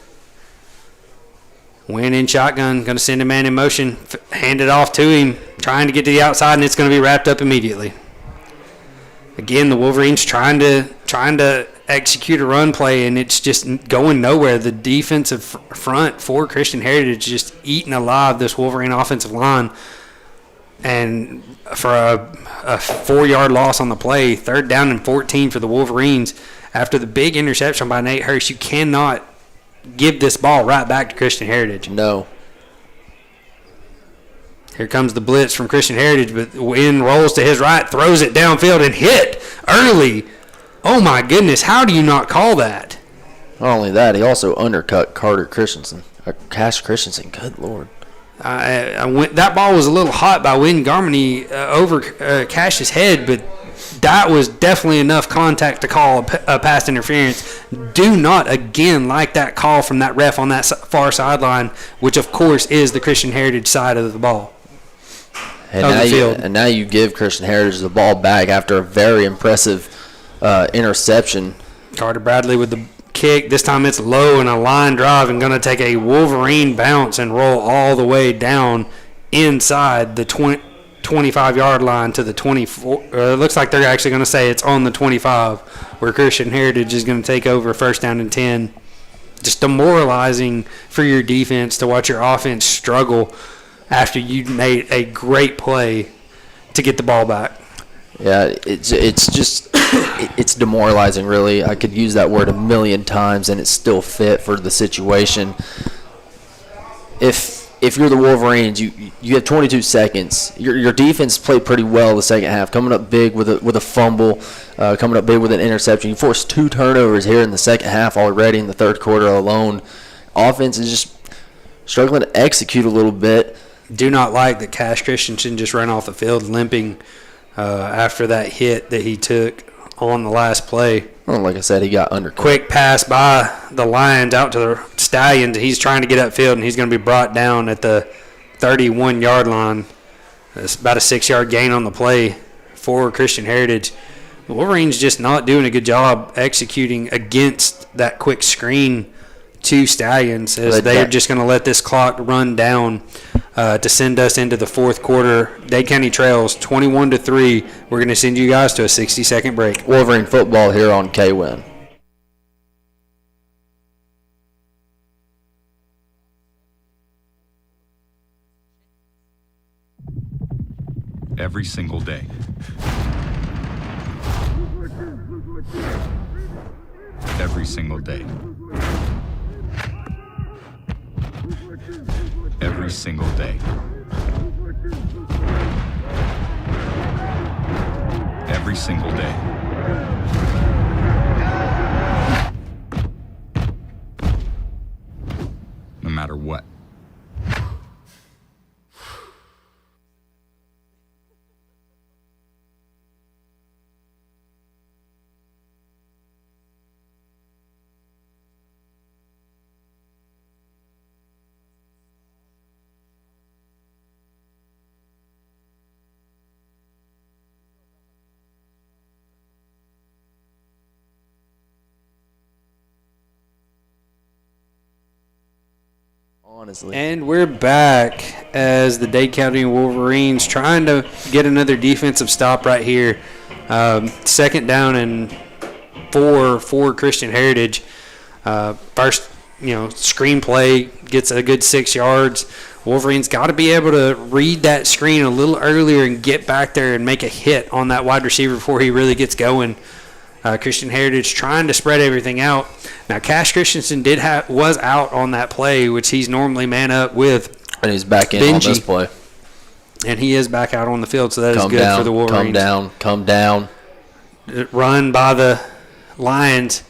Wynn in shotgun, going to send a man in motion, hand it off to him, trying to get to the outside, and it's going to be wrapped up immediately. Again, the Wolverines trying to execute a run play, and it's just going nowhere. The defensive front for Christian Heritage just eating alive this Wolverine offensive line. And for a 4-yard loss on the play, 3rd down and 14 for the Wolverines. After the big interception by Nate Hurst, you cannot give this ball right back to Christian Heritage. No. Here comes the blitz from Christian Heritage, but Wynn rolls to his right, throws it downfield, and hit early. Oh, my goodness. How do you not call that? Not only that, he also undercut Cash Christensen. Good Lord. That ball was a little hot by Wynn Garmany over Cash's head, but that was definitely enough contact to call a pass interference. Do not, again, like that call from that ref on that far sideline, which, of course, is the Christian Heritage side of the ball. And now you give Christian Heritage the ball back after a very impressive interception. Carter Bradley with the kick. This time it's low and a line drive and going to take a Wolverine bounce and roll all the way down inside the 25-yard line to the 24. It looks like they're actually going to say it's on the 25, where Christian Heritage is going to take over 1st down and 10. Just demoralizing for your defense to watch your offense struggle after you made a great play to get the ball back. Yeah, it's demoralizing, really. I could use that word a million times, and it's still fit for the situation. If you're the Wolverines, you have 22 seconds. Your defense played pretty well the second half, coming up big with a fumble, coming up big with an interception. You forced 2 turnovers here in the second half already in the third quarter alone. Offense is just struggling to execute a little bit. Do not like that Cash Christensen just ran off the field limping after that hit that he took on the last play. Well, like I said, he got undercut. Quick pass by the Lions out to the Stallions. He's trying to get upfield, and he's going to be brought down at the 31-yard line. It's about a 6-yard gain on the play for Christian Heritage. The Wolverines just not doing a good job executing against that quick screen to Stallions, as they're just going to let this clock run down to send us into the fourth quarter. Dade County trails 21-3. We're going to send you guys to a 60-second break. Wolverine football here on KWIN. every single day. Every single day. Every single day. Every single day. No matter what. Honestly. And we're back as the Dade County Wolverines trying to get another defensive stop right here. Second down and 4 for Christian Heritage. First, screen play gets a good 6 yards. Wolverines got to be able to read that screen a little earlier and get back there and make a hit on that wide receiver before he really gets going. Christian Heritage trying to spread everything out. Now, Cash Christensen was out on that play, which he's normally man up with. And he's back in Benji. on this play. And he is back out on the field, so that is good for the Wolverines. Come down. Run by the Lions.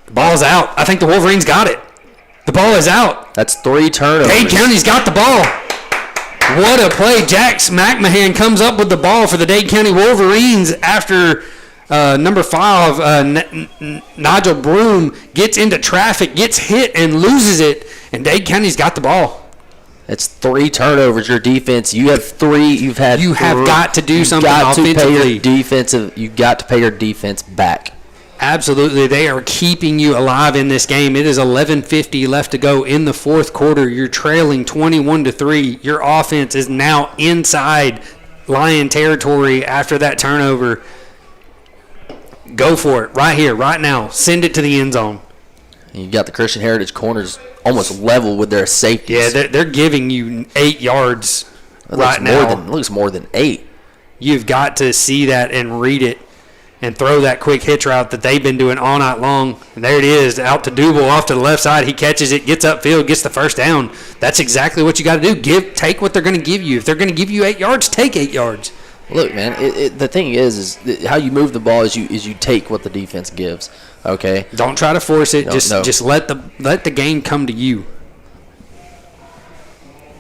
The ball's out. I think the Wolverines got it. The ball is out. That's 3 turnovers. Dade County's got the ball. What a play. Jax McMahon comes up with the ball for the Dade County Wolverines after number 5, Nigel Broom, gets into traffic, gets hit, and loses it. And Dade County's got the ball. It's 3 turnovers. Your defense, you have 3. You have got to do something offensively. You got to pay your defense back. Absolutely. They are keeping you alive in this game. It is 11:50 left to go in the fourth quarter. You're trailing 21-3. Your offense is now inside Lion territory after that turnover. Go for it right here, right now. Send it to the end zone. You got the Christian Heritage corners almost level with their safeties. Yeah, they're giving you 8 yards right now. It looks more than 8. You've got to see that and read it and throw that quick hitch route that they've been doing all night long. And there it is, out to Double off to the left side. He catches it, gets upfield, gets the first down. That's exactly what you got to do. Take what they're going to give you. If they're going to give you 8 yards, take 8 yards. Look, man, the thing is how you move the ball is you take what the defense gives. Okay. Don't try to force it. Just let the game come to you.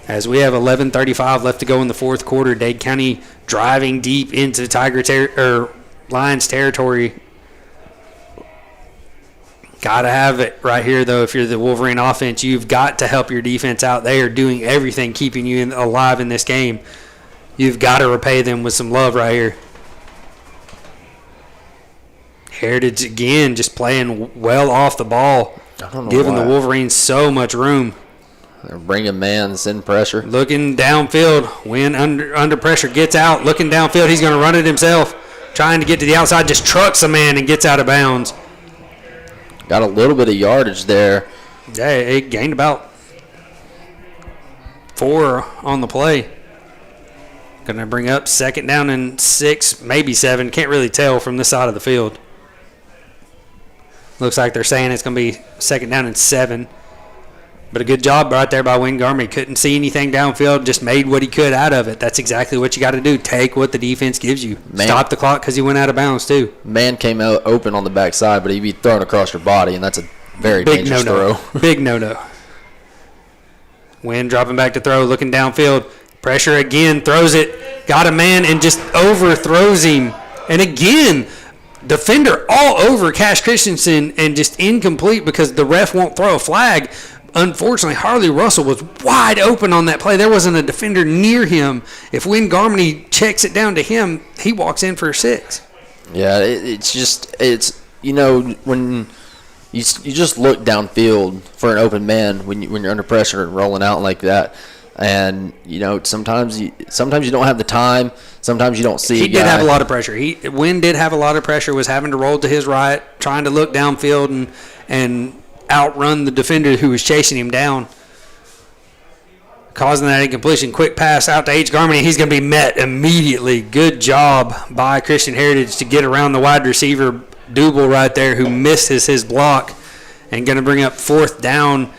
As we have 11:35 left to go in the fourth quarter, Dade County driving deep into Lions territory. Got to have it right here, though. If you're the Wolverine offense, you've got to help your defense out. They are doing everything keeping you alive in this game. You've got to repay them with some love right here. Heritage again just playing well off the ball, giving the Wolverines so much room. They're bringing man, send pressure. Looking downfield. When under pressure, gets out. Looking downfield, he's going to run it himself. Trying to get to the outside, just trucks a man and gets out of bounds. Got a little bit of yardage there. Yeah, it gained about 4 on the play. Going to bring up second down and 6, maybe 7. Can't really tell from this side of the field. Looks like they're saying it's going to be second down and 7. But a good job right there by Wayne Garmy. Couldn't see anything downfield, just made what he could out of it. That's exactly what you got to do. Take what the defense gives you. Stop the clock because he went out of bounds too. Man came out open on the backside, but he'd be thrown across your body, and that's a very dangerous throw. Big no-no. Wynn dropping back to throw, looking downfield. Pressure again, throws it. Got a man and just overthrows him. And again, defender all over Cash Christensen and just incomplete because the ref won't throw a flag. Unfortunately, Harley Russell was wide open on that play. There wasn't a defender near him. If Wynn Garmany checks it down to him, he walks in for a 6. Yeah, it's when you just look downfield for an open man when you're under pressure and rolling out like that, and sometimes you don't have the time. Sometimes you don't see. He did have a lot of pressure. Wynn did have a lot of pressure. Was having to roll to his right, trying to look downfield and outrun the defender who was chasing him down. causing that incompletion. Quick pass out to H. Garmany. He's going to be met immediately. Good job by Christian Heritage to get around the wide receiver, Double, right there, who misses his block, and going to bring up 4th down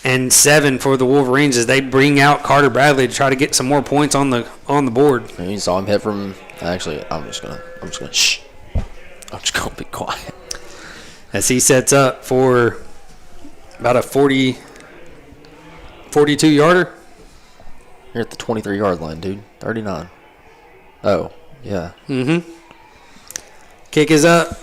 and 7 for the Wolverines as they bring out Carter Bradley to try to get some more points on the board. You saw him hit from. Actually, I'm just gonna shh. I'm just gonna be quiet. As he sets up for about a 42-yarder. You're at the 23-yard line, dude. 39. Oh, yeah. Mm-hmm. Kick is up,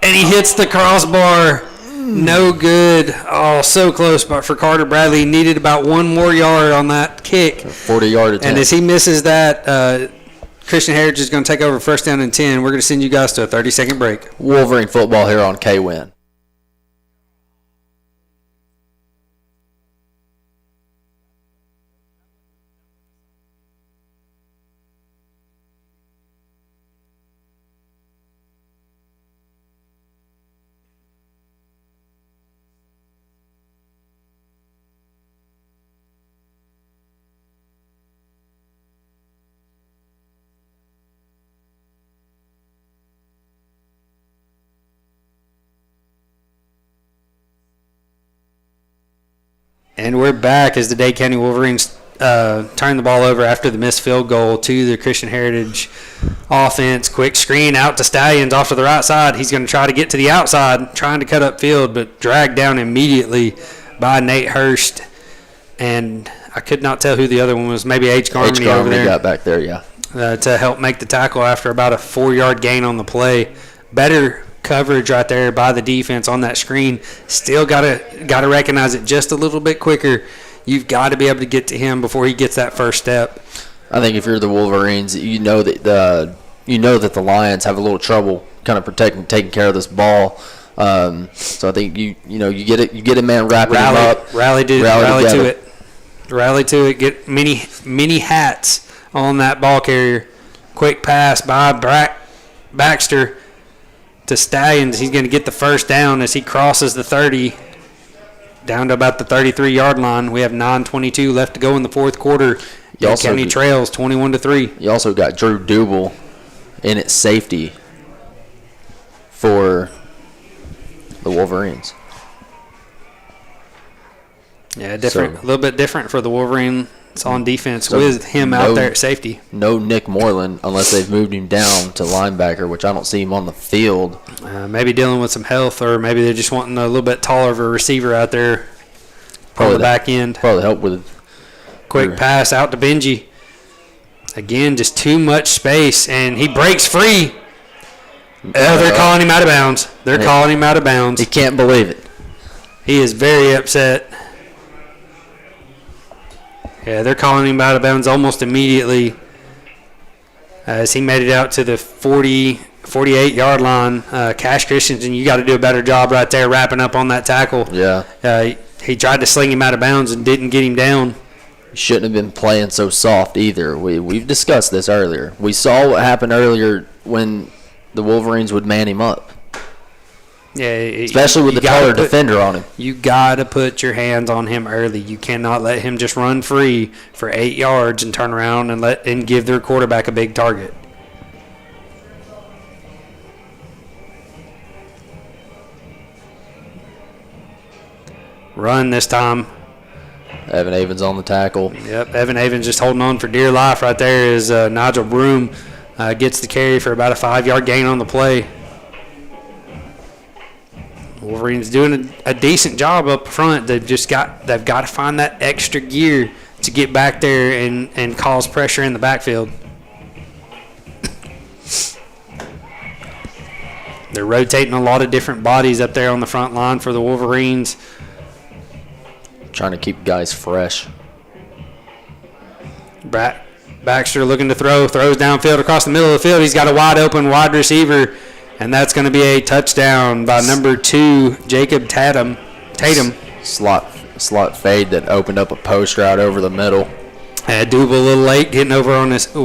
and he hits the crossbar. No good. Oh, so close, but for Carter Bradley, he needed about 1 more yard on that kick. 40-yard attempt. And as he misses that, Christian Heritage is going to take over 1st down and 10. We're going to send you guys to a 30-second break. Wolverine football here on K-Win. And we're back as the Dade County Wolverines turn the ball over after the missed field goal to the Christian Heritage offense. Quick screen out to Stallions off to the right side. He's going to try to get to the outside, trying to cut up field, but dragged down immediately by Nate Hurst. And I could not tell who the other one was. Maybe H. Garmany over there. Got back there, yeah. To help make the tackle after about a 4-yard gain on the play. Better coverage right there by the defense on that screen. Still gotta recognize it just a little bit quicker. You've got to be able to get to him before he gets that first step. I think if you're the Wolverines, you know that the Lions have a little trouble kind of taking care of this ball. So I think you get a man wrapping him up. Rally to it. Get many hats on that ball carrier. Quick pass by Baxter to Stallions. He's going to get the 1st down as he crosses the 30 down to about the 33-yard line. We have 9:22 left to go in the 4th quarter. Dade County trails 21-3. You also got Drew Double in at safety for the Wolverines. Yeah, a little bit different for the Wolverines on defense with him out there at safety. No Nick Moreland unless they've moved him down to linebacker, which I don't see him on the field. Maybe dealing with some health, or maybe they're just wanting a little bit taller of a receiver out there on the back end. Probably help with quick pass out to Benji. Again, just too much space, and he breaks free. They're calling him out of bounds. Calling him out of bounds. He can't believe it. He is very upset. Yeah, they're calling him out of bounds almost immediately as he made it out to the 48-yard line. Cash Christensen, you got to do a better job right there wrapping up on that tackle. Yeah. He tried to sling him out of bounds and didn't get him down. Shouldn't have been playing so soft either. We've discussed this earlier. We saw what happened earlier when the Wolverines would man him up. Yeah, especially with the taller defender on him. You got to put your hands on him early. You cannot let him just run free for 8 yards and turn around and give their quarterback a big target. Run this time. Evan Avens on the tackle. Yep, Evan Avens just holding on for dear life right there as Nigel Broom gets the carry for about a 5-yard gain on the play. Wolverines doing a decent job up front. They've got to find that extra gear to get back there and cause pressure in the backfield. They're rotating a lot of different bodies up there on the front line for the Wolverines. Trying to keep guys fresh. Baxter looking to throws downfield across the middle of the field. He's got a wide open wide receiver. And that's going to be a touchdown by number 2, Jacob Tatum. Slot fade that opened up a post route over the middle. Double a little late getting over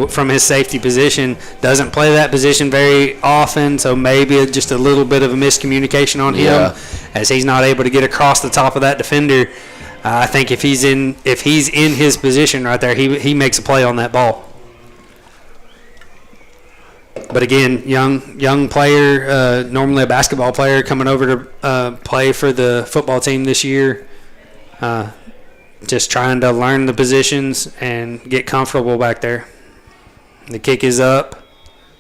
from his safety position. Doesn't play that position very often, so maybe just a little bit of a miscommunication on him as he's not able to get across the top of that defender. I think if he's in his position right there, he makes a play on that ball. But again, young player, normally a basketball player coming over to play for the football team this year. Just trying to learn the positions and get comfortable back there. The kick is up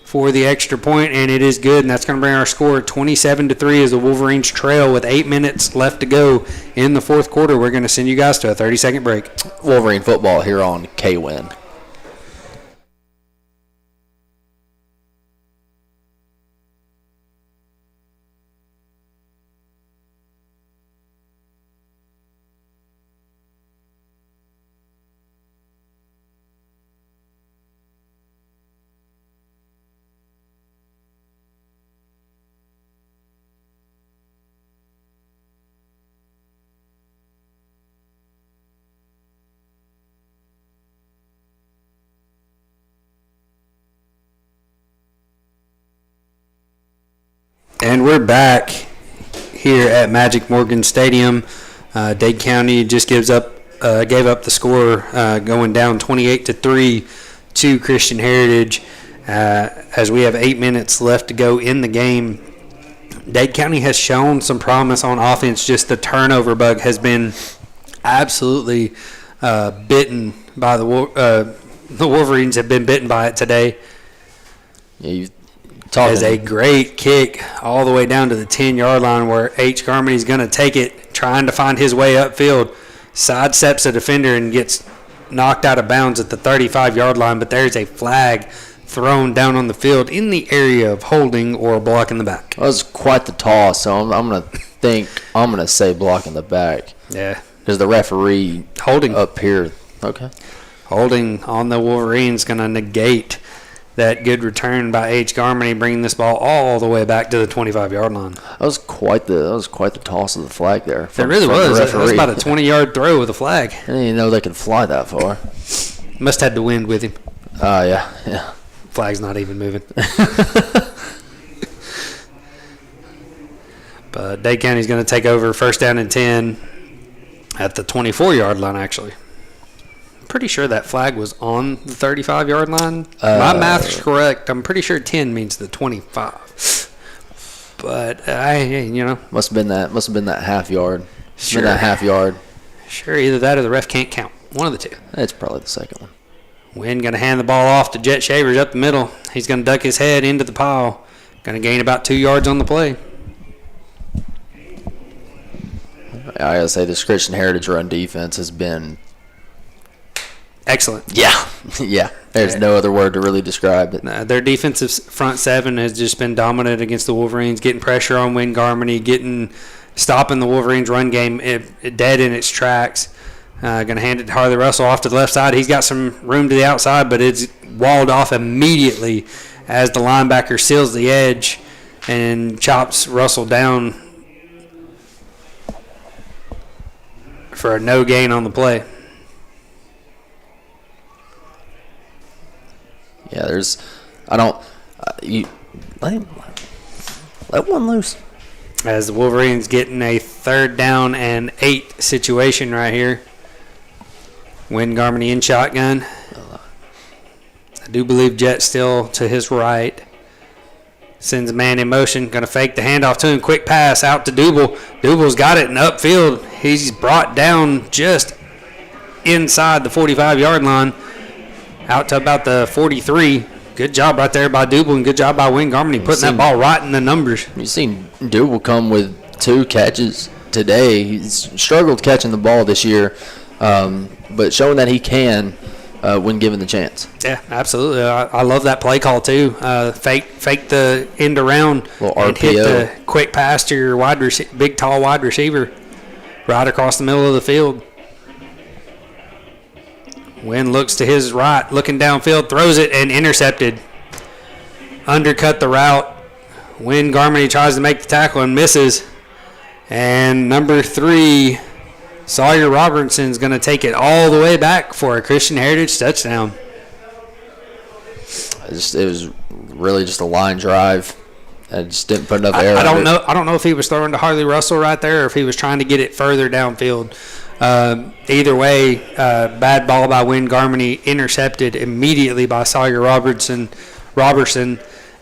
for the extra point, and it is good, and that's going to bring our score 27-3 as the Wolverines trail with 8 minutes left to go in the fourth quarter. We're going to send you guys to a 30-second break. Wolverine football here on K-Win. And we're back here at Magic Morgan Stadium. Dade County just gave up the score, going down 28-3 to Christian Heritage, as we have 8 minutes left to go in the game. Dade County has shown some promise on offense. Just the turnover bug has been absolutely bitten by the Wolverines have been bitten by it today. Yeah, As a great kick all the way down to the 10-yard line where H. Garmony's going to take it, trying to find his way upfield, sidesteps a defender and gets knocked out of bounds at the 35-yard line, but there's a flag thrown down on the field in the area of holding or blocking the back. That was quite the toss, so I'm going to say blocking the back. Yeah. Because the referee Holding. up here. Okay. Holding on the Wolverines going to negate that good return by H. Garmony, bringing this ball all the way back to the 25-yard line. That was quite the toss of the flag there. It really was. It was about a 20-yard throw with a flag. I didn't even know they could fly that far. Must have the wind with him. Yeah. Flag's not even moving. But Dade County's going to take over first down and 10 at the 24-yard line, actually. Pretty sure that flag was on the 35-yard line. My math's correct. I'm pretty sure 10 means the 25. But must have been that half yard. Sure. Been that half yard. Sure, either that or the ref can't count. One of the two. It's probably the second one. Wynn going to hand the ball off to Jet Shavers up the middle. He's going to duck his head into the pile. Going to gain about 2 yards on the play. I gotta say this Christian Heritage run defense has been excellent. Yeah. There's no other word to really describe it. Their defensive front seven has just been dominant against the Wolverines, getting pressure on Wynn Garmony, stopping the Wolverines' run game dead in its tracks. Going to hand it to Harley Russell off to the left side. He's got some room to the outside, but it's walled off immediately as the linebacker seals the edge and chops Russell down for a no gain on the play. Yeah, let one loose. As the Wolverines getting a 3rd down and 8 situation right here. Wynn Garmony in shotgun. I do believe Jet still to his right. Sends a man in motion. Going to fake the handoff to him. Quick pass out to Double. Double's got it in upfield. He's brought down just inside the 45-yard line. Out to about the 43. Good job right there by Double and good job by Wynn Garmony putting that ball right in the numbers. You've seen Double come with 2 catches today. He's struggled catching the ball this year, but showing that he can when given the chance. Yeah, absolutely. I love that play call too. Fake the end around and hit the quick pass to your big tall wide receiver right across the middle of the field. Wynn looks to his right, looking downfield, throws it and intercepted. Undercut the route. Wynn Garmony tries to make the tackle and misses. And number 3, Sawyer Robertson's going to take it all the way back for a Christian Heritage touchdown. It was really just a line drive. I just didn't put enough air. I don't know if he was throwing to Harley Russell right there or if he was trying to get it further downfield. Either way, bad ball by Wynn Garmony, intercepted immediately by Sawyer Robertson,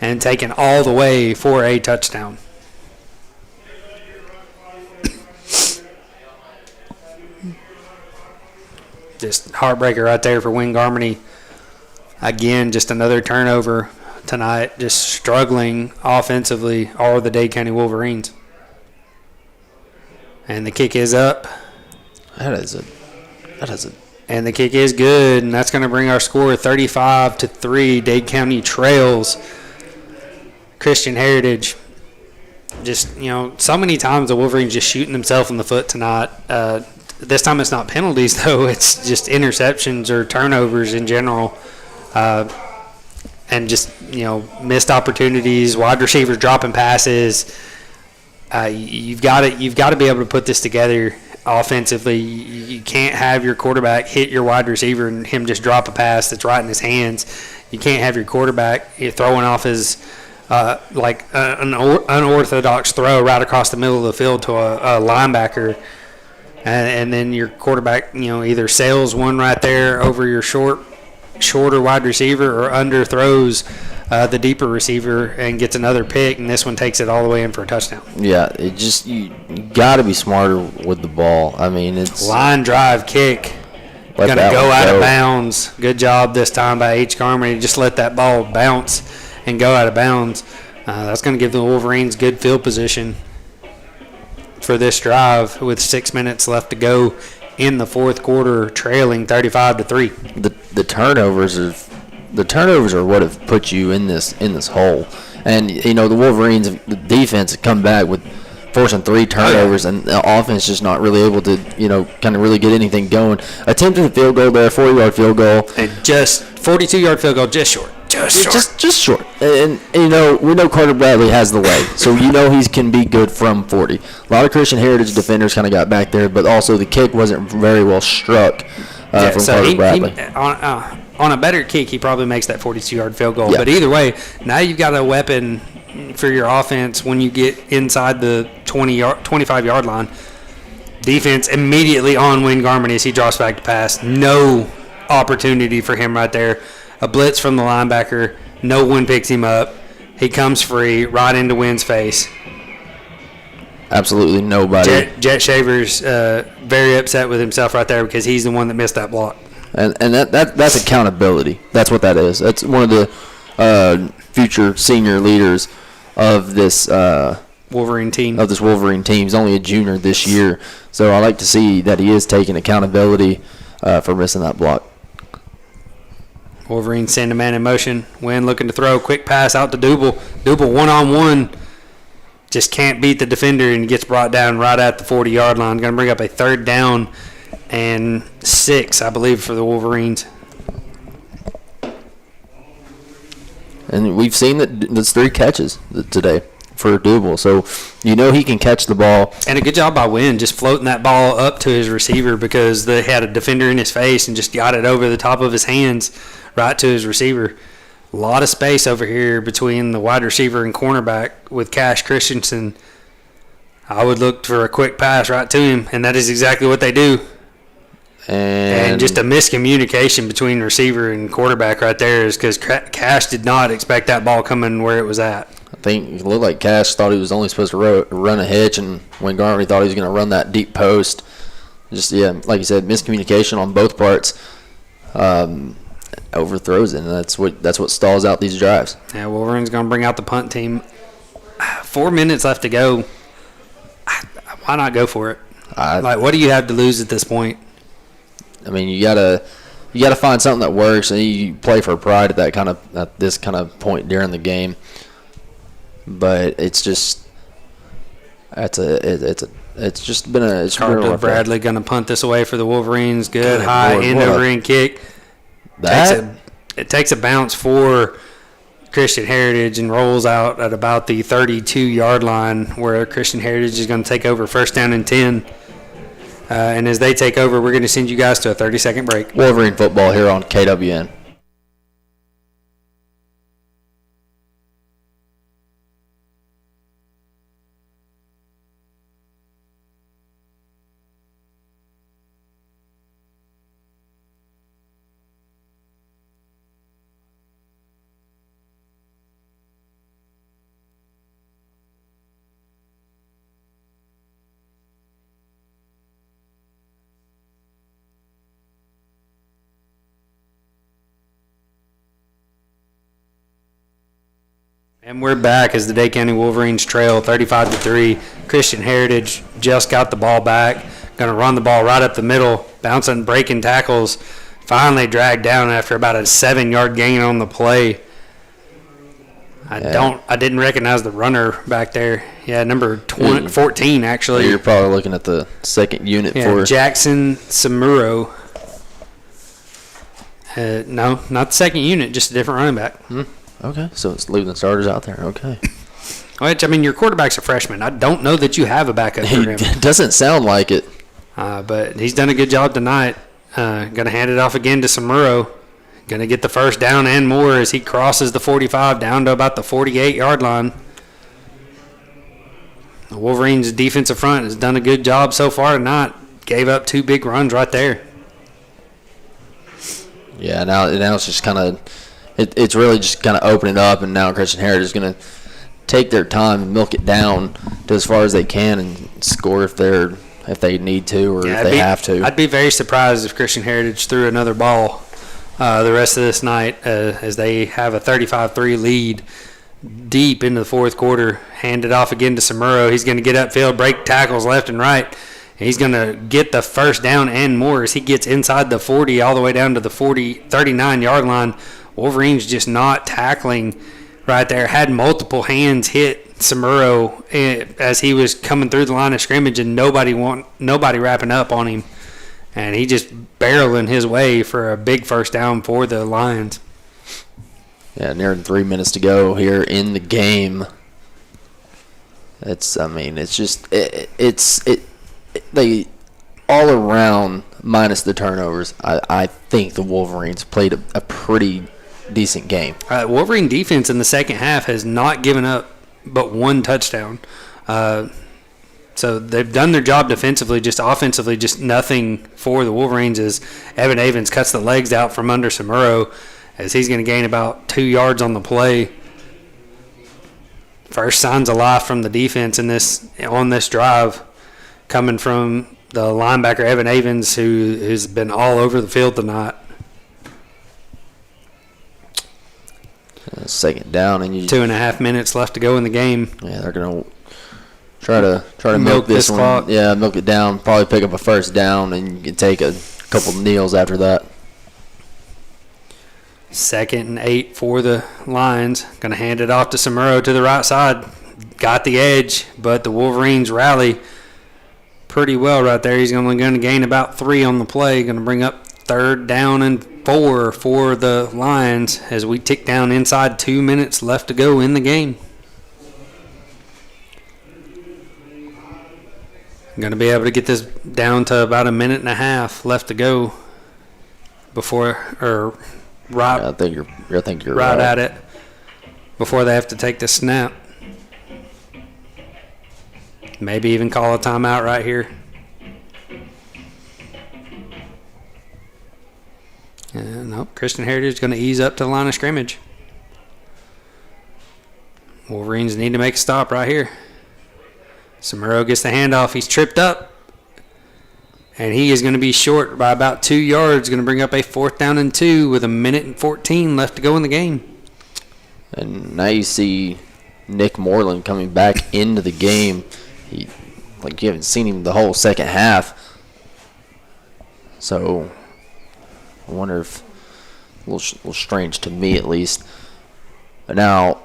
and taken all the way for a touchdown. Just heartbreaker right there for Wynn Garmony. Again, just another turnover tonight. Just struggling offensively, all the Dade County Wolverines. And the kick is up. And the kick is good, and that's going to bring our score 35-3. Dade County trails Christian Heritage. Just, so many times the Wolverines just shooting themselves in the foot tonight. This time it's not penalties, though. It's just interceptions or turnovers in general. And just, missed opportunities, wide receivers dropping passes. You've got to be able to put this together offensively. You can't have your quarterback hit your wide receiver and him just drop a pass that's right in his hands. You can't have your quarterback throwing off his an unorthodox throw right across the middle of the field to a linebacker, and then your quarterback either sails one right there over your shorter wide receiver or underthrows the deeper receiver and gets another pick, and this one takes it all the way in for a touchdown. Yeah, it just you got to be smarter with the ball. I mean, it's line drive kick. Going to go out of bounds. Good job this time by H. Garmony. Just let that ball bounce and go out of bounds. That's going to give the Wolverines good field position for this drive with 6 minutes left to go in the fourth quarter, trailing 35-3. The turnovers are what have put you in this hole. And the Wolverines, the defense had come back with forcing 3 turnovers, and the offense just not really able to kind of really get anything going. Attempted a field goal there, 40-yard field goal, and just 42-yard field goal, just short. Just short. And we know Carter Bradley has the leg, so he can be good from 40. A lot of Christian Heritage defenders kind of got back there, but also the kick wasn't very well struck from Carter Bradley. On a better kick, he probably makes that 42-yard field goal. Yeah. But either way, now you've got a weapon for your offense when you get inside the 25-yard line. Defense immediately on Wynn Garmony as he drops back to pass. No opportunity for him right there. A blitz from the linebacker. No one picks him up. He comes free right into Wynn's face. Absolutely nobody. Jet Shaver's very upset with himself right there because he's the one that missed that block. And that's accountability. That's what that is. That's one of the future senior leaders of this Wolverine team. He's only a junior this year, so I like to see that he is taking accountability for missing that block. Wolverine send a man in motion. Wynn looking to throw. Quick pass out to Double. Double one-on-one. Just can't beat the defender and gets brought down right at the 40-yard line. Going to bring up a 3rd down and 6, I believe, for the Wolverines. And we've seen that there's 3 catches today for Double, so he can catch the ball. And a good job by Wynn, just floating that ball up to his receiver because they had a defender in his face and just got it over the top of his hands right to his receiver. A lot of space over here between the wide receiver and cornerback with Cash Christensen. I would look for a quick pass right to him, and that is exactly what they do. And just a miscommunication between receiver and quarterback right there is because Cash did not expect that ball coming where it was at. I think it looked like Cash thought he was only supposed to run a hitch, and when Garmony thought he was going to run that deep post. Just, like you said, miscommunication on both parts. Overthrows it, and that's what stalls out these drives. Yeah, Wolverine's going to bring out the punt team. 4 minutes left to go. Why not go for it? What do you have to lose at this point? I mean, you gotta find something that works, and you play for pride at this kind of point during the game. But it's just Carter Bradley going to punt this away for the Wolverines. Good high end over end kick. It takes a bounce for Christian Heritage and rolls out at about the 32-yard line where Christian Heritage is going to take over 1st down and 10. And as they take over, we're going to send you guys to a 30-second break. Wolverine football here on KWN. And we're back as the Dade County Wolverines trail 35-3. Christian Heritage just got the ball back. Going to run the ball right up the middle, bouncing, breaking tackles. Finally dragged down after about a 7-yard gain on the play. I didn't recognize the runner back there. Yeah, number 14 actually. You're probably looking at the second unit for Jackson Samuro. No, not the second unit, just a different running back. Okay, so it's leaving the starters out there. Okay. Which, I mean, your quarterback's a freshman. I don't know that you have a backup for him. It doesn't sound like it. But he's done a good job tonight. Going to hand it off again to Samuro. Going to get the first down and more as he crosses the 45 down to about the 48-yard line. The Wolverines' defensive front has done a good job so far tonight. Gave up 2 big runs right there. Yeah, now it's just kind of it's really just kind of opening up, and now Christian Heritage is going to take their time and milk it down to as far as they can and score if they need to or if they have to. I'd be very surprised if Christian Heritage threw another ball the rest of this night as they have a 35-3 lead deep into the fourth quarter. Hand it off again to Samuro. He's going to get upfield, break tackles left and right. He's going to get the first down and more as he gets inside the 40 all the way down to the 39-yard line. Wolverines just not tackling right there. Had multiple hands hit Samuro as he was coming through the line of scrimmage and nobody wrapping up on him. And he just barreling his way for a big first down for the Lions. Yeah, nearing 3 minutes to go here in the game. They all around minus the turnovers. I think the Wolverines played a pretty decent game. Wolverine defense in the second half has not given up but 1 touchdown. So they've done their job defensively, just offensively, just nothing for the Wolverines as Evan Avens cuts the legs out from under Samuro as he's going to gain about 2 yards on the play. First signs of life from the defense on this drive coming from the linebacker Evan Avens, who's been all over the field tonight. Second down, and 2.5 minutes left to go in the game. Yeah, they're gonna try to milk this one. Clock. Yeah, milk it down. Probably pick up a first down, and you can take a couple kneels after that. 2nd and 8 for the Lions. Going to hand it off to Samuro to the right side. Got the edge, but the Wolverines rally pretty well right there. He's only going to gain about 3 on the play. Going to bring up 3rd down and 4 for the Lions as we tick down inside 2 minutes left to go in the game. I'm going to be able to get this down to about 1.5 minutes left to go before, or right. Yeah, I think you're right at it before they have to take the snap. Maybe even call a timeout right here. Nope, Christian Heritage is going to ease up to the line of scrimmage. Wolverines need to make a stop right here. Samuro gets the handoff. He's tripped up. And he is going to be short by about 2 yards. Going to bring up a 4th down and 2 with 1:14 left to go in the game. And now you see Nick Moreland coming back into the game. You haven't seen him the whole second half. So I wonder if a little strange to me at least. But now,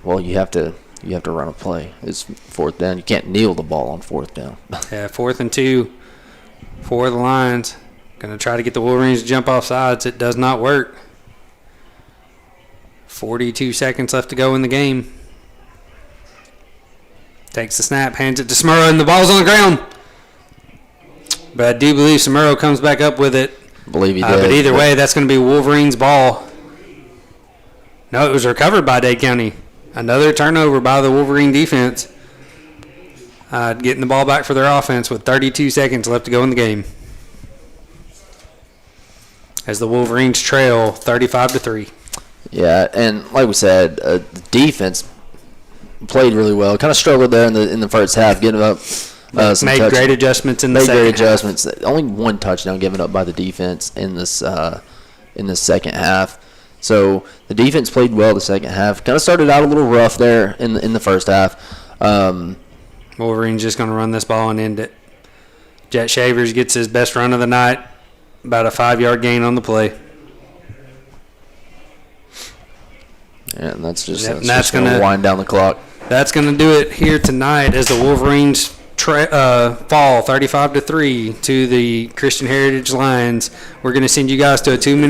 well, you have to run a play. It's 4th down. You can't kneel the ball on 4th down. Yeah, 4th and 2 for the Lions. Going to try to get the Wolverines to jump off sides. It does not work. 42 seconds left to go in the game. Takes the snap, hands it to Samuro, and the ball's on the ground. But I do believe Samuro comes back up with it. I believe he did. But either way, that's going to be Wolverines' ball. No, it was recovered by Dade County. Another turnover by the Wolverine defense. Getting the ball back for their offense with 32 seconds left to go in the game. As the Wolverines trail 35-3. Yeah, and like we said, the defense played really well. Kind of struggled there in the first half, getting up. Made great adjustments in the second half. Made great adjustments. Only 1 touchdown given up by the defense in this second half. So the defense played well the second half. Kind of started out a little rough there in the first half. Wolverines just going to run this ball and end it. Jet Shavers gets his best run of the night, about a 5-yard gain on the play. Yeah, and that's Yep, just going to wind down the clock. That's going to do it here tonight as the Wolverines fall 35-3 to the Christian Heritage Lions. We're going to send you guys to a 2-minute